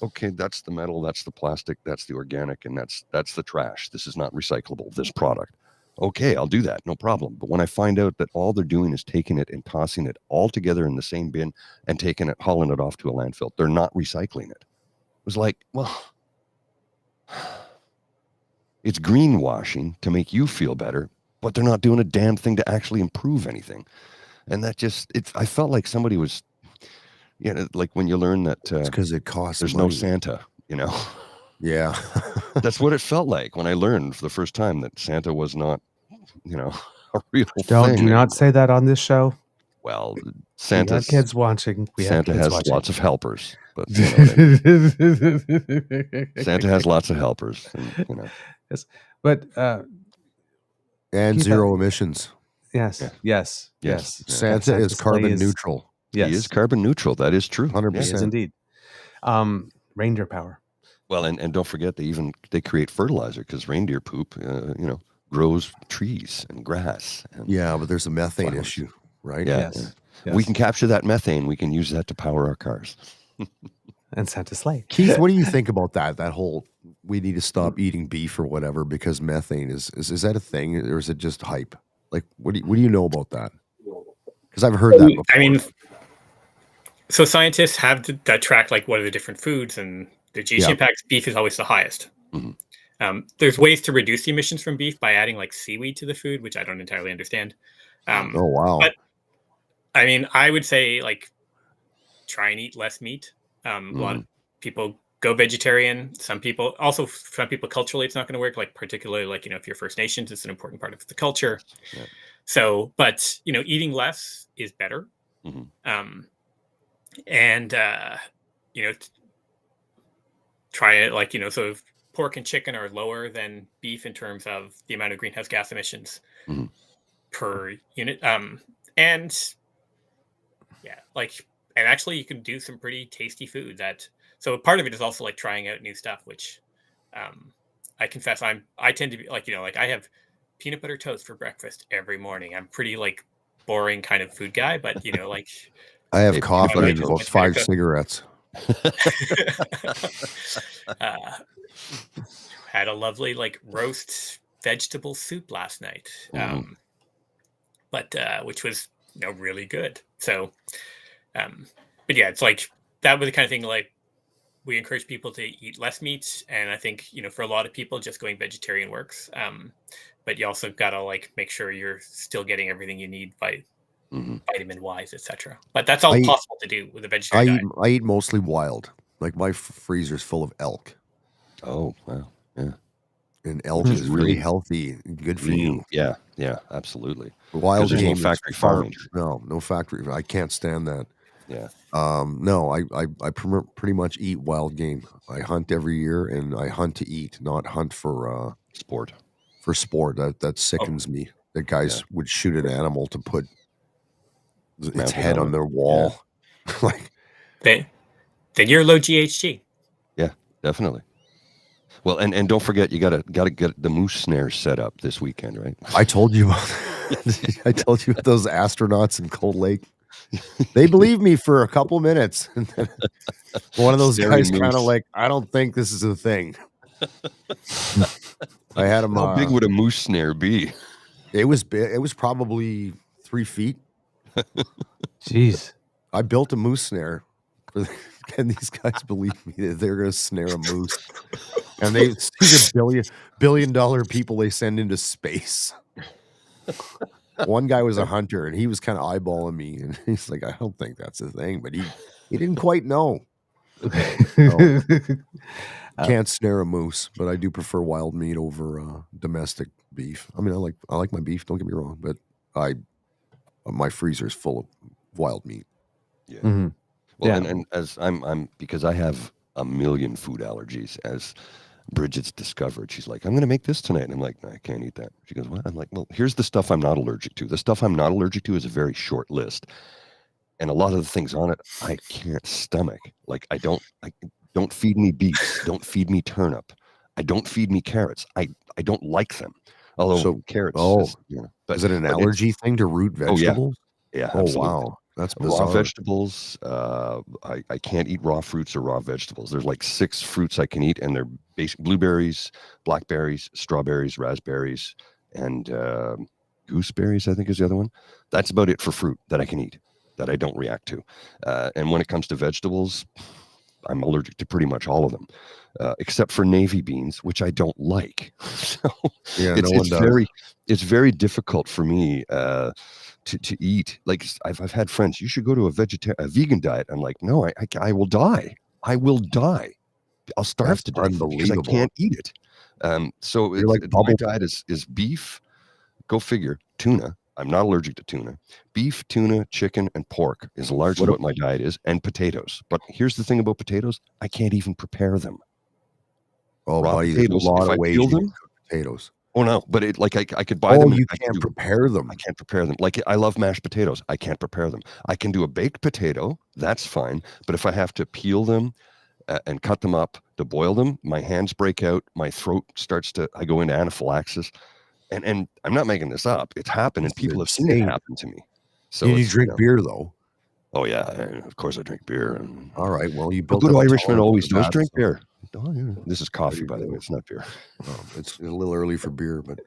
okay, that's the metal, that's the plastic, that's the organic, and that's the trash. This is not recyclable, this product. Okay, I'll do that, no problem. But when I find out that all they're doing is taking it and tossing it all together in the same bin and taking it, hauling it off to a landfill, they're not recycling it. It was like, well, it's greenwashing to make you feel better, but they're not doing a damn thing to actually improve anything. And that I felt like somebody was, like when you learn that it's because it costs there's money. No Santa, Yeah. That's what it felt like when I learned for the first time that Santa was not, a real thing. Do not say that on this show. Well, Santa kids watching. Santa has lots of helpers, but Santa has lots of helpers, and, Yes, but and zero emissions. Yes. Santa is carbon neutral. Yes, he is carbon neutral. That is true. 100%. Yes, indeed. Reindeer power. Well, and don't forget they create fertilizer, because reindeer poop, grows trees and grass. And but there's a methane issue, right? Yeah. Yes. We can capture that methane. We can use that to power our cars. And Santa's sleigh. Keith, what do you think about that? That whole, we need to stop eating beef or whatever because methane is that a thing, or is it just hype? Like, what do you know about that? Because I've heard that before. I mean, so scientists have that track, like, what are the different foods, and the GHG impacts. Beef is always the highest. Mm-hmm. There's ways to reduce the emissions from beef by adding like seaweed to the food, which I don't entirely understand. Oh, wow. But I mean, I would say, like, try and eat less meat. A lot of people go vegetarian. Some people culturally, it's not going to work. Like, particularly, like, if you're First Nations, it's an important part of the culture. Yeah. So, but eating less is better. Mm-hmm. Try it, like, so if pork and chicken are lower than beef in terms of the amount of greenhouse gas emissions per unit. And actually you can do some pretty tasty food so part of it is also like trying out new stuff, which I confess I tend to be like, I have peanut butter toast for breakfast every morning. I'm pretty like boring kind of food guy, but like I have coffee and about 5 cigarettes. Had a lovely like roast vegetable soup last night, which was really good. So but yeah, it's like that was the kind of thing, like, we encourage people to eat less meat, and I think for a lot of people just going vegetarian works, but you also gotta like make sure you're still getting everything you need by vitamin wise, etc. But that's all possible to do with a vegetarian diet. I eat mostly wild. Like, my freezer's full of elk. Oh, wow. Yeah. And elk is really healthy and good for you. Yeah, absolutely. Wild game, no factory farming. No factory. I can't stand that. Yeah. No, I pretty much eat wild game. I hunt every year, and I hunt to eat, not hunt for sport. For sport, that sickens me. that guys would shoot an animal to put its Mounted head on on it. their wall. Like, Then you're low GHG. Yeah, definitely. Well, and don't forget, you gotta get the moose snares set up this weekend, right? I told you about I told you those astronauts in Cold Lake. They believed me for a couple minutes. And then one of those Staring guys kind of moose. like, I don't think this is a thing. I had him. How big would a moose snare be? It was big. It was probably 3 feet. Jeez. I built a moose snare. And these guys believe me that they're going to snare a moose. And these are billion-dollar people they send into space. One guy was a hunter, and he was kind of eyeballing me, and he's like, I don't think that's a thing, but he didn't quite know. So, can't snare a moose, but I do prefer wild meat over domestic beef. I mean, I like my beef, don't get me wrong, but my freezer is full of wild meat. Yeah. Mm-hmm. Well, and as I'm because I have a million food allergies, as Bridget's discovered. She's like, I'm going to make this tonight. And I'm like, no, I can't eat that. She goes, what? I'm like, well, here's the stuff I'm not allergic to. The stuff I'm not allergic to is a very short list. And a lot of the things on it, I can't stomach. Like, don't feed me beets. Don't feed me turnip. I don't feed me carrots. I don't like them. Although carrots. Is it an allergy thing to root vegetables? Yeah, oh, absolutely. Wow. That's bizarre. Raw vegetables. I can't eat raw fruits or raw vegetables. There's like 6 fruits I can eat, and they're blueberries, blackberries, strawberries, raspberries, and gooseberries, I think is the other one. That's about it for fruit that I can eat, that I don't react to. And when it comes to vegetables, I'm allergic to pretty much all of them, except for navy beans, which I don't like. So it's very difficult for me to eat. Like, I've had friends, you should go to a vegan diet. I'm like, no, I will die. I will die. I'll starve to death because I can't eat it. So my diet is beef. Go figure. Tuna. I'm not allergic to tuna. Beef, tuna, chicken, and pork is largely what my diet is, and potatoes. But here's the thing about potatoes: I can't even prepare them. Oh, buddy, there's a lot of ways you can cook potatoes. Oh no, but I could buy them. You can't prepare them. I can't prepare them. Like, I love mashed potatoes. I can't prepare them. I can do a baked potato. That's fine. But if I have to peel them and cut them up to boil them, my hands break out. My throat I go into anaphylaxis. And I'm not making this up. It's happened, and people have seen it happen to me. So you drink beer, though? Oh yeah, of course I drink beer. All right, well, you built a good Irishman always does drink beer. Oh, yeah. This is coffee, by the way. It's not beer. It's a little early for beer, but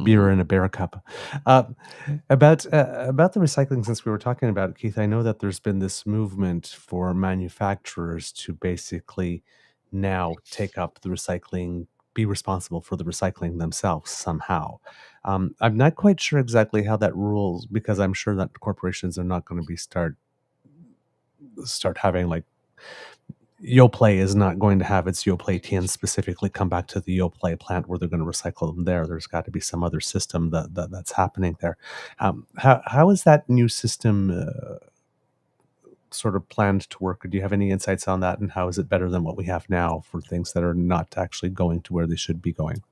beer in a bear cup. About the recycling, since we were talking about it, Keith, I know that there's been this movement for manufacturers to basically now take up the recycling, be responsible for the recycling themselves somehow. I'm not quite sure exactly how that rules, because I'm sure that corporations are not going to be start having, like, Yoplait is not going to have its Yoplait tins specifically come back to the Yoplait plant where they're going to recycle them there. There's got to be some other system that's happening there. How is that new system sort of planned to work? Do you have any insights on that, and how is it better than what we have now for things that are not actually going to where they should be going?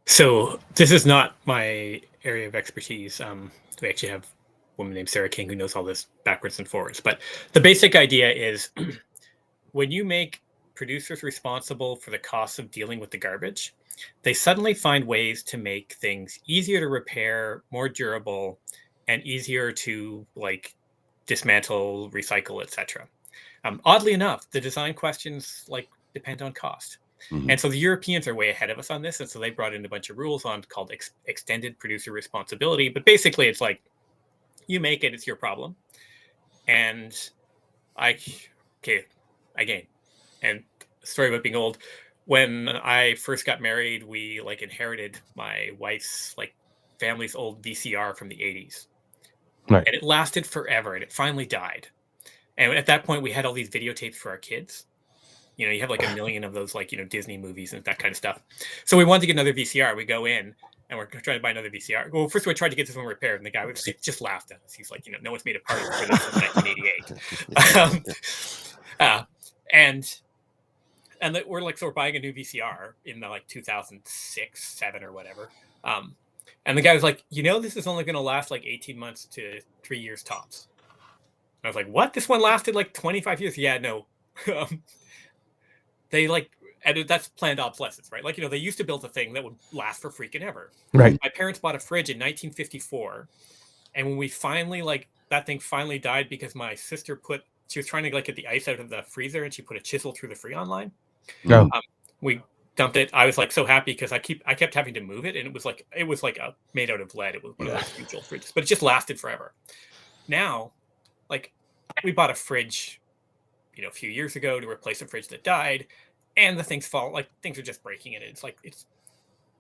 So this is not my area of expertise. We actually have a woman named Sarah King who knows all this backwards and forwards. But the basic idea is when you make producers responsible for the cost of dealing with the garbage, they suddenly find ways to make things easier to repair, more durable, and easier to, like, dismantle, recycle, etc. Oddly enough, the design questions, like, depend on cost. Mm-hmm. And so the Europeans are way ahead of us on this. And so they brought in a bunch of rules called extended producer responsibility. But basically, it's like, you make it, it's your problem. And and story about being old. When I first got married, we, like, inherited my wife's, like, family's old VCR from the 80s. Right. And it lasted forever, and it finally died. And at that point, we had all these videotapes for our kids. You know, you have like a million of those, like, you know, Disney movies and that kind of stuff. So we wanted to get another VCR. We go in and we're trying to buy another VCR. Well, first we tried to get this one repaired, and the guy just laughed at us. He's like, you know, no one's made a part for this since 1988. And we're like, so we're buying a new VCR in the, like, 2006, 7 or whatever. And the guy was like, this is only going to last like 18 months to 3 years tops. I was like, what? This one lasted like 25 years? Yeah, no. They like, and that's planned obsolescence, right? Like, they used to build a thing that would last for freaking ever. Right. My parents bought a fridge in 1954. And when we finally, like, that thing finally died because my sister she was trying to like get the ice out of the freezer and she put a chisel through the Freon line. No. We dumped it. I was like so happy because I kept having to move it, and it was like made out of lead. It was one of those huge old fridges, but it just lasted forever. Now, like, we bought a fridge, a few years ago to replace a fridge that died, and the things are just breaking in it.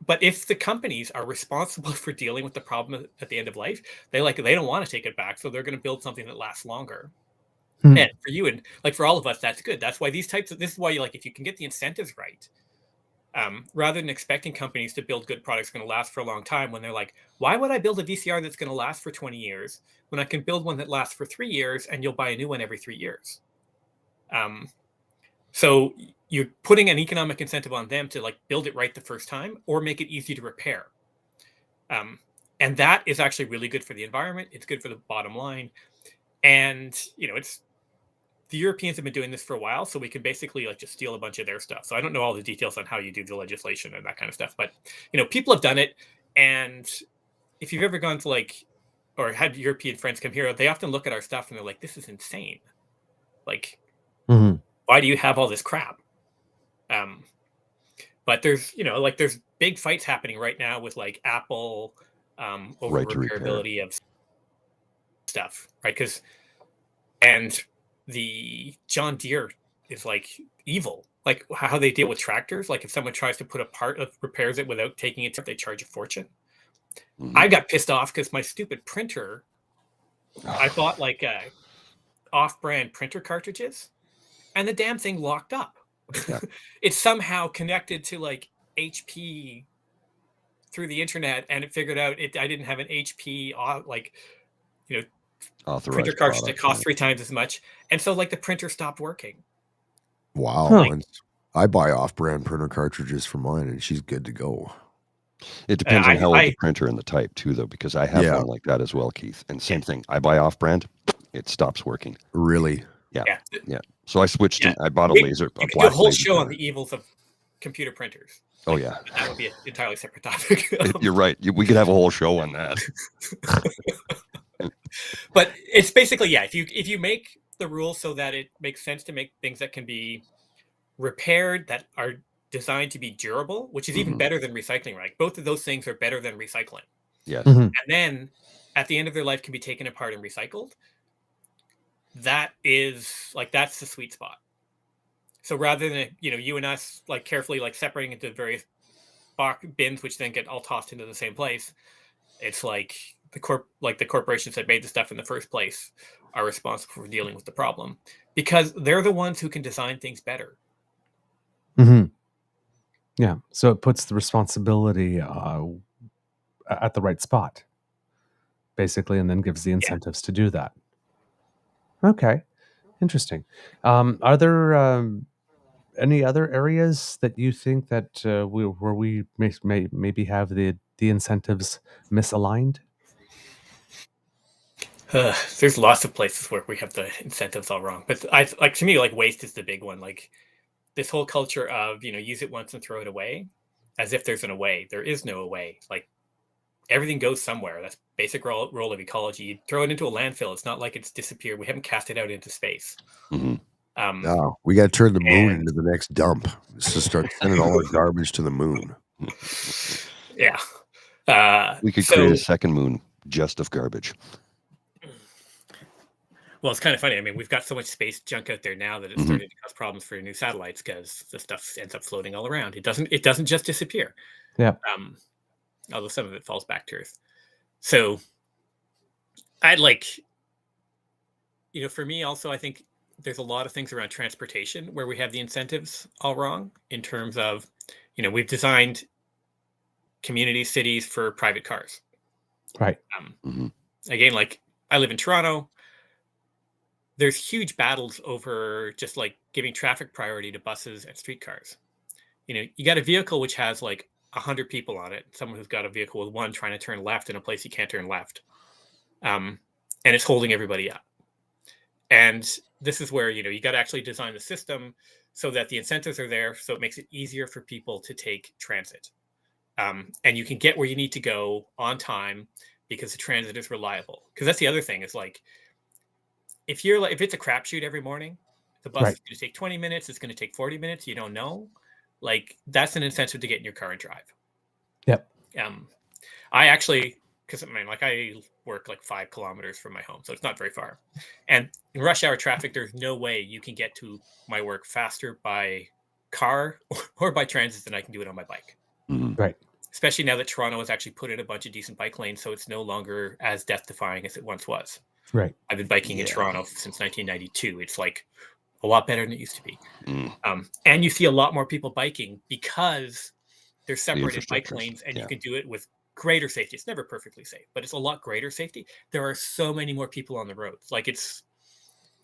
But if the companies are responsible for dealing with the problem at the end of life, they don't want to take it back, so they're going to build something that lasts longer. And for you and like for all of us, that's good. That's why this is why if you can get the incentives right, rather than expecting companies to build good products going to last for a long time, when they're like, why would I build a VCR that's going to last for 20 years when I can build one that lasts for 3 years and you'll buy a new one every 3 years? So you're putting an economic incentive on them to like build it right the first time or make it easy to repair. And that is actually really good for the environment. It's good for the bottom line. And, the Europeans have been doing this for a while, so we can basically like just steal a bunch of their stuff. So I don't know all the details on how you do the legislation and that kind of stuff, but people have done it. And if you've ever gone to or had European friends come here, they often look at our stuff and they're like, "This is insane. Like, why do you have all this crap?" But there's there's big fights happening right now with like Apple over repairability of stuff, right? And the John Deere is like evil, like how they deal with tractors. Like if someone tries to put a part of repairs it without taking it, they charge a fortune. I got pissed off because my stupid printer, I bought like off-brand printer cartridges, and the damn thing locked up. It's somehow connected to like HP through the internet, and it figured out I didn't have an HP printer cartridge that cost 3 times as much, and so like the printer stopped working. Wow. I buy off-brand printer cartridges for mine, and she's good to go. It depends on how old the printer and the type too, though, because I have one like that as well, Keith. And same thing, I buy off-brand, it stops working. Really? Yeah. So I switched. I bought a laser. You could do a whole show on the evils of computer printers. Oh yeah, that would be an entirely separate topic. You're right. We could have a whole show on that. But it's basically if you make the rules so that it makes sense to make things that can be repaired, that are designed to be durable, which is even better than recycling, right? Both of those things are better than recycling. Yes. And then at the end of their life can be taken apart and recycled. That is that's the sweet spot. So rather than you and us like carefully like separating into various bins, which then get all tossed into the same place, it's like the corporations that made the stuff in the first place are responsible for dealing with the problem because they're the ones who can design things better. Yeah, so it puts the responsibility at the right spot, basically, and then gives the incentives to do that. Okay, interesting. Are there any other areas that you think that where we maybe have the incentives misaligned? There's lots of places where we have the incentives all wrong, but to me, like waste is the big one. Like this whole culture of use it once and throw it away, as if there's an away. There is no away. Like everything goes somewhere. That's basic role of ecology. You throw it into a landfill. It's not like it's disappeared. We haven't cast it out into space. No, we got to turn the moon into the next dump. Just to start sending all our garbage to the moon. Yeah. We could create a second moon just of garbage. Well, it's kind of funny. I mean, we've got so much space junk out there now that it's starting to cause problems for new satellites because the stuff ends up floating all around. It doesn't just disappear. Yeah. Although some of it falls back to Earth. So I'd for me also, I think there's a lot of things around transportation where we have the incentives all wrong in terms of, we've designed community cities for private cars. Right. Again, like I live in Toronto. There's huge battles over just like giving traffic priority to buses and streetcars. You got a vehicle which has like 100 people on it. Someone who's got a vehicle with one trying to turn left in a place you can't turn left. And it's holding everybody up. And this is where, you got to actually design the system so that the incentives are there, so it makes it easier for people to take transit. And you can get where you need to go on time because the transit is reliable. Because that's the other thing is like, if it's a crapshoot every morning, the bus is going to take 20 minutes, it's going to take 40 minutes, you don't know. Like, that's an incentive to get in your car and drive. Yep. I actually, because I work like 5 kilometers from my home, so it's not very far. And in rush hour traffic, there's no way you can get to my work faster by car or by transit than I can do it on my bike. Mm-hmm. Right. Especially now that Toronto has actually put in a bunch of decent bike lanes, so it's no longer as death-defying as it once was. Right. I've been biking in Toronto since 1992. It's like a lot better than it used to be. And you see a lot more people biking because there's separated bike lanes, and you can do it with greater safety. It's never perfectly safe, but it's a lot greater safety. There are so many more people on the roads. Like, it's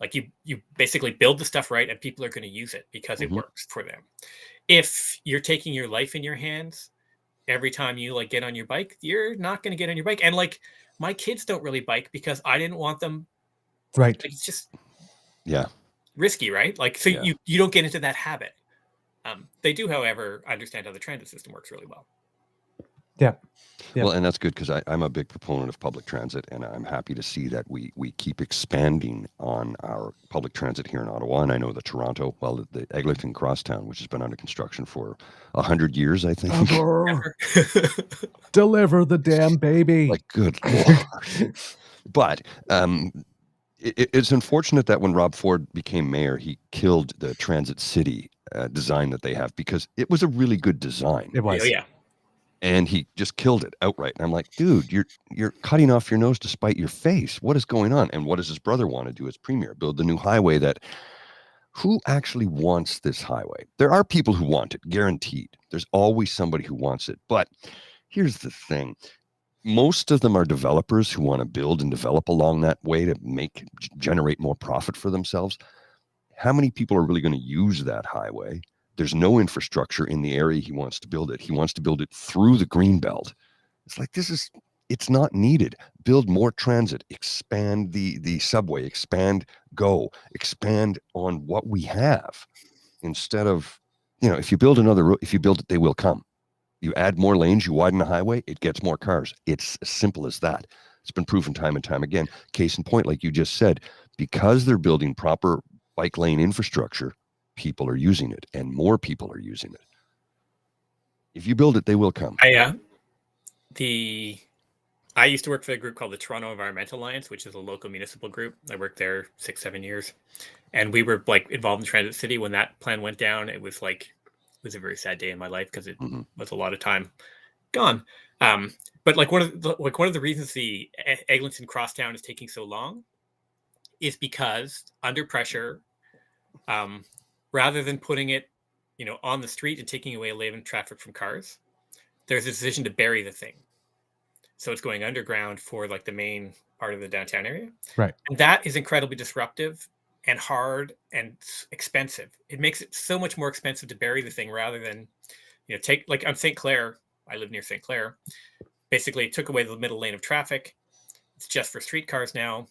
like you basically build the stuff right, and people are going to use it because it works for them. If you're taking your life in your hands every time you like get on your bike, you're not going to get on your bike. And like, my kids don't really bike because I didn't want them. Right. Like, it's just risky, right? Like, so you don't get into that habit. They do, however, understand how the transit system works really well. Yeah. Well, and that's good because I'm a big proponent of public transit, and I'm happy to see that we keep expanding on our public transit here in Ottawa. And I know that Toronto, the Eglinton Crosstown, which has been under construction for 100 years, I think. Deliver the damn baby. Like, good Lord. But it's unfortunate that when Rob Ford became mayor, he killed the Transit City design that they have, because it was a really good design. It was. Yeah. And he just killed it outright. And I'm like, dude, you're cutting off your nose to spite your face. What is going on? And what does his brother want to do as premier? Build the new highway who actually wants this highway? There are people who want it, guaranteed. There's always somebody who wants it. But here's the thing. Most of them are developers who want to build and develop along that way to generate more profit for themselves. How many people are really going to use that highway? There's no infrastructure in the area he wants to build it. He wants to build it through the Greenbelt. It's like, it's not needed. Build more transit, expand the subway, expand on what we have, instead of, if you build another road, if you build it, they will come. You add more lanes, you widen the highway, it gets more cars. It's as simple as that. It's been proven time and time again. Case in point, like you just said, because they're building proper bike lane infrastructure, people are using it, and more people are using it. If you build it, they will come. I used to work for a group called the Toronto Environmental Alliance, which is a local municipal group. I worked there 6-7 years, and we were like involved in Transit City. When that plan went down, it was a very sad day in my life because it was a lot of time gone. But like one of the reasons the Eglinton Crosstown is taking so long is because under pressure, rather than putting it, on the street and taking away lane of traffic from cars, there's a decision to bury the thing. So it's going underground for like the main part of the downtown area. Right. And that is incredibly disruptive and hard and expensive. It makes it so much more expensive to bury the thing rather than, take, like on St. Clair, I live near St. Clair, basically took away the middle lane of traffic. It's just for streetcars now.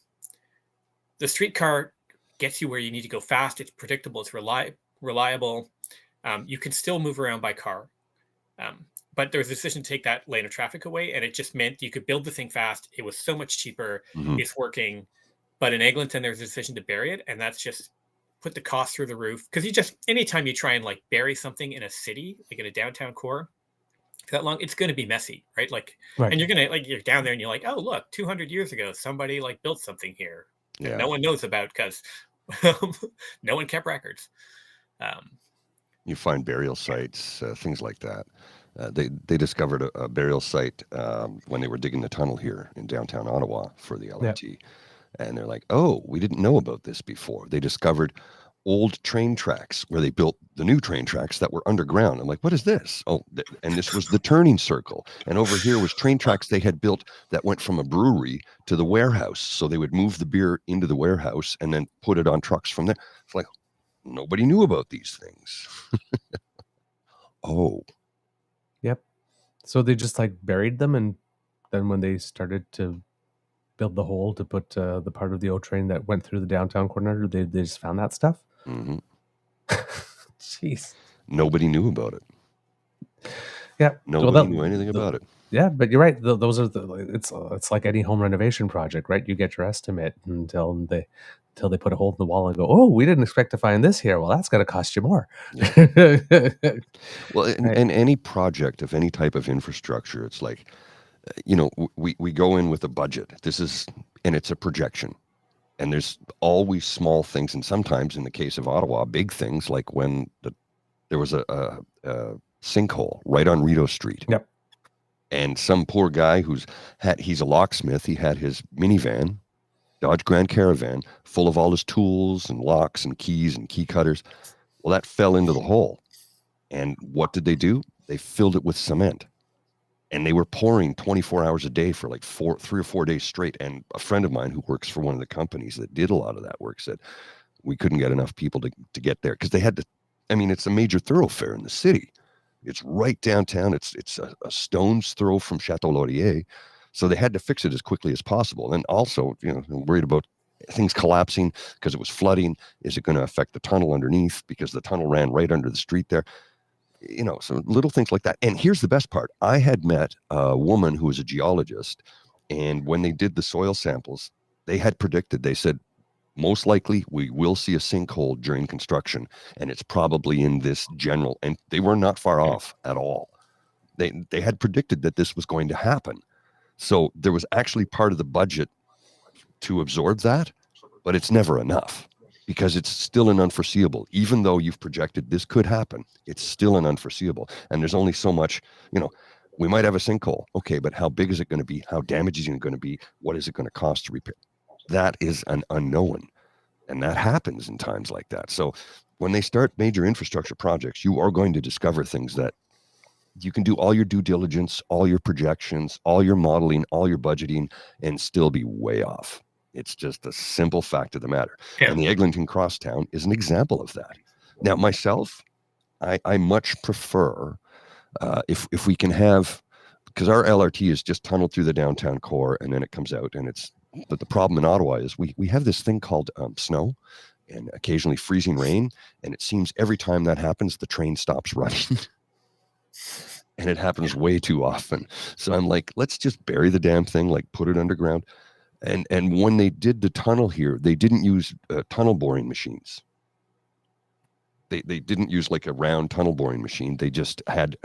The streetcar gets you where you need to go fast. It's predictable. It's reliable. You can still move around by car. But there was a decision to take that lane of traffic away, and it just meant you could build the thing fast. It was so much cheaper. It's working. But in Eglinton, there's a decision to bury it, and that's just put the cost through the roof. Because anytime you try and like bury something in a city, like in a downtown core, for that long, it's going to be messy, right? And you're going to you're down there and you're like, oh, look, 200 years ago, somebody like built something here. Yeah. No one knows about because no one kept records. You find burial sites, things like that. They discovered a burial site when they were digging the tunnel here in downtown Ottawa for the LRT. Yep. And they're like, oh, we didn't know about this before. They discovered old train tracks where they built the new train tracks that were underground. I'm like, what is this? Oh, and this was the turning circle. And over here was train tracks they had built that went from a brewery to the warehouse. So they would move the beer into the warehouse and then put it on trucks from there. It's like, nobody knew about these things. Oh. Yep. So they just like buried them, and then when they started to build the hole to put the part of the O train that went through the downtown corridor, they just found that stuff. Mm-hmm. Jeez. Nobody knew about it. Yeah. Nobody knew anything about it. Yeah, but you're right. Those are it's like any home renovation project, right? You get your estimate until they put a hole in the wall and go, oh, we didn't expect to find this here. Well, that's going to cost you more. Yeah. Well, and any project of any type of infrastructure, it's like, we go in with a budget. And it's a projection. And there's always small things. And sometimes in the case of Ottawa, big things like when there was a sinkhole right on Rideau Street. Yep. And some poor guy he's a locksmith. He had his minivan, Dodge Grand Caravan, full of all his tools and locks and keys and key cutters. Well, that fell into the hole. And what did they do? They filled it with cement. And they were pouring 24 hours a day for like 3 or 4 days straight. And a friend of mine who works for one of the companies that did a lot of that work said, we couldn't get enough people to get there. Because they had to, it's a major thoroughfare in the city. It's right downtown. It's a stone's throw from Chateau Laurier. So they had to fix it as quickly as possible. And also, worried about things collapsing because it was flooding. Is it going to affect the tunnel underneath? Because the tunnel ran right under the street there. So little things like that. And here's the best part. I had met a woman who was a geologist. And when they did the soil samples, they had predicted, they said, most likely we will see a sinkhole during construction, and it's probably in this general, and they were not far off at all. They had predicted that this was going to happen. So there was actually part of the budget to absorb that, but it's never enough because it's still an unforeseeable. Even though you've projected this could happen, it's still an unforeseeable. And there's only so much, we might have a sinkhole. Okay, but how big is it going to be? How damaging is it going to be? What is it going to cost to repair? That is an unknown. And that happens in times like that. So when they start major infrastructure projects, you are going to discover things that you can do all your due diligence, all your projections, all your modeling, all your budgeting, and still be way off. It's just a simple fact of the matter. Yeah. And the Eglinton Crosstown is an example of that. Now, myself, I much prefer if we can have, because our LRT is just tunneled through the downtown core and then it comes out, and but the problem in Ottawa is we have this thing called snow and occasionally freezing rain. And it seems every time that happens, the train stops running. And it happens way too often. So I'm like, let's just bury the damn thing, like put it underground. And when they did the tunnel here, they didn't use tunnel boring machines. They didn't use like a round tunnel boring machine. They just had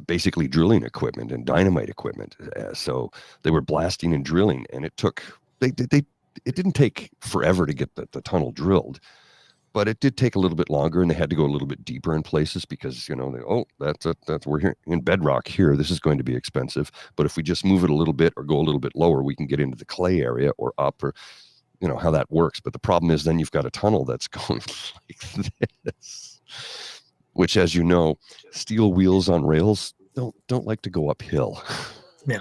basically drilling equipment and dynamite equipment. So they were blasting and drilling, and it didn't take forever to get the tunnel drilled, but it did take a little bit longer, and they had to go a little bit deeper in places because that's we're here in bedrock here. This is going to be expensive, but if we just move it a little bit or go a little bit lower, we can get into the clay area or up or. How that works. But the problem is then you've got a tunnel that's going like this, which, as you know, steel wheels on rails don't like to go uphill. No.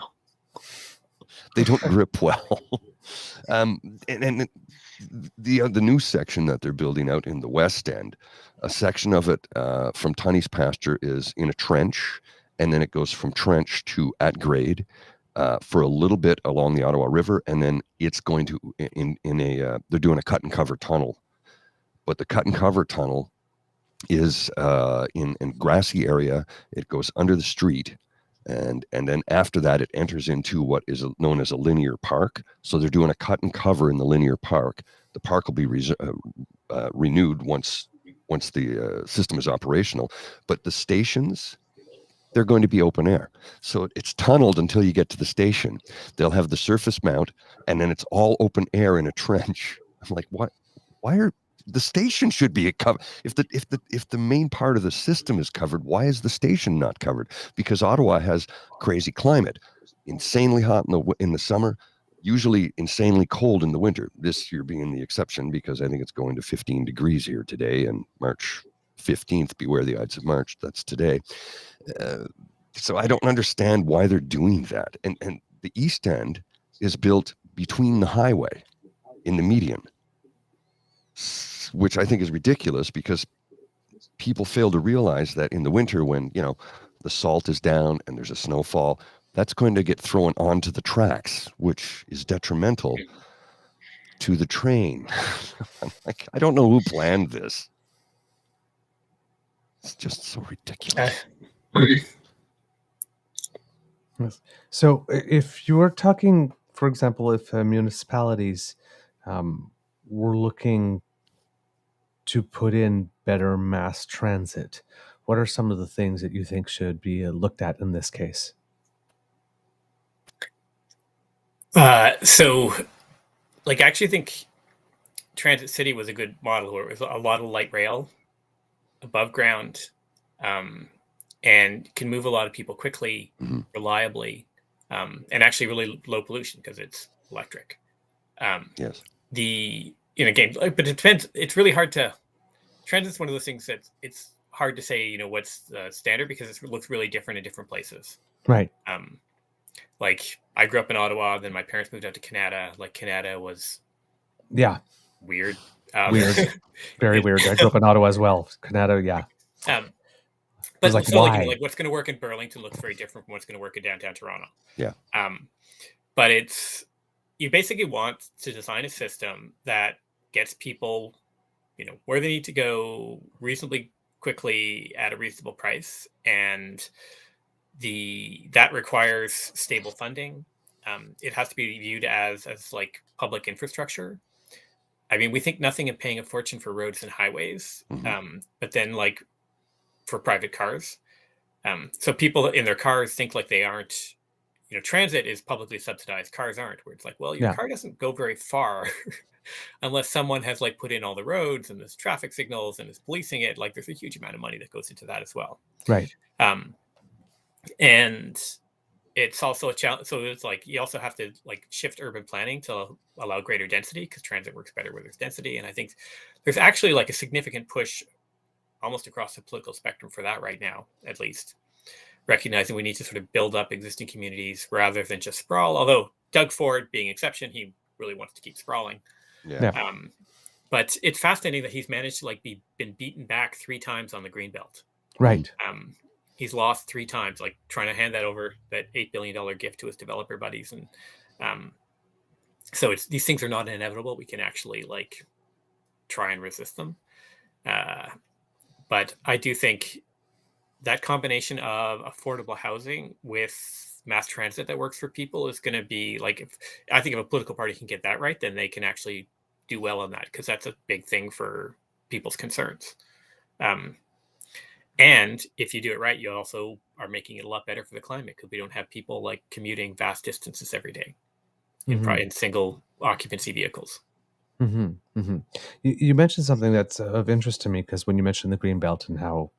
They don't grip well. And the new section that they're building out in the West End, a section of it from Tunney's pasture is in a trench, and then it goes from trench to at grade. For a little bit along the Ottawa River, and then it's going to they're doing a cut and cover tunnel, but the cut and cover tunnel is in grassy area. It goes under the street, and then after that it enters into what is known as a linear park. So they're doing a cut and cover in the linear park. The park will be renewed once the system is operational, but the stations, they're going to be open air. So it's tunneled until you get to the station. They'll have the surface mount, and then it's all open air in a trench. I'm like, what? Why are the station should be covered? If the main part of the system is covered, why is the station not covered? Because Ottawa has crazy climate, insanely hot in the summer, usually insanely cold in the winter. This year being the exception because I think it's going to 15 degrees here today, and March 15th, beware the Ides of March. That's today. So I don't understand why they're doing that. And the East End is built between the highway in the median, which I think is ridiculous because people fail to realize that in the winter when, the salt is down and there's a snowfall, that's going to get thrown onto the tracks, which is detrimental to the train. I'm like, I don't know who planned this. It's just so ridiculous. So if you were talking, for example, if municipalities were looking to put in better mass transit, what are some of the things that you think should be looked at in this case? So, like, I actually think Transit City was a good model where it was a lot of light rail above ground, and can move a lot of people quickly, reliably, and actually really low pollution because it's electric. Yes. Again, but it depends. It's really hard to. Transit's one of those things that it's hard to say, what's the standard because it looks really different in different places. Right. Like I grew up in Ottawa, then my parents moved out to Canada. Like Canada was weird. Weird. Very weird. I grew up in Ottawa as well. Canada, yeah. But like, so, why? like what's going to work in Burlington looks very different from what's going to work in downtown Toronto. Yeah. But you basically want to design a system that gets people, where they need to go reasonably quickly at a reasonable price, and that requires stable funding. It has to be viewed as like public infrastructure. I mean, we think nothing of paying a fortune for roads and highways, but then like for private cars. So people in their cars think like they aren't, transit is publicly subsidized. Cars aren't, where it's like, well, your car doesn't go very far unless someone has like put in all the roads and there's traffic signals and is policing it. Like there's a huge amount of money that goes into that as well. Right. And it's also a challenge. So it's like you also have to like shift urban planning to allow greater density because transit works better where there's density. And I think there's actually like a significant push almost across the political spectrum for that right now, at least, recognizing we need to sort of build up existing communities rather than just sprawl. Although Doug Ford being exception, he really wants to keep sprawling. Yeah. But it's fascinating that he's managed to like been beaten back 3 times on the Greenbelt. Right. He's lost 3 times, like trying to hand that over, that $8 billion gift to his developer buddies. And so these things are not inevitable. We can actually like try and resist them. But I do think that combination of affordable housing with mass transit that works for people is going to be like, I think if a political party can get that right, then they can actually do well on that because that's a big thing for people's concerns. And if you do it right, you also are making it a lot better for the climate because we don't have people like commuting vast distances every day in single occupancy vehicles. You mentioned something that's of interest to me because when you mentioned the Greenbelt and how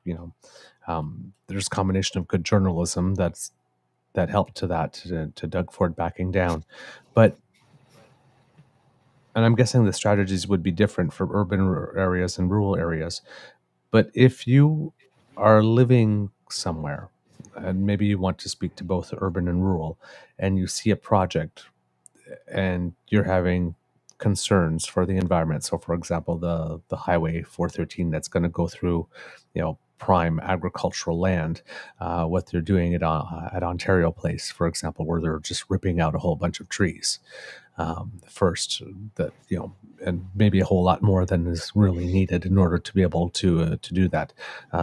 there's a combination of good journalism that helped to Doug Ford backing down, and I'm guessing the strategies would be different for urban areas and rural areas. But if you are living somewhere, and maybe you want to speak to both urban and rural, and you see a project, and you're having concerns for the environment. So, for example, the Highway 413 that's going to go through, prime agricultural land, what they're doing at Ontario Place, for example, where they're just ripping out a whole bunch of trees. First, that and maybe a whole lot more than is really needed in order to be able to do that.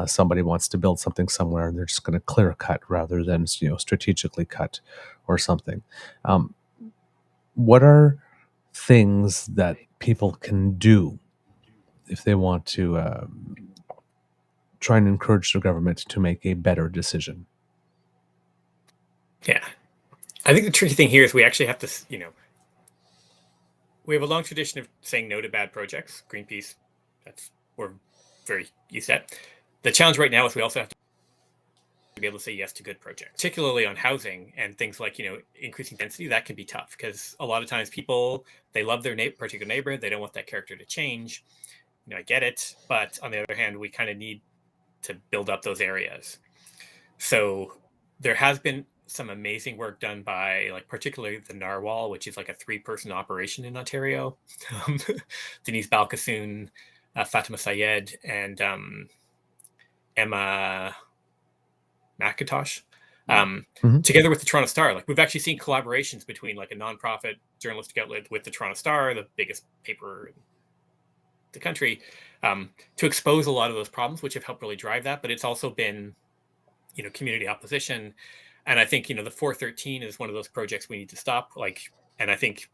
Somebody wants to build something somewhere, and they're just going to clear cut rather than strategically cut or something. What are things that people can do if they want to try and encourage the government to make a better decision? Yeah, I think the tricky thing here is we actually have to, we have a long tradition of saying no to bad projects. Greenpeace, we're very used to that. The challenge right now is we also have to be able to say yes to good projects, particularly on housing and things like, increasing density. That can be tough because a lot of times people, they love their particular neighborhood. They don't want that character to change. I get it. But on the other hand, we kind of need to build up those areas. So there has been some amazing work done by like particularly the Narwhal, which is like a 3-person operation in Ontario. Denise Balkasoon, Fatima Sayed, and Emma Macintosh. Mhm. Together with the Toronto Star, like we've actually seen collaborations between like a nonprofit journalistic outlet with the Toronto Star, the biggest paper in the country, to expose a lot of those problems, which have helped really drive that. But it's also been, you know, community opposition. And I think, you know, the 413 is one of those projects we need to stop. Like, and I think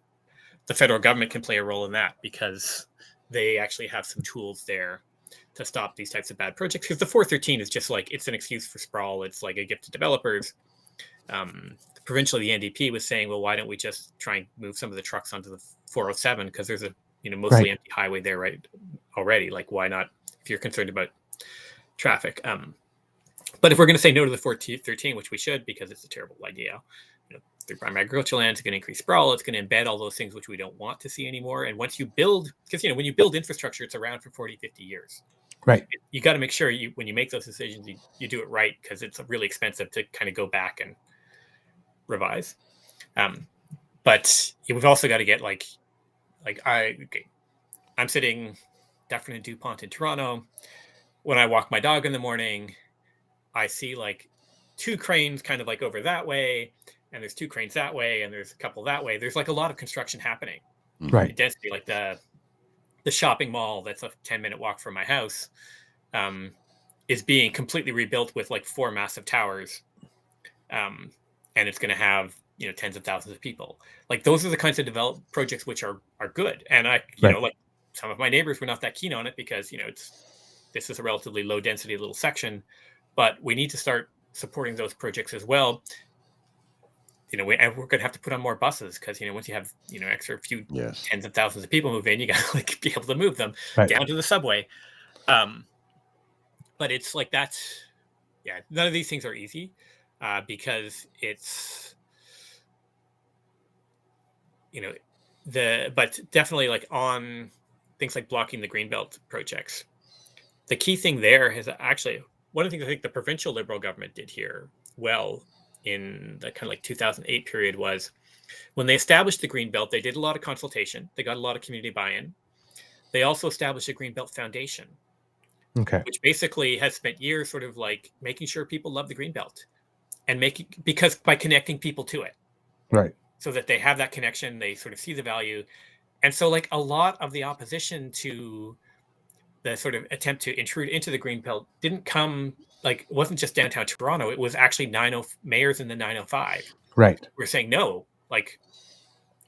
the federal government can play a role in that because they actually have some tools there to stop these types of bad projects. Because the 413 is just like, it's an excuse for sprawl. It's like a gift to developers. Provincially, the NDP was saying, well, why don't we just try and move some of the trucks onto the 407? Because there's a, you know, mostly empty highway there right already. Like, why not, if you're concerned about traffic? But if we're going to say no to the 413, which we should, because it's a terrible idea, you know, through primary agricultural land, it's going to increase sprawl. It's going to embed all those things which we don't want to see anymore. And once you build, because, you know, when you build infrastructure, it's around for 40, 50 years. Right. You got to make sure when you make those decisions, you do it right, because it's really expensive to kind of go back and revise. But we've also got to get I'm sitting Dufferin and DuPont in Toronto. When I walk my dog in the morning, I see like 2 cranes kind of like over that way, and there's 2 cranes that way, and there's a couple that way. There's like a lot of construction happening. Right. Density, like the shopping mall that's a 10-minute walk from my house, is being completely rebuilt with like 4 massive towers. And it's going to have, you know, tens of thousands of people. Like, those are the kinds of development projects which are good. And I, you know, like some of my neighbors were not that keen on it because, you know, this is a relatively low density little section, but we need to start supporting those projects as well. You know, and we're going to have to put on more buses because, you know, once you have, you know, extra few tens of thousands of people move in, you got to like be able to move them down to the subway. But it's like, none of these things are easy because it's, you know, but definitely like on things like blocking the Greenbelt projects. The key thing there is actually one of the things I think the provincial Liberal government did here well in the kind of like 2008 period was when they established the Greenbelt, they did a lot of consultation. They got a lot of community buy-in. They also established a Greenbelt Foundation, which basically has spent years sort of like making sure people love the Greenbelt and because by connecting people to it. Right. So that they have that connection, they sort of see the value. And so like a lot of the opposition to the sort of attempt to intrude into the Greenbelt didn't come, like, it wasn't just downtown Toronto. It was actually mayors in the 905. Right. We're saying no, like,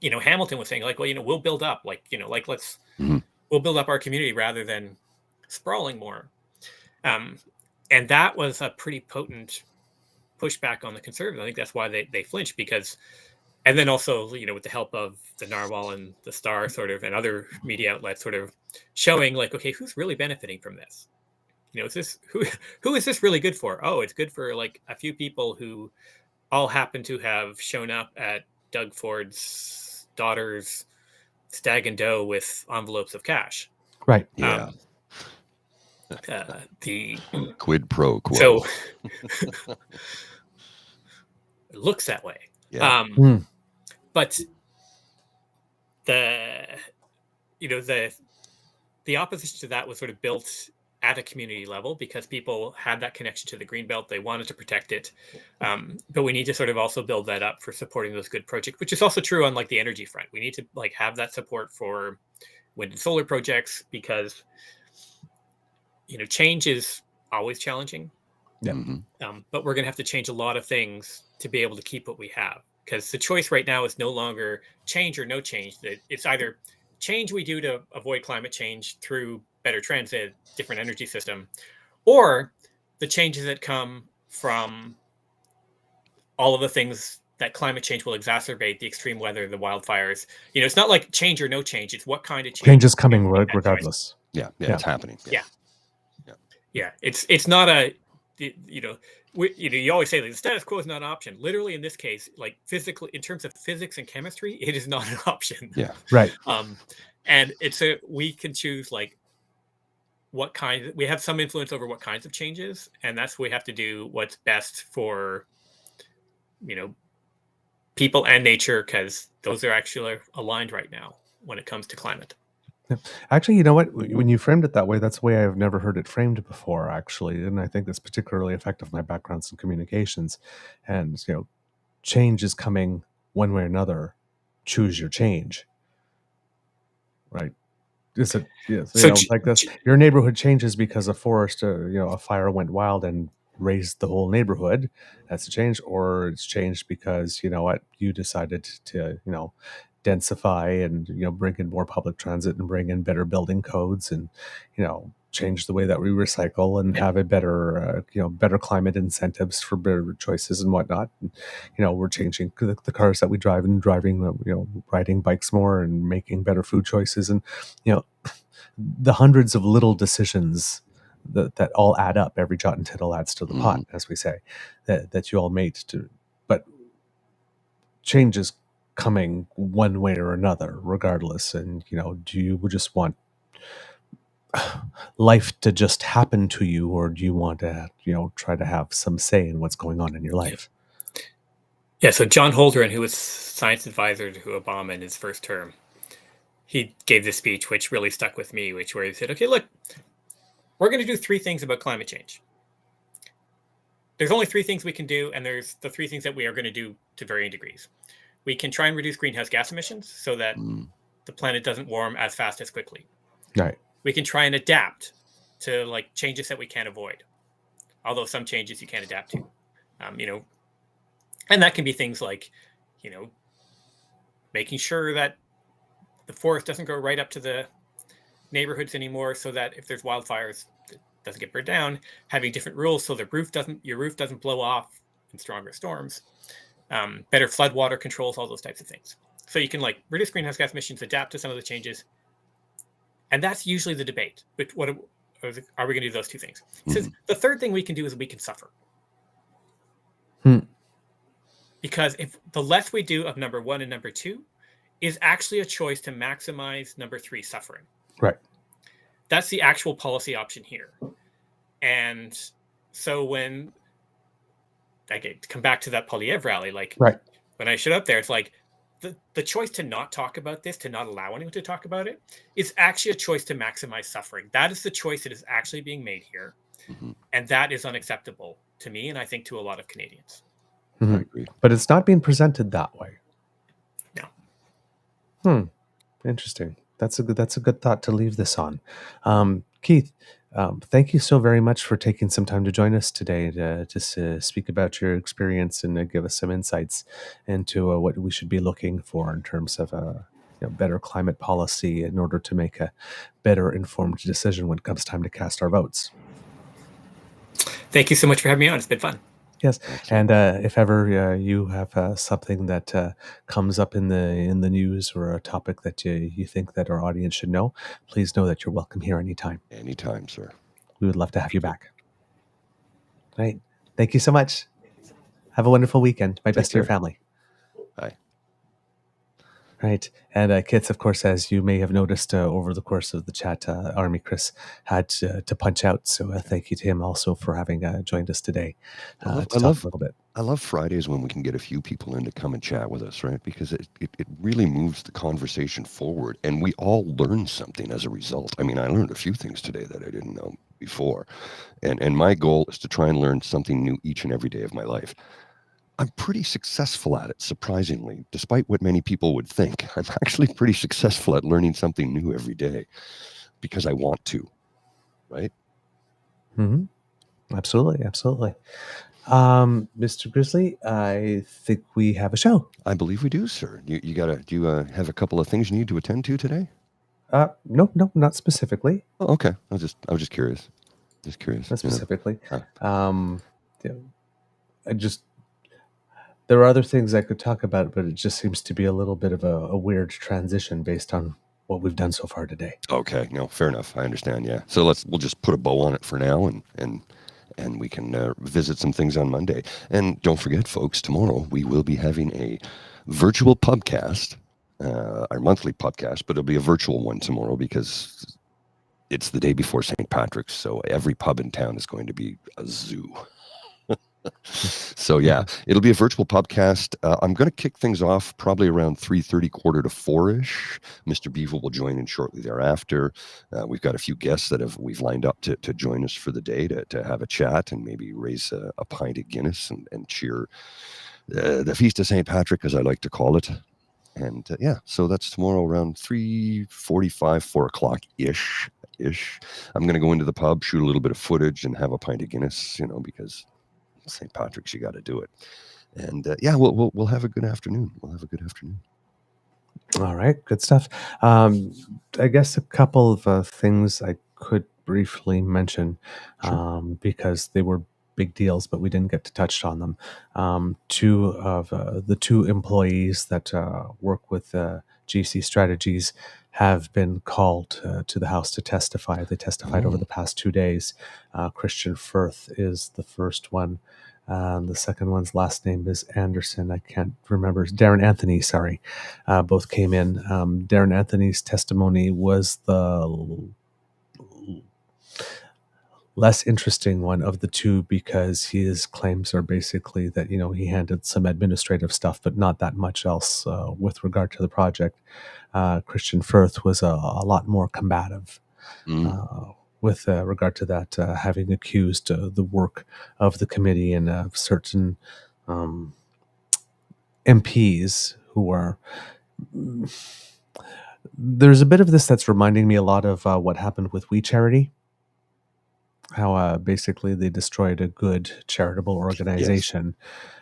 you know, Hamilton was saying like, well, you know, we'll build up, like, you know, like we'll build up our community rather than sprawling more. And that was a pretty potent pushback on the Conservatives. I think that's why they flinched because, and then also, you know, with the help of the Narwhal and the Star sort of and other media outlets sort of showing like, okay, who's really benefiting from this? You know, is this who is this really good for? Oh, it's good for like a few people who all happen to have shown up at Doug Ford's daughter's stag and doe with envelopes of cash. Right. Yeah. The quid pro quo. So it looks that way. Yeah. But the opposition to that was sort of built at a community level because people had that connection to the Greenbelt. They wanted to protect it. But we need to sort of also build that up for supporting those good projects, which is also true on like the energy front. We need to like have that support for wind and solar projects because, you know, change is always challenging. Yeah. But we're going to have to change a lot of things to be able to keep what we have. Because the choice right now is no longer change or no change. It's either change we do to avoid climate change through better transit, different energy system, or the changes that come from all of the things that climate change will exacerbate, the extreme weather, the wildfires. You know, it's not like change or no change. It's what kind of change. Change is coming regardless. Yeah, it's happening. Yeah. It's not a, you know, you always say like, the status quo is not an option. Literally, in this case, like physically, in terms of physics and chemistry, it is not an option. Yeah, right. And we can choose like we have some influence over what kinds of changes, and that's what we have to do. What's best for, you know, people and nature, because those are actually aligned right now when it comes to climate. Actually, you know what? When you framed it that way, that's the way I've never heard it framed before, actually. And I think that's particularly effective. My background's in communications, and change is coming one way or another. Choose your change, right? Is it like this? Your neighborhood changes because a forest, a fire went wild and razed the whole neighborhood. That's a change, or it's changed because you decided to densify and bring in more public transit and bring in better building codes and change the way that we recycle and have a better better climate incentives for better choices and whatnot. And, we're changing the cars that we drive and riding bikes more and making better food choices and the hundreds of little decisions that all add up. Every jot and tittle adds to the pot, as we say, that you all made but change is coming one way or another, regardless. And do you just want life to just happen to you, or do you want to try to have some say in what's going on in your life? Yeah. So John Holdren, who was science advisor to Obama in his first term, he gave this speech which really stuck with me, where he said, okay, look, we're going to do 3 things about climate change. There's only 3 things we can do, and there's the 3 things that we are going to do to varying degrees. We can try and reduce greenhouse gas emissions so that the planet doesn't warm as fast as quickly. Right. We can try and adapt to changes that we can't avoid, although some changes you can't adapt to. And that can be things like, making sure that the forest doesn't go right up to the neighborhoods anymore, so that if there's wildfires, it doesn't get burned down. Having different rules so your roof doesn't blow off in stronger storms. Better floodwater controls, all those types of things. So you can reduce greenhouse gas emissions, adapt to some of the changes, and that's usually the debate. But what are we going to do those 2 things? He says the third thing we can do is we can suffer. Because if the less we do of number 1 and number 2 is actually a choice to maximize number 3, suffering. Right. That's the actual policy option here. And so when I come back to that Poilievre rally, right. When I showed up there, it's the choice to not talk about this, to not allow anyone to talk about it, is actually a choice to maximize suffering. That is the choice that is actually being made here. And that is unacceptable to me, and I think to a lot of Canadians. I agree. But it's not being presented that way. No. Interesting. That's a good thought to leave this on. Keith, thank you so very much for taking some time to join us today to speak about your experience and give us some insights into what we should be looking for in terms of better climate policy in order to make a better informed decision when it comes time to cast our votes. Thank you so much for having me on. It's been fun. Yes, and if ever you have something that comes up in the news or a topic that you think that our audience should know, please know that you're welcome here anytime. Anytime, sir. We would love to have you back. Right. Thank you so much. Have a wonderful weekend. My best to your family. Bye. Right. And Kits, of course, as you may have noticed over the course of the chat, Army Kris had to punch out. So thank you to him also for having joined us today. I love Fridays when we can get a few people in to come and chat with us, right? Because it really moves the conversation forward, and we all learn something as a result. I mean, I learned a few things today that I didn't know before. And my goal is to try and learn something new each and every day of my life. I'm pretty successful at it, surprisingly, despite what many people would think. I'm actually pretty successful at learning something new every day because I want to, right? Absolutely. Mr. Grizzly, I think we have a show. I believe we do, sir. Do you have a couple of things you need to attend to today? No, not specifically. Oh, okay. I was just curious. Not specifically. There are other things I could talk about, but it just seems to be a little bit of a weird transition based on what we've done so far today. Okay, no, fair enough. I understand. Yeah, so we'll just put a bow on it for now, and we can visit some things on Monday. And don't forget, folks, tomorrow we will be having a virtual pubcast, our monthly pubcast, but it'll be a virtual one tomorrow because it's the day before St. Patrick's, so every pub in town is going to be a zoo. So yeah, it'll be a virtual podcast. I'm going to kick things off probably around 3:30, quarter to 4-ish. Mr. Beaver will join in shortly thereafter. We've got a few guests that we've lined up to join us for the day to have a chat and maybe raise a pint of Guinness and cheer the Feast of St. Patrick, as I like to call it. And yeah, so that's tomorrow around 3:45, 4 o'clock ish. I'm going to go into the pub, shoot a little bit of footage, and have a pint of Guinness, because St. Patrick's, you got to do it. And yeah, we'll have a good afternoon. All right, good stuff. I guess a couple of things I could briefly mention because they were big deals, but we didn't get to touch on them. Two of the two employees that work with GC Strategies have been called to the House to testify. They testified over the past 2 days. Christian Firth is the first one. The second one's last name is Anderson. I can't remember. Darren Anthony, sorry. Both came in. Darren Anthony's testimony was the less interesting one of the two because his claims are basically that, he handled some administrative stuff, but not that much else with regard to the project. Christian Firth was a lot more combative. With regard to that, having accused the work of the committee and certain MPs who are... There's a bit of this that's reminding me a lot of what happened with We Charity, how basically they destroyed a good charitable organization.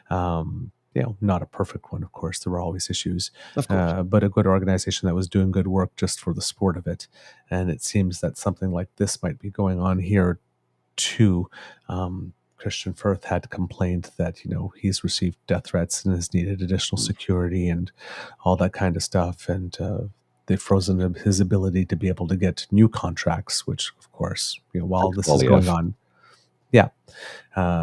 Not a perfect one, of course. There were always issues, but a good organization that was doing good work just for the sport of it. And it seems that something like this might be going on here too. Christian Firth had complained that, he's received death threats and has needed additional security and all that kind of stuff. And they've frozen his ability to be able to get new contracts, which, of course, while this is going on,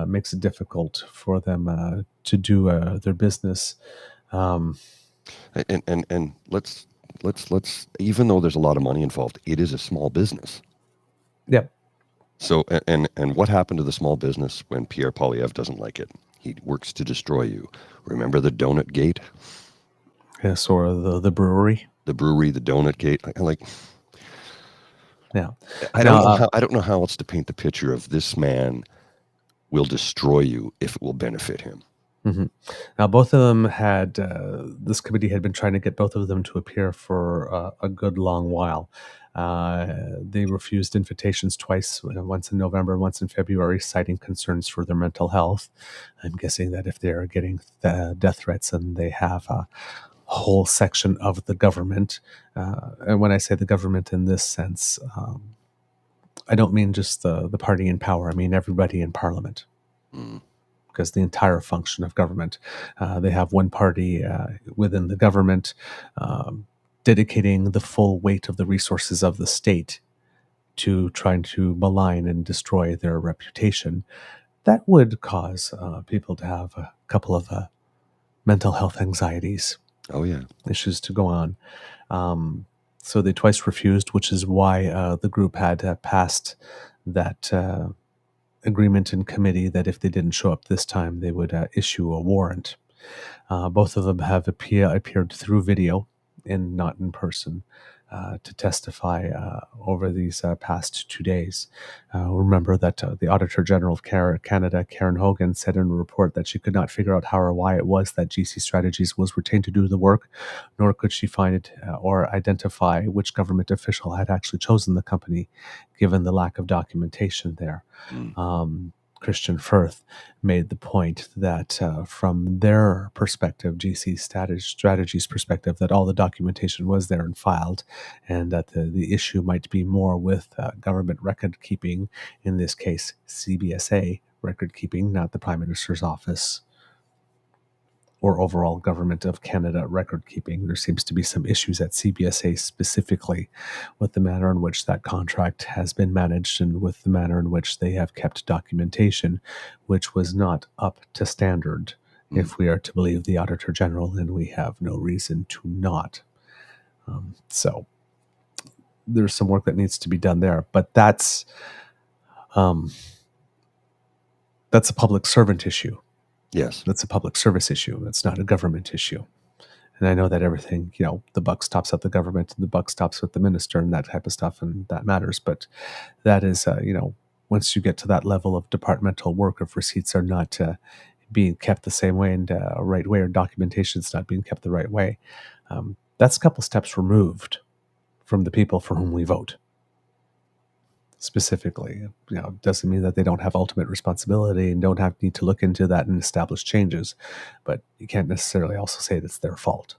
makes it difficult for them to do their business. And let's even though there's a lot of money involved, it is a small business. Yep. So and what happened to the small business when Pierre Poilievre doesn't like it? He works to destroy you. Remember the Donut Gate? Yes, or the brewery. The brewery, the Donut Gate. Yeah. I don't know how else to paint the picture of this man will destroy you if it will benefit him. Mm-hmm. Now, both of them had, this committee had been trying to get both of them to appear for a good long while. They refused invitations twice, once in November, once in February, citing concerns for their mental health. I'm guessing that if they're getting death threats and they have a whole section of the government, and when I say the government in this sense, I don't mean just the party in power. I mean everybody in Parliament. Because the entire function of government, they have one party within the government dedicating the full weight of the resources of the state to trying to malign and destroy their reputation. That would cause people to have a couple of mental health anxieties. Oh, yeah. Issues to go on. So they twice refused, which is why the group had passed that agreement in committee that if they didn't show up this time, they would issue a warrant. Both of them have appeared through video and not in person to testify over these past 2 days. Remember that the Auditor General of Canada, Karen Hogan, said in a report that she could not figure out how or why it was that GC Strategies was retained to do the work, nor could she find it or identify which government official had actually chosen the company, given the lack of documentation there. Christian Firth made the point that from their perspective, GC Strategies' perspective, that all the documentation was there and filed, and that the issue might be more with government record keeping, in this case CBSA record keeping, not the Prime Minister's office or overall government of Canada record keeping. There seems to be some issues at CBSA specifically with the manner in which that contract has been managed and with the manner in which they have kept documentation, which was not up to standard, if we are to believe the Auditor General, and we have no reason to not. So there's some work that needs to be done there, but that's that's a public servant issue. Yes. That's a public service issue. It's not a government issue. And I know that everything, the buck stops at the government and the buck stops with the minister and that type of stuff, and that matters. But that is, once you get to that level of departmental work, if receipts are not being kept the same way and right way, or documentation is not being kept the right way, that's a couple steps removed from the people for whom we vote. Specifically, doesn't mean that they don't have ultimate responsibility and don't need to look into that and establish changes, but you can't necessarily also say that's their fault.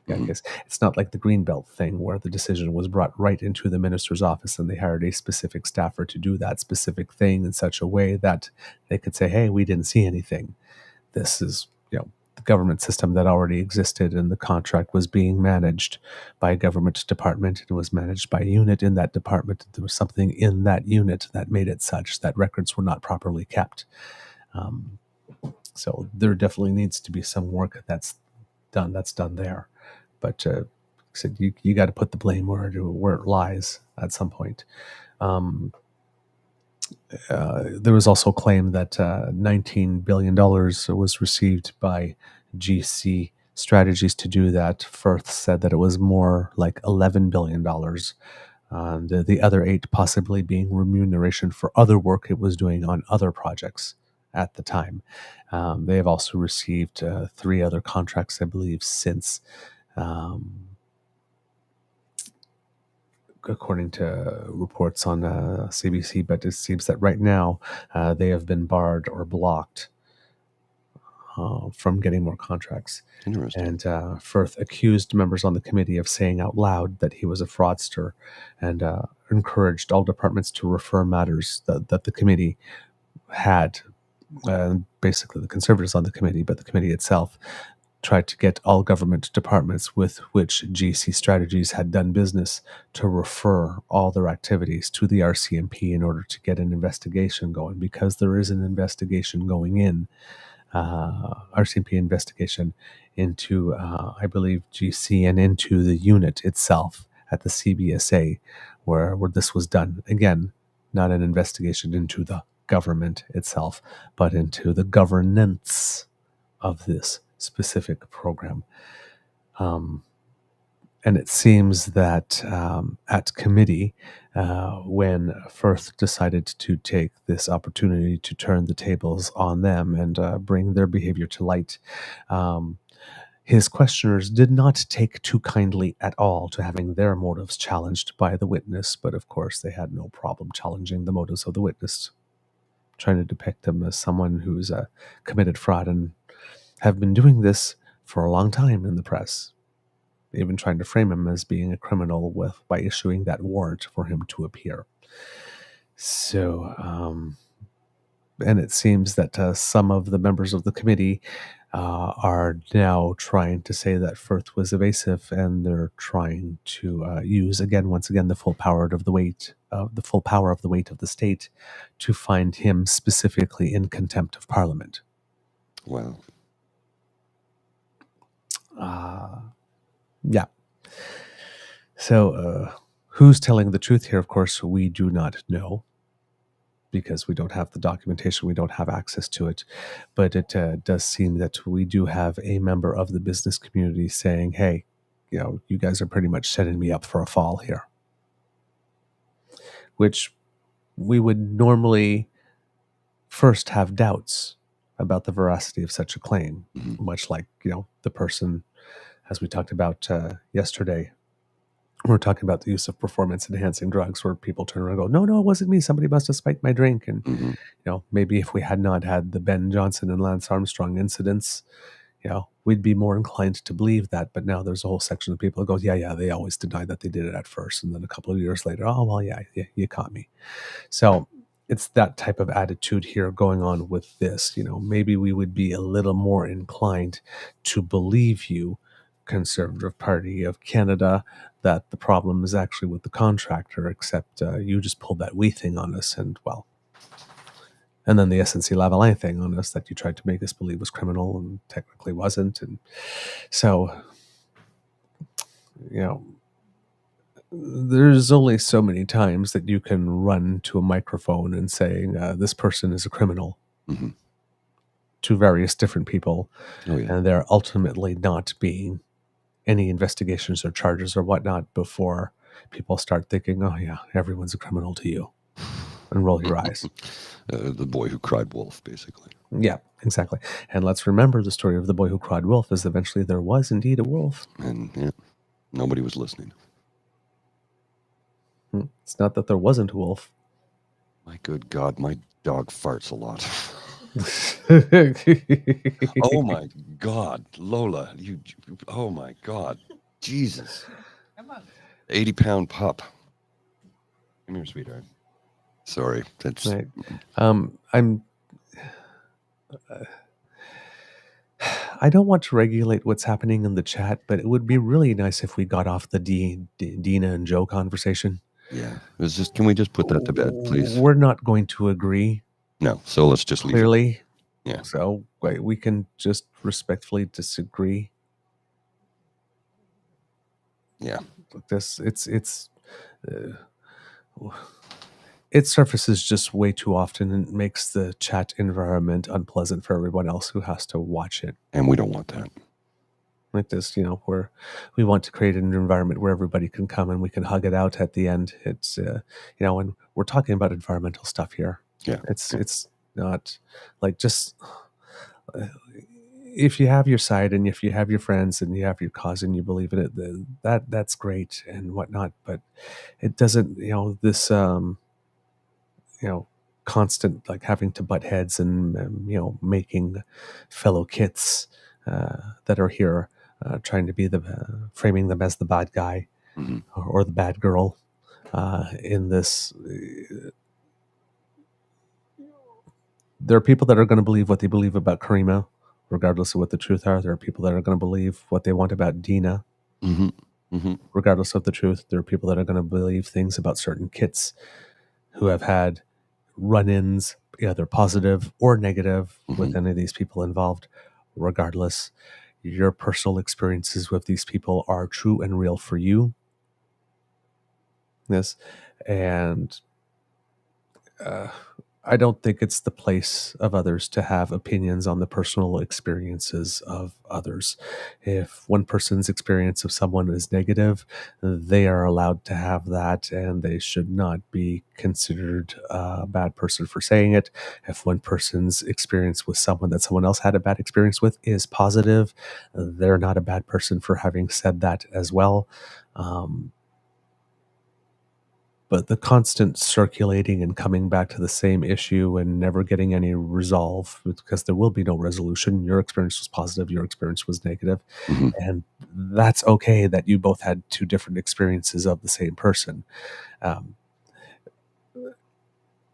Because it's not like the Greenbelt thing where the decision was brought right into the minister's office and they hired a specific staffer to do that specific thing in such a way that they could say, hey, we didn't see anything. This is, the government system that already existed, and the contract was being managed by a government department and was managed by a unit in that department. There was something in that unit that made it such that records were not properly kept. So there definitely needs to be some work that's done there. But you got to put the blame where it lies at some point. There was also a claim that $19 billion was received by GC Strategies to do that. Firth said that it was more like $11 billion. And the other 8 possibly being remuneration for other work it was doing on other projects at the time. They have also received 3 other contracts, I believe, since, according to reports on CBC, but it seems that right now they have been barred or blocked from getting more contracts. Interesting. And Firth accused members on the committee of saying out loud that he was a fraudster, and encouraged all departments to refer matters that the committee had, basically the Conservatives on the committee, but the committee itself tried to get all government departments with which GC Strategies had done business to refer all their activities to the RCMP in order to get an investigation going, because there is an investigation going in, RCMP investigation into, I believe, GC and into the unit itself at the CBSA where this was done. Again, not an investigation into the government itself, but into the governance of this specific program. And it seems that at committee, when Firth decided to take this opportunity to turn the tables on them and bring their behavior to light, his questioners did not take too kindly at all to having their motives challenged by the witness. But of course, they had no problem challenging the motives of the witness, trying to depict them as someone who's committed fraud and have been doing this for a long time in the press, even trying to frame him as being a criminal by issuing that warrant for him to appear. So, and it seems that some of the members of the committee are now trying to say that Firth was evasive, and they're trying to use once again the full power of the weight of the state to find him specifically in contempt of Parliament. Wow. Yeah. So who's telling the truth here? Of course, we do not know, because we don't have the documentation. We don't have access to it. But it does seem that we do have a member of the business community saying, hey, you guys are pretty much setting me up for a fall here. Which we would normally first have doubts about the veracity of such a claim, much like, the person, as we talked about yesterday, we're talking about the use of performance-enhancing drugs, where people turn around and go, no, it wasn't me. Somebody must have spiked my drink. And, maybe if we had not had the Ben Johnson and Lance Armstrong incidents, we'd be more inclined to believe that. But now there's a whole section of people who go, yeah, they always deny that they did it at first. And then a couple of years later, oh, well, yeah, you caught me. So it's that type of attitude here going on with this. Maybe we would be a little more inclined to believe you, Conservative Party of Canada, that the problem is actually with the contractor, except you just pulled that we thing on us, and then the SNC-Lavalin thing on us that you tried to make us believe was criminal and technically wasn't. And so, there's only so many times that you can run to a microphone and saying this person is a criminal to various different people, and there ultimately not being any investigations or charges or whatnot before people start thinking, oh yeah, everyone's a criminal to you, and roll your eyes. The boy who cried wolf, basically. Yeah, exactly. And let's remember the story of the boy who cried wolf is eventually there was indeed a wolf. And nobody was listening. It's not that there wasn't a wolf. My good God, my dog farts a lot. Oh my God, Lola, oh my God, Jesus. Come on. 80-pound pup. Come here, sweetheart. Sorry, that's right. I don't want to regulate what's happening in the chat, but it would be really nice if we got off the Dina and Joe conversation. Yeah, can we just put that to bed, please? We're not going to agree. No, so let's just leave it. Clearly. Yeah. So we can just respectfully disagree. Yeah. It surfaces just way too often and makes the chat environment unpleasant for everyone else who has to watch it. And we don't want that. Like this, where we want to create an environment where everybody can come and we can hug it out at the end. It's, and we're talking about environmental stuff here. Yeah. It's not like just, if you have your side and if you have your friends and you have your cause and you believe in it, that's great and whatnot. But it doesn't, this, constant like having to butt heads and making fellow kits that are here trying to be framing them as the bad guy or the bad girl in this. There are people that are going to believe what they believe about Karima, regardless of what the truth are. There are people that are going to believe what they want about Dina, regardless of the truth. There are people that are going to believe things about certain kits who have had run-ins, either positive or negative, with any of these people involved. Regardless, your personal experiences with these people are true and real for you. Yes, and I don't think it's the place of others to have opinions on the personal experiences of others. If one person's experience of someone is negative, they are allowed to have that, and they should not be considered a bad person for saying it. If one person's experience with someone that someone else had a bad experience with is positive, they're not a bad person for having said that as well. But the constant circulating and coming back to the same issue and never getting any resolve, because there will be no resolution. Your experience was positive, your experience was negative. And that's okay that you both had two different experiences of the same person.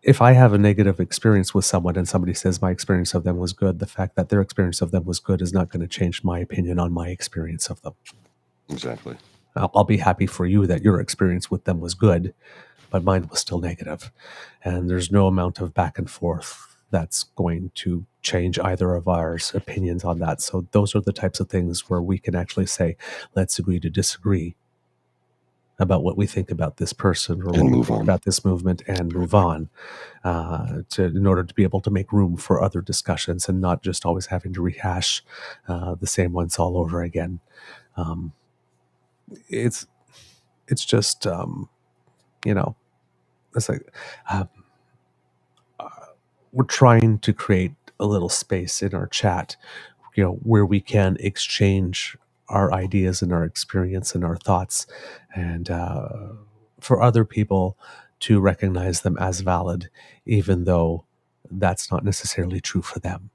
If I have a negative experience with someone and somebody says my experience of them was good, the fact that their experience of them was good is not going to change my opinion on my experience of them. Exactly. I'll be happy for you that your experience with them was good, but mine was still negative. And there's no amount of back and forth that's going to change either of our opinions on that. So those are the types of things where we can actually say, let's agree to disagree about what we think about this person or what we think about this movement and move on in order to be able to make room for other discussions and not just always having to rehash the same ones all over again. It's just, it's like we're trying to create a little space in our chat, where we can exchange our ideas and our experience and our thoughts, and for other people to recognize them as valid, even though that's not necessarily true for them.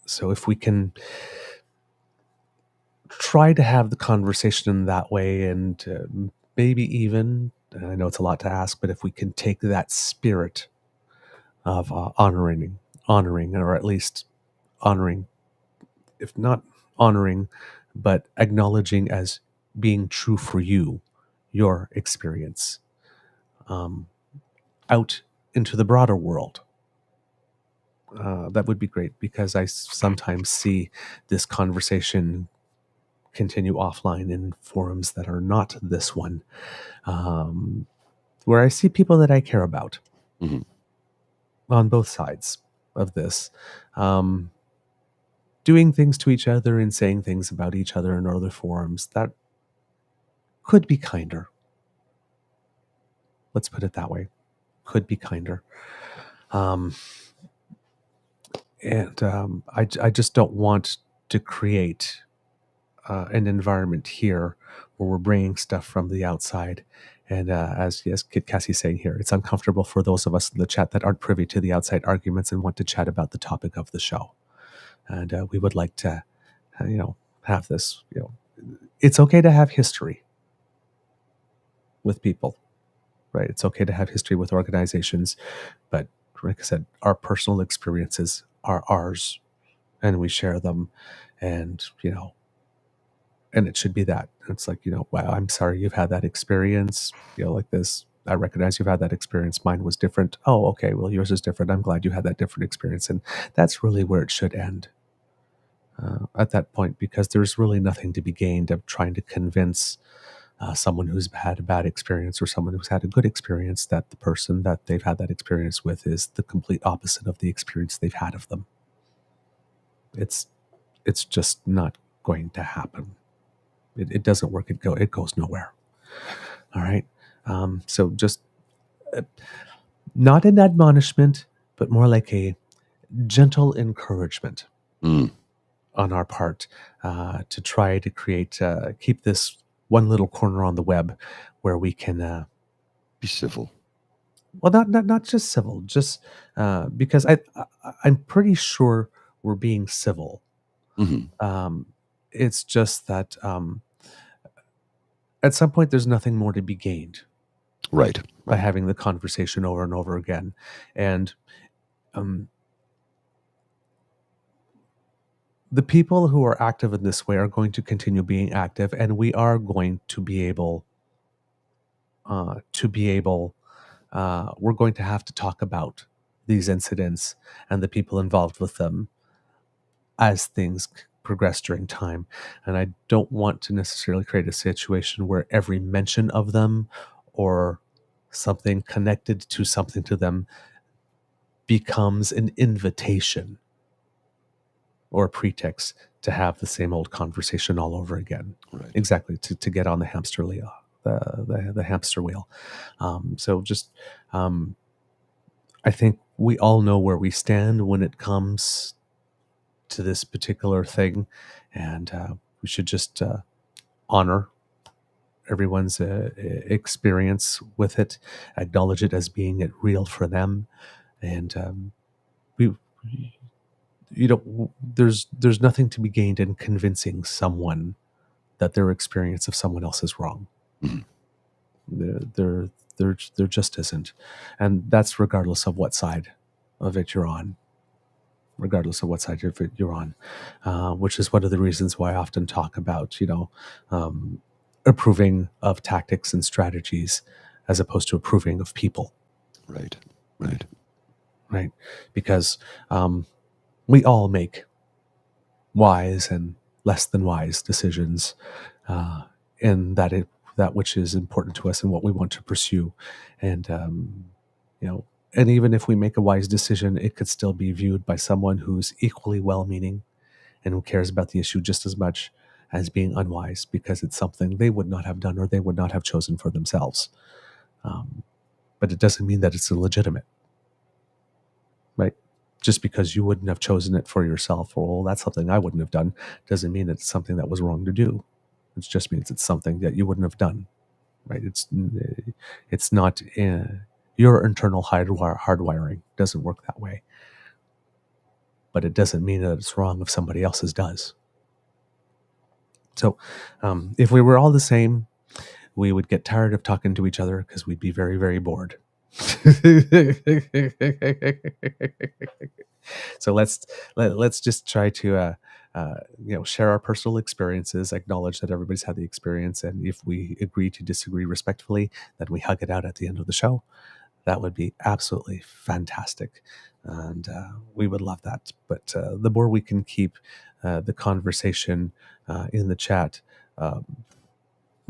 So if we can try to have the conversation in that way, and maybe even, I know it's a lot to ask, but if we can take that spirit of honoring, or at least honoring, if not honoring, but acknowledging as being true for you, your experience, out into the broader world. That would be great, because I sometimes see this conversation continue offline in forums that are not this one, where I see people that I care about on both sides. of this. Doing things to each other and saying things about each other in other forums that could be kinder. Let's put it that way. Could be kinder. I just don't want to create an environment here where we're bringing stuff from the outside. And as Kit Cassie's saying here, it's uncomfortable for those of us in the chat that aren't privy to the outside arguments and want to chat about the topic of the show. And we would like to, have this, it's okay to have history with people, right? It's okay to have history with organizations, but like I said, our personal experiences are ours and we share them, and, and it should be that. It's like, wow, I'm sorry you've had that experience, like this. I recognize you've had that experience. Mine was different. Oh, okay. Well, yours is different. I'm glad you had that different experience. And that's really where it should end at that point, because there's really nothing to be gained of trying to convince someone who's had a bad experience or someone who's had a good experience that the person that they've had that experience with is the complete opposite of the experience they've had of them. It's just not going to happen. It doesn't work. It goes nowhere. All right. So just not an admonishment, but more like a gentle encouragement on our part to try to keep this one little corner on the web where we can be civil. Well, not just civil, just because I'm pretty sure we're being civil. Mm-hmm. It's just that at some point there's nothing more to be gained, right, by having the conversation over and over again, and the people who are active in this way are going to continue being active, and we are going to be able we're going to have to talk about these incidents and the people involved with them as things progress during time. And I don't want to necessarily create a situation where every mention of them or something connected to something to them becomes an invitation or a pretext to have the same old conversation all over again. Right. Exactly, to get on the hamster wheel. The hamster wheel. So just, I think we all know where we stand when it comes to this particular thing, and we should just honor everyone's experience with it, acknowledge it as being it real for them, and there's nothing to be gained in convincing someone that their experience of someone else is wrong. Mm-hmm. There just isn't, and that's regardless of what side of it you're on. Regardless of what side you're on, which is one of the reasons why I often talk about, approving of tactics and strategies as opposed to approving of people. Right. Because we all make wise and less than wise decisions in that which is important to us and what we want to pursue. And, and even if we make a wise decision, it could still be viewed by someone who's equally well-meaning and who cares about the issue just as much as being unwise, because it's something they would not have done or they would not have chosen for themselves. But it doesn't mean that it's illegitimate, right? Just because you wouldn't have chosen it for yourself, or, well, that's something I wouldn't have done, doesn't mean it's something that was wrong to do. It just means it's something that you wouldn't have done, right? It's not... your internal hardwiring doesn't work that way. But it doesn't mean that it's wrong if somebody else's does. So if we were all the same, we would get tired of talking to each other because we'd be very, very bored. So let's just try to share our personal experiences, acknowledge that everybody's had the experience, and if we agree to disagree respectfully, then we hug it out at the end of the show. That would be absolutely fantastic, and we would love that. But the more we can keep the conversation in the chat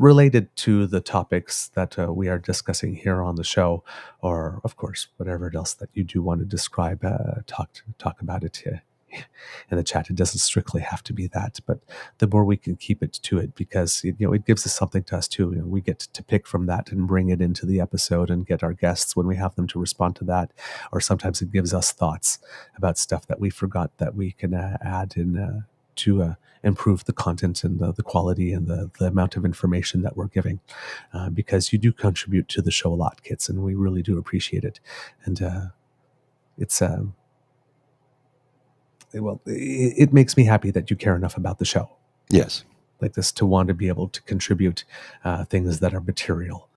related to the topics that we are discussing here on the show, or of course, whatever else that you do want to describe, talk about it in the chat. It doesn't strictly have to be that, but the more we can keep it to it, because it gives us something to us too. We get to pick from that and bring it into the episode and get our guests when we have them to respond to that. Or sometimes it gives us thoughts about stuff that we forgot that we can add in to improve the content and the quality and the amount of information that we're giving, because you do contribute to the show a lot, kids, and we really do appreciate it. And it's it makes me happy that you care enough about the show. Yes. Like this, to want to be able to contribute things that are material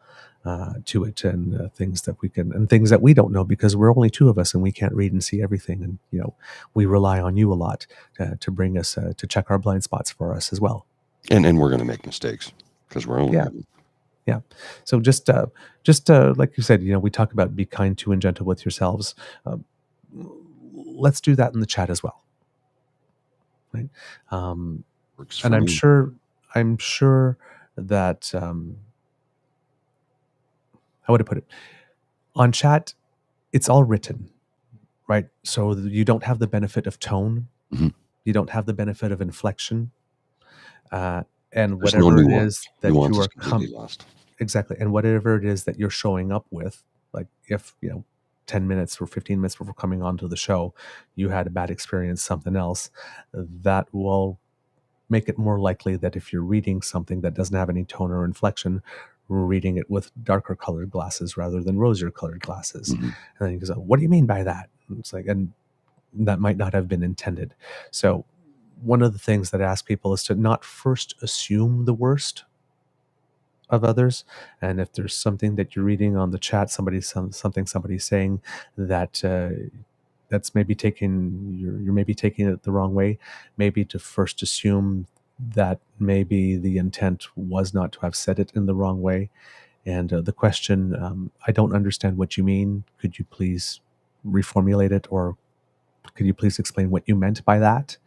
to it, and things that we can, and things that we don't know, because we're only two of us and we can't read and see everything. And, we rely on you a lot to bring us, to check our blind spots for us as well. And we're going to make mistakes because we're only human. Yeah. So just like you said, we talk about be kind to and gentle with yourselves. Let's do that in the chat as well. Right. Works for And me. I'm sure that, how would I put it? On chat, it's all written, right? So you don't have the benefit of tone. Mhm. You don't have the benefit of inflection. And There's whatever no it nuance. is that Nuance you is are completely lost. exactly, and whatever it is that you're showing up with, like if 10 minutes or 15 minutes before coming onto the show, you had a bad experience, something else, that will make it more likely that if you're reading something that doesn't have any tone or inflection, reading it with darker colored glasses rather than rosier colored glasses. Mhm. And then you go, what do you mean by that? And it's like, and that might not have been intended. So one of the things that I ask people is to not first assume the worst of others. And if there's something that you're reading on the chat, somebody's saying that that's maybe you're maybe taking it the wrong way, maybe to first assume that maybe the intent was not to have said it in the wrong way. And the question, I don't understand what you mean. Could you please reformulate it, or could you please explain what you meant by that?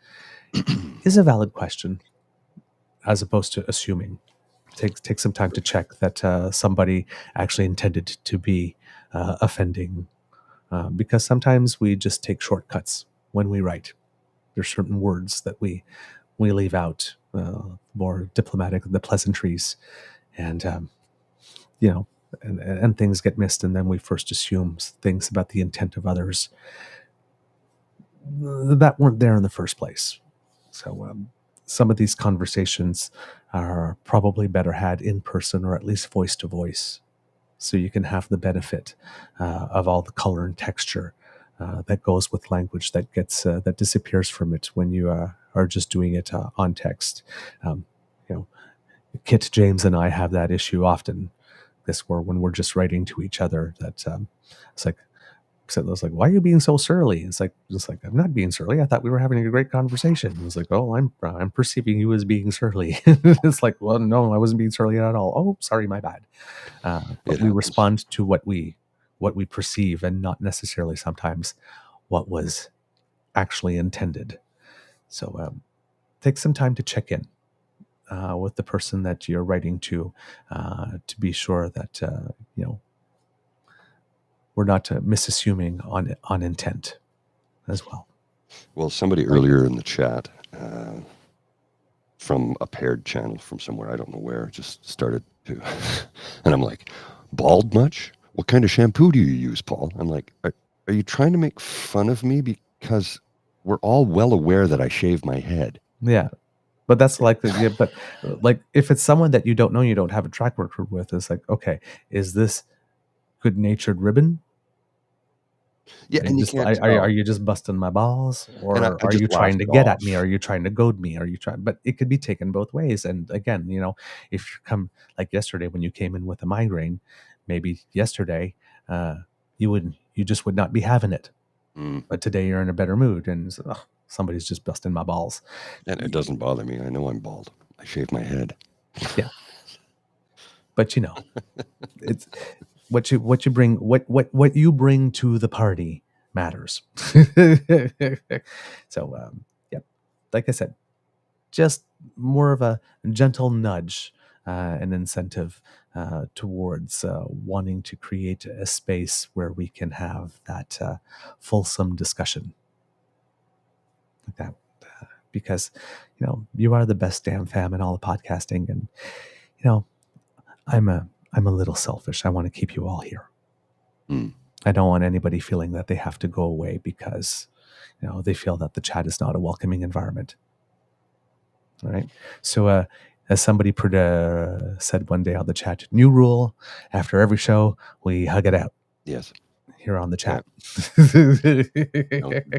Is a valid question, as opposed to assuming. Take some time to check that somebody actually intended to be offending, because sometimes we just take shortcuts when we write. There's certain words that we leave out, more diplomatic, the pleasantries, and and things get missed, and then we first assume things about the intent of others that weren't there in the first place. So some of these conversations are probably better had in person, or at least voice to voice, so you can have the benefit of all the color and texture that goes with language that gets that disappears from it when you are just doing it on text. Kit, James, and I have that issue often. When we're just writing to each other, that it's like, I was like, why are you being so surly? It's like, I'm not being surly. I thought we were having a great conversation. It was like, oh, I'm perceiving you as being surly. It's like, well, no, I wasn't being surly at all. Oh, sorry, my bad. But we respond to what we perceive, and not necessarily sometimes what was actually intended. So take some time to check in with the person that you're writing to be sure that we're not misassuming on intent as well. Well, somebody earlier in the chat from a paired channel from somewhere, I don't know where, just started to, and I'm like, bald much? What kind of shampoo do you use, Paul? I'm like, are you trying to make fun of me? Because we're all well aware that I shave my head. Yeah. But that's like but like if it's someone that you don't know, you don't have a track record with, it's like, okay, is this good-natured ribbon? Yeah, and you can't tell. Are you just busting my balls, or I are just you trying laughed to it get off. at me? Are you trying to goad me? Are you trying? But it could be taken both ways. And again, if you come like yesterday when you came in with a migraine, maybe yesterday you just would not be having it. But today you're in a better mood, and somebody's just busting my balls. And it doesn't bother me. I know I'm bald. I shave my head. Yeah. But it's what you bring, what you bring to the party matters. So, yeah, like I said, just more of a gentle nudge an incentive towards wanting to create a space where we can have that fulsome discussion like that. Because, you are the best damn fam in all of podcasting. And, I'm a little selfish. I want to keep you all here. I don't want anybody feeling that they have to go away because, they feel that the chat is not a welcoming environment. All right. So, as somebody said one day on the chat, new rule: after every show, we hug it out. Yes. Here on the chat. Yeah.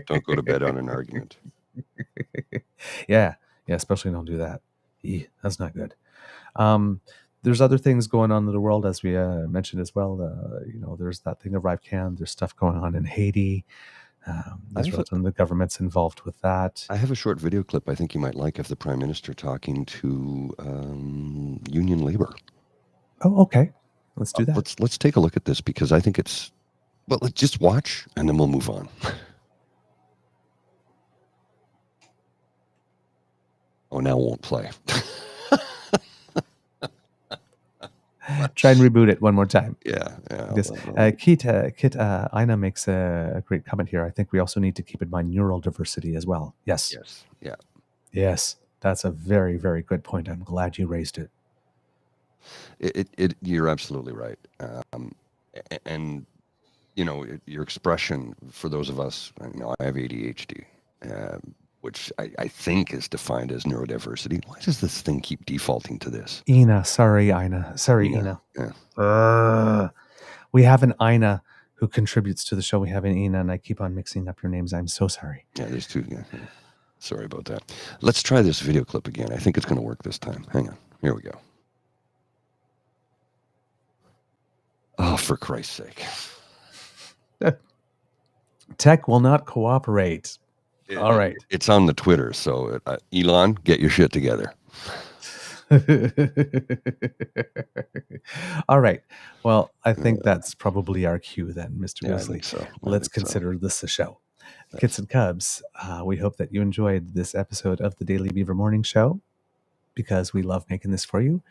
Don't go to bed on an argument. Yeah, especially don't do that. That's not good. There's other things going on in the world, as we mentioned as well. There's that thing of ArriveCAN. There's stuff going on in Haiti. The government's involved with that. I have a short video clip I think you might like of the Prime Minister talking to union labor. Oh, okay. Let's do that. Let's take a look at this because I think it's... Well, let's just watch and then we'll move on. Oh, now it won't play. Try and reboot it one more time. Yeah. Yes. Kit Ina makes a great comment here. I think we also need to keep in mind neural diversity as well. Yes. Yeah. Yes. That's a very, very good point. I'm glad you raised it. You're absolutely right. And your expression for those of us, I have ADHD. Which I think is defined as neurodiversity. Why does this thing keep defaulting to this? Ina. Sorry, Ina. Yeah. We have an Ina who contributes to the show. We have an Ina, and I keep on mixing up your names. I'm so sorry. Yeah, there's two. Yeah. Sorry about that. Let's try this video clip again. I think it's going to work this time. Hang on. Here we go. Oh, for Christ's sake. Tech will not cooperate. All right. It's on the Twitter, so Elon, get your shit together. All right. Well, I think that's probably our cue then, Mr. Grizzly. I think so. Let's consider this a show. Kits and Cubs, we hope that you enjoyed this episode of the Daily Beaver Morning Show because we love making this for you.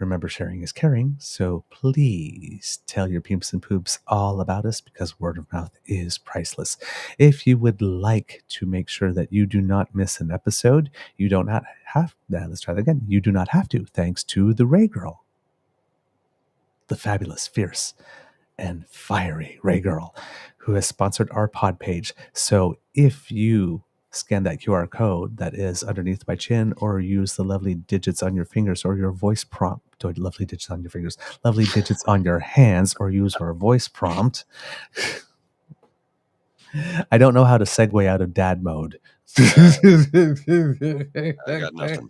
Remember, sharing is caring, so please tell your peeps and poops all about us because word of mouth is priceless. If you would like to make sure that you do not miss an episode, you do not have let's try that again. You do not have to, thanks to the Ray Girl, the fabulous, fierce, and fiery Ray Girl, who has sponsored our pod page. So if you scan that QR code that is underneath my chin or use the lovely digits on your fingers or your voice prompt, lovely digits on your fingers, lovely digits on your hands, or use our voice prompt. I don't know how to segue out of dad mode. I got nothing.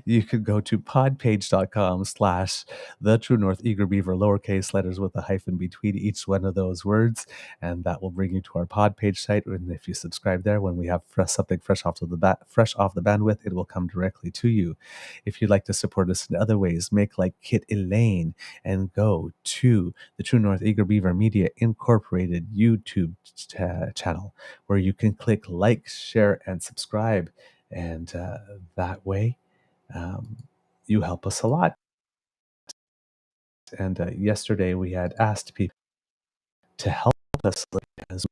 You could go to podpage.com/the True North Eager Beaver, lowercase letters with a hyphen between each one of those words, and that will bring you to our pod page site. And if you subscribe there, when we have something fresh off the bandwidth, it will come directly to you. If you'd like to support us in other ways, make like Kit Elaine and go to the True North Eager Beaver Media Incorporated YouTube channel, where you can click like, share, and subscribe. And that way, you help us a lot. And yesterday we had asked people to help us as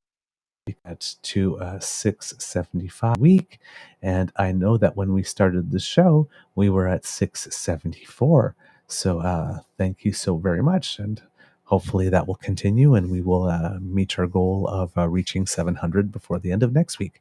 we get to $6.75 a week. And I know that when we started the show, we were at $6.74. So thank you so very much. And hopefully that will continue and we will meet our goal of reaching 700 before the end of next week.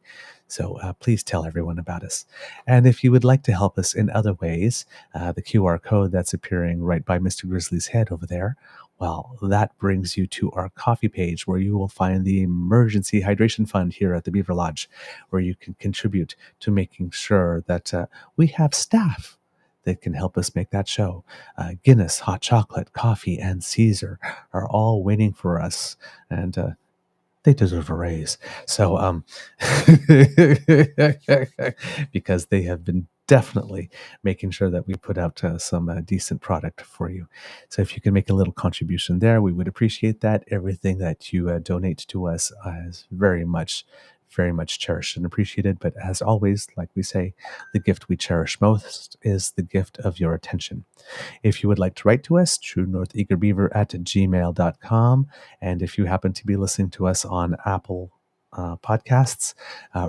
So please tell everyone about us. And if you would like to help us in other ways, the QR code that's appearing right by Mr. Grizzly's head over there, well, that brings you to our coffee page where you will find the emergency hydration fund here at the Beaver Lodge, where you can contribute to making sure that we have staff that can help us make that show. Guinness, hot chocolate, coffee, and Caesar are all waiting for us. And they deserve a raise. So, because they have been definitely making sure that we put out some decent product for you. So if you can make a little contribution there, we would appreciate that. Everything that you donate to us is very much very much cherished and appreciated. But as always, like we say, the gift we cherish most is the gift of your attention. If you would like to write to us, truenortheagerbeaver@gmail.com. And if you happen to be listening to us on Apple podcasts,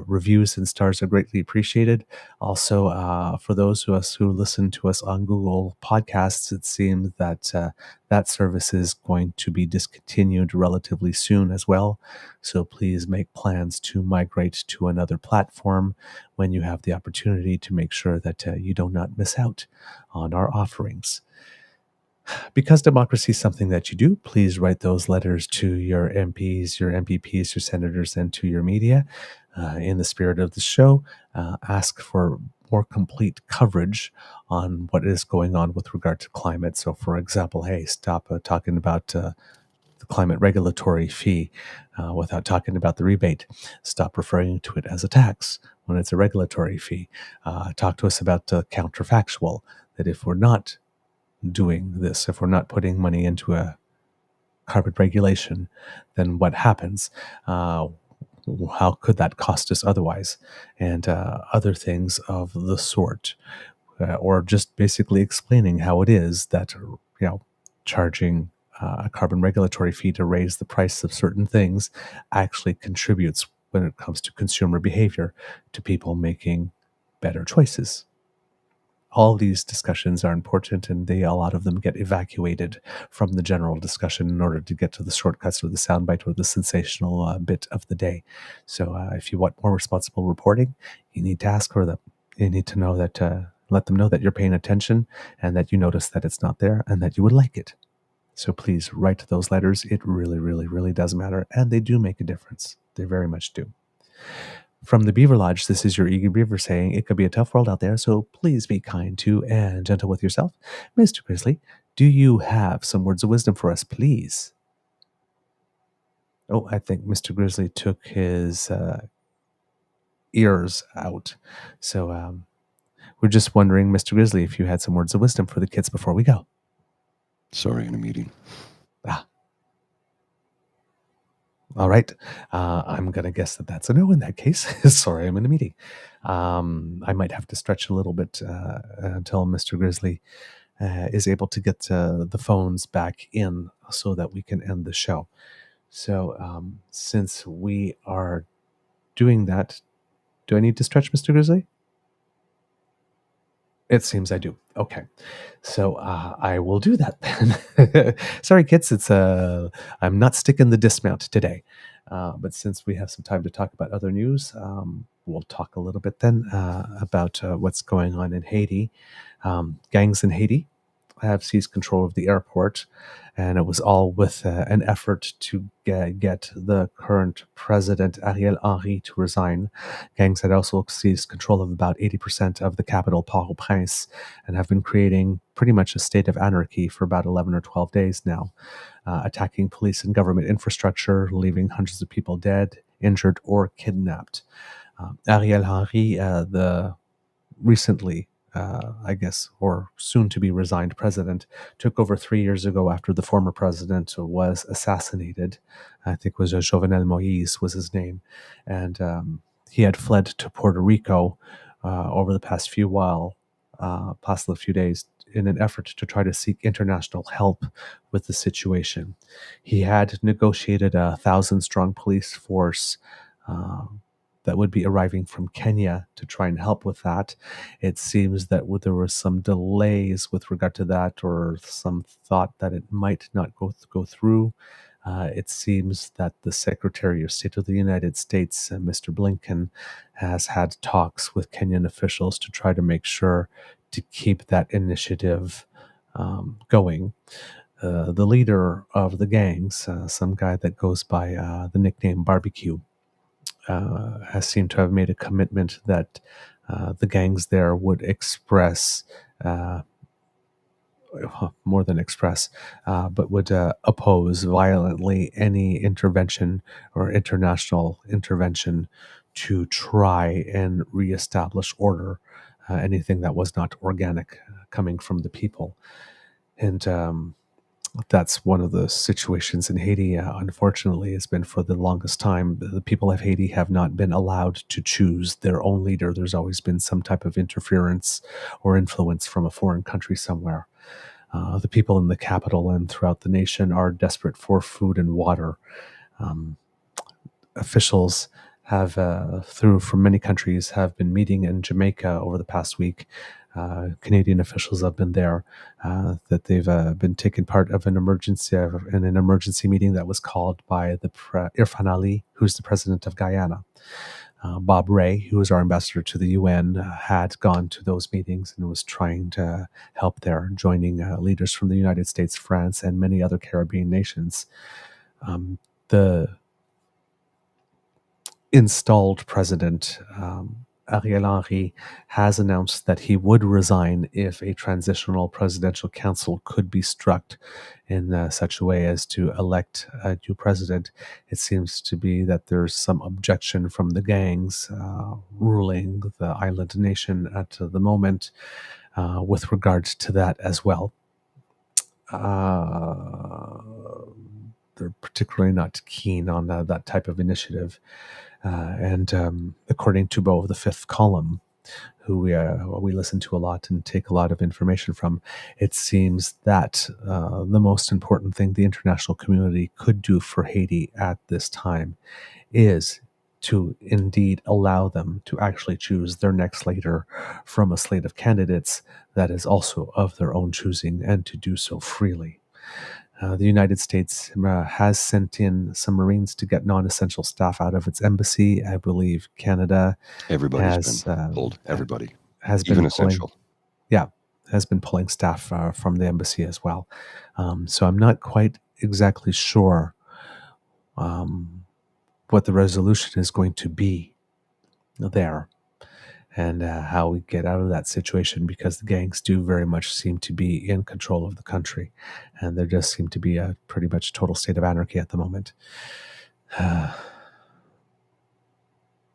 reviews and stars are greatly appreciated. Also, for those of us who listen to us on Google Podcasts, it seems that that service is going to be discontinued relatively soon as well. So please make plans to migrate to another platform when you have the opportunity, to make sure that you do not miss out on our offerings. Because democracy is something that you do, please write those letters to your MPs, your MPPs, your senators, and to your media. In the spirit of the show, ask for more complete coverage on what is going on with regard to climate. So, for example, hey, stop talking about the climate regulatory fee without talking about the rebate. Stop referring to it as a tax when it's a regulatory fee. Talk to us about counterfactual, that if we're not doing this, if we're not putting money into a carbon regulation, then what happens? How could that cost us otherwise? And other things of the sort. Or just basically explaining how it is that, charging a carbon regulatory fee to raise the price of certain things actually contributes, when it comes to consumer behavior, to people making better choices. All these discussions are important, and a lot of them get evacuated from the general discussion in order to get to the shortcuts or the soundbite or the sensational bit of the day. So if you want more responsible reporting, you need to ask for them. You need to know that, let them know that you're paying attention and that you notice that it's not there and that you would like it. So please write those letters. It really, really, really does matter, and they do make a difference. They very much do. From the Beaver Lodge, this is your Eager Beaver saying, it could be a tough world out there, so please be kind to and gentle with yourself. Mr. Grizzly, do you have some words of wisdom for us, please? Oh, I think Mr. Grizzly took his ears out. So we're just wondering, Mr. Grizzly, if you had some words of wisdom for the kids before we go. Sorry, in a meeting. All right. I'm going to guess that that's a no in that case. Sorry, I'm in a meeting. I might have to stretch a little bit until Mr. Grizzly is able to get the phones back in so that we can end the show. So since we are doing that, do I need to stretch Mr. Grizzly? It seems I do. Okay. So I will do that then. Sorry, kids. It's I'm not sticking the dismount today. But since we have some time to talk about other news, we'll talk a little bit then about what's going on in Haiti. Gangs in Haiti have seized control of the airport, and it was all with an effort to get the current president, Ariel Henry, to resign. Gangs had also seized control of about 80% of the capital, Port-au-Prince, and have been creating pretty much a state of anarchy for about 11 or 12 days now, attacking police and government infrastructure, leaving hundreds of people dead, injured, or kidnapped. Ariel Henry, the recently I guess, or soon to be resigned president, took over 3 years ago after the former president was assassinated. I think it was Jovenel Moïse was his name. And he had fled to Puerto Rico over the past few days in an effort to try to seek international help with the situation. He had negotiated a 1,000-strong police force that would be arriving from Kenya to try and help with that. It seems that there were some delays with regard to that, or some thought that it might not go through. It seems that the Secretary of State of the United States, Mr. Blinken, has had talks with Kenyan officials to try to make sure to keep that initiative going. The leader of the gangs, some guy that goes by the nickname Barbecue, has seemed to have made a commitment that the gangs there would express, more than express, but would oppose violently any intervention or international intervention to try and reestablish order, anything that was not organic coming from the people. And that's one of the situations in Haiti, unfortunately, has been for the longest time. The people of Haiti have not been allowed to choose their own leader. There's always been some type of interference or influence from a foreign country somewhere. The people in the capital and throughout the nation are desperate for food and water. Officials have, from many countries, have been meeting in Jamaica over the past week. Canadian officials have been there. That they've been taking part of an emergency meeting that was called by the Irfan Ali, who's the president of Guyana. Bob Ray, who is our ambassador to the UN, had gone to those meetings and was trying to help there, joining leaders from the United States, France, and many other Caribbean nations. The installed president, Ariel Henry, has announced that he would resign if a transitional presidential council could be struck in such a way as to elect a new president. It seems to be that there's some objection from the gangs ruling the island nation at the moment with regards to that as well. They're particularly not keen on that type of initiative. And according to Bo of the Fifth Column, who we listen to a lot and take a lot of information from, it seems that the most important thing the international community could do for Haiti at this time is to indeed allow them to actually choose their next leader from a slate of candidates that is also of their own choosing, and to do so freely. The United States has sent in some Marines to get non-essential staff out of its embassy. I believe Canada Everybody's been pulled. Everybody has even been essential. Has been pulling staff from the embassy as well. So I'm not quite exactly sure what the resolution is going to be there, and how we get out of that situation, because the gangs do very much seem to be in control of the country, and there does seem to be a pretty much total state of anarchy at the moment.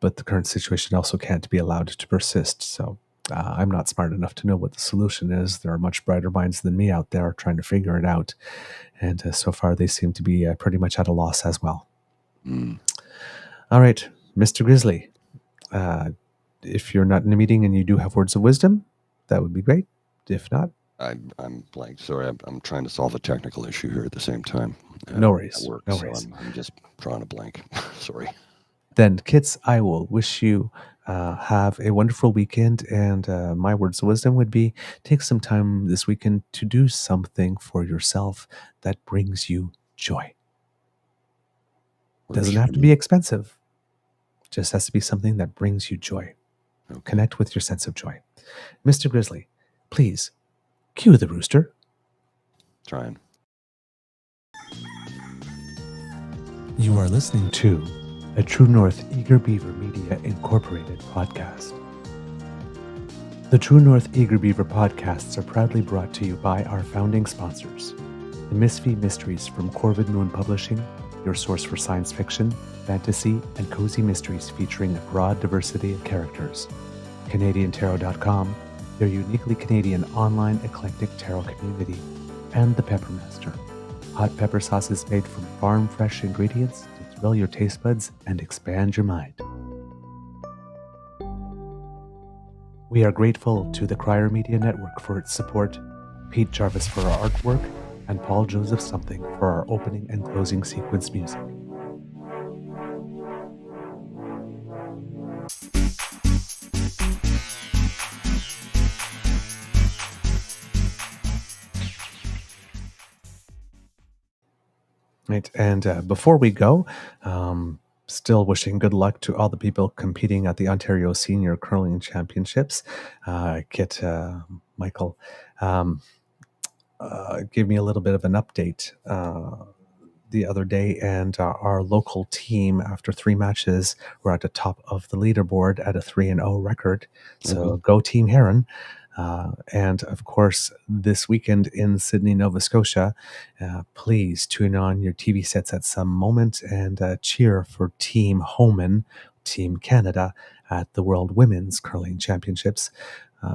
But the current situation also can't be allowed to persist, so I'm not smart enough to know what the solution is. There are much brighter minds than me out there trying to figure it out, and so far they seem to be pretty much at a loss as well. All right, Mr. Grizzly, if you're not in a meeting and you do have words of wisdom, that would be great. If not, I'm blank. Sorry, I'm trying to solve a technical issue here at the same time. No worries. At work, no so worries. I'm just drawing a blank. Sorry. Then, kids, I will wish you have a wonderful weekend, and my words of wisdom would be: take some time this weekend to do something for yourself that brings you joy. Doesn't have to be expensive. Just has to be something that brings you joy. Okay. Connect with your sense of joy. Mr. Grizzly, please cue the rooster. Trying. You are listening to a True North Eager Beaver Media Incorporated podcast. The True North Eager Beaver podcasts are proudly brought to you by our founding sponsors: the Misfit Mysteries from Corvid Moon Publishing, your source for science fiction, fantasy, and cozy mysteries featuring a broad diversity of characters; CanadianTarot.com, their uniquely Canadian online eclectic tarot community; and the Peppermaster, hot pepper sauces made from farm-fresh ingredients to thrill your taste buds and expand your mind. We are grateful to the Crier Media Network for its support, Pete Jarvis for our artwork, and Paul Joseph Something for our opening and closing sequence music. Right, and before we go, still wishing good luck to all the people competing at the Ontario Senior Curling Championships. Kit, Michael, gave me a little bit of an update the other day, and our local team, after 3 matches, were at the top of the leaderboard at a 3-0 record. So go Team Heron. And of course, this weekend in Sydney, Nova Scotia, please tune on your TV sets at some moment and cheer for Team Homan, Team Canada, at the World Women's Curling Championships.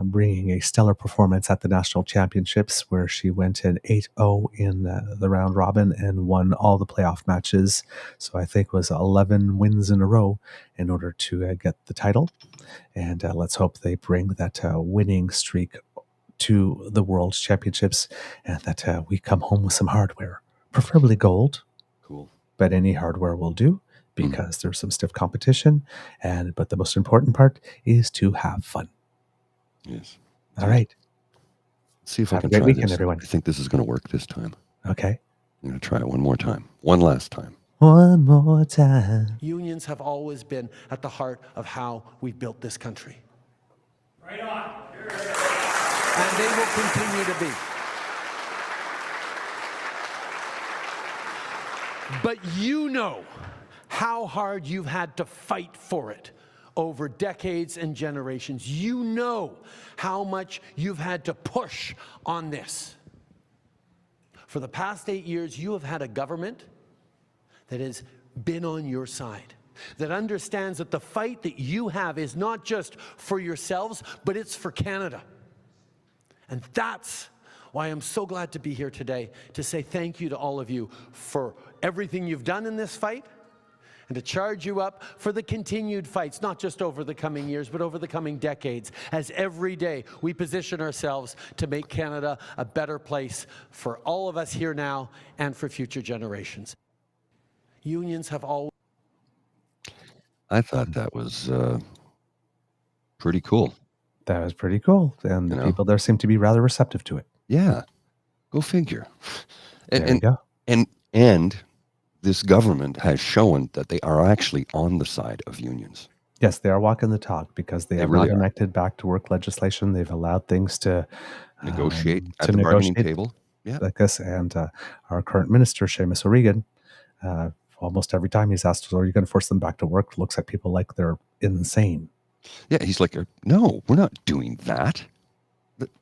bringing a stellar performance at the national championships, where she went in 8-0 in the round robin and won all the playoff matches. So I think it was 11 wins in a row in order to get the title. And let's hope they bring that winning streak to the World Championships, and that we come home with some hardware, preferably gold. Cool. But any hardware will do, because there's some stiff competition. But the most important part is to have fun. Yes. All right. Let's see if Have I can a great try weekend, this. everyone. I think this is going to work this time. Okay. I'm going to try it one more time. One last time. One more time. Unions have always been at the heart of how we built this country. Right on. And they will continue to be. But you know how hard you've had to fight for it over decades and generations. You know how much you've had to push on this. For the past 8 years, you have had a government that has been on your side, that understands that the fight that you have is not just for yourselves, but it's for Canada. And that's why I'm so glad to be here today to say thank you to all of you for everything you've done in this fight, and to charge you up for the continued fights, not just over the coming years, but over the coming decades, as every day we position ourselves to make Canada a better place for all of us here now and for future generations. Unions have always... I thought that was pretty cool. That was pretty cool. And the people there seem to be rather receptive to it. Yeah. Go figure. There you go. And this government has shown that they are actually on the side of unions. Yes, they are walking the talk, because they have really not enacted back to work legislation. They've allowed things to negotiate at the bargaining table. Yeah. Like this. And our current minister, Seamus O'Regan, almost every time he's asked, are you going to force them back to work, looks at people like they're insane. Yeah, he's like, no, we're not doing that.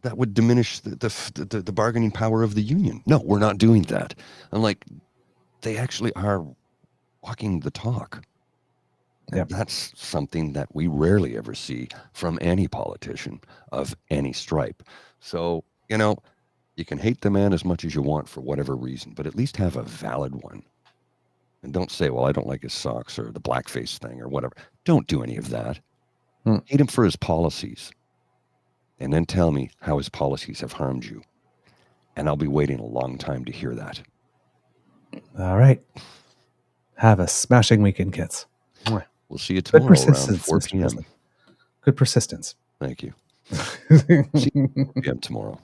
That would diminish the bargaining power of the union. No, we're not doing that. I'm like, they actually are walking the talk. And that's something that we rarely ever see from any politician of any stripe. So, you can hate the man as much as you want for whatever reason, but at least have a valid one. And don't say, well, I don't like his socks or the blackface thing or whatever. Don't do any of that. Hate him for his policies. And then tell me how his policies have harmed you. And I'll be waiting a long time to hear that. All right. Have a smashing weekend, kids. We'll see you tomorrow around 4 p.m. Good persistence. Thank you. See you 4 p.m. tomorrow.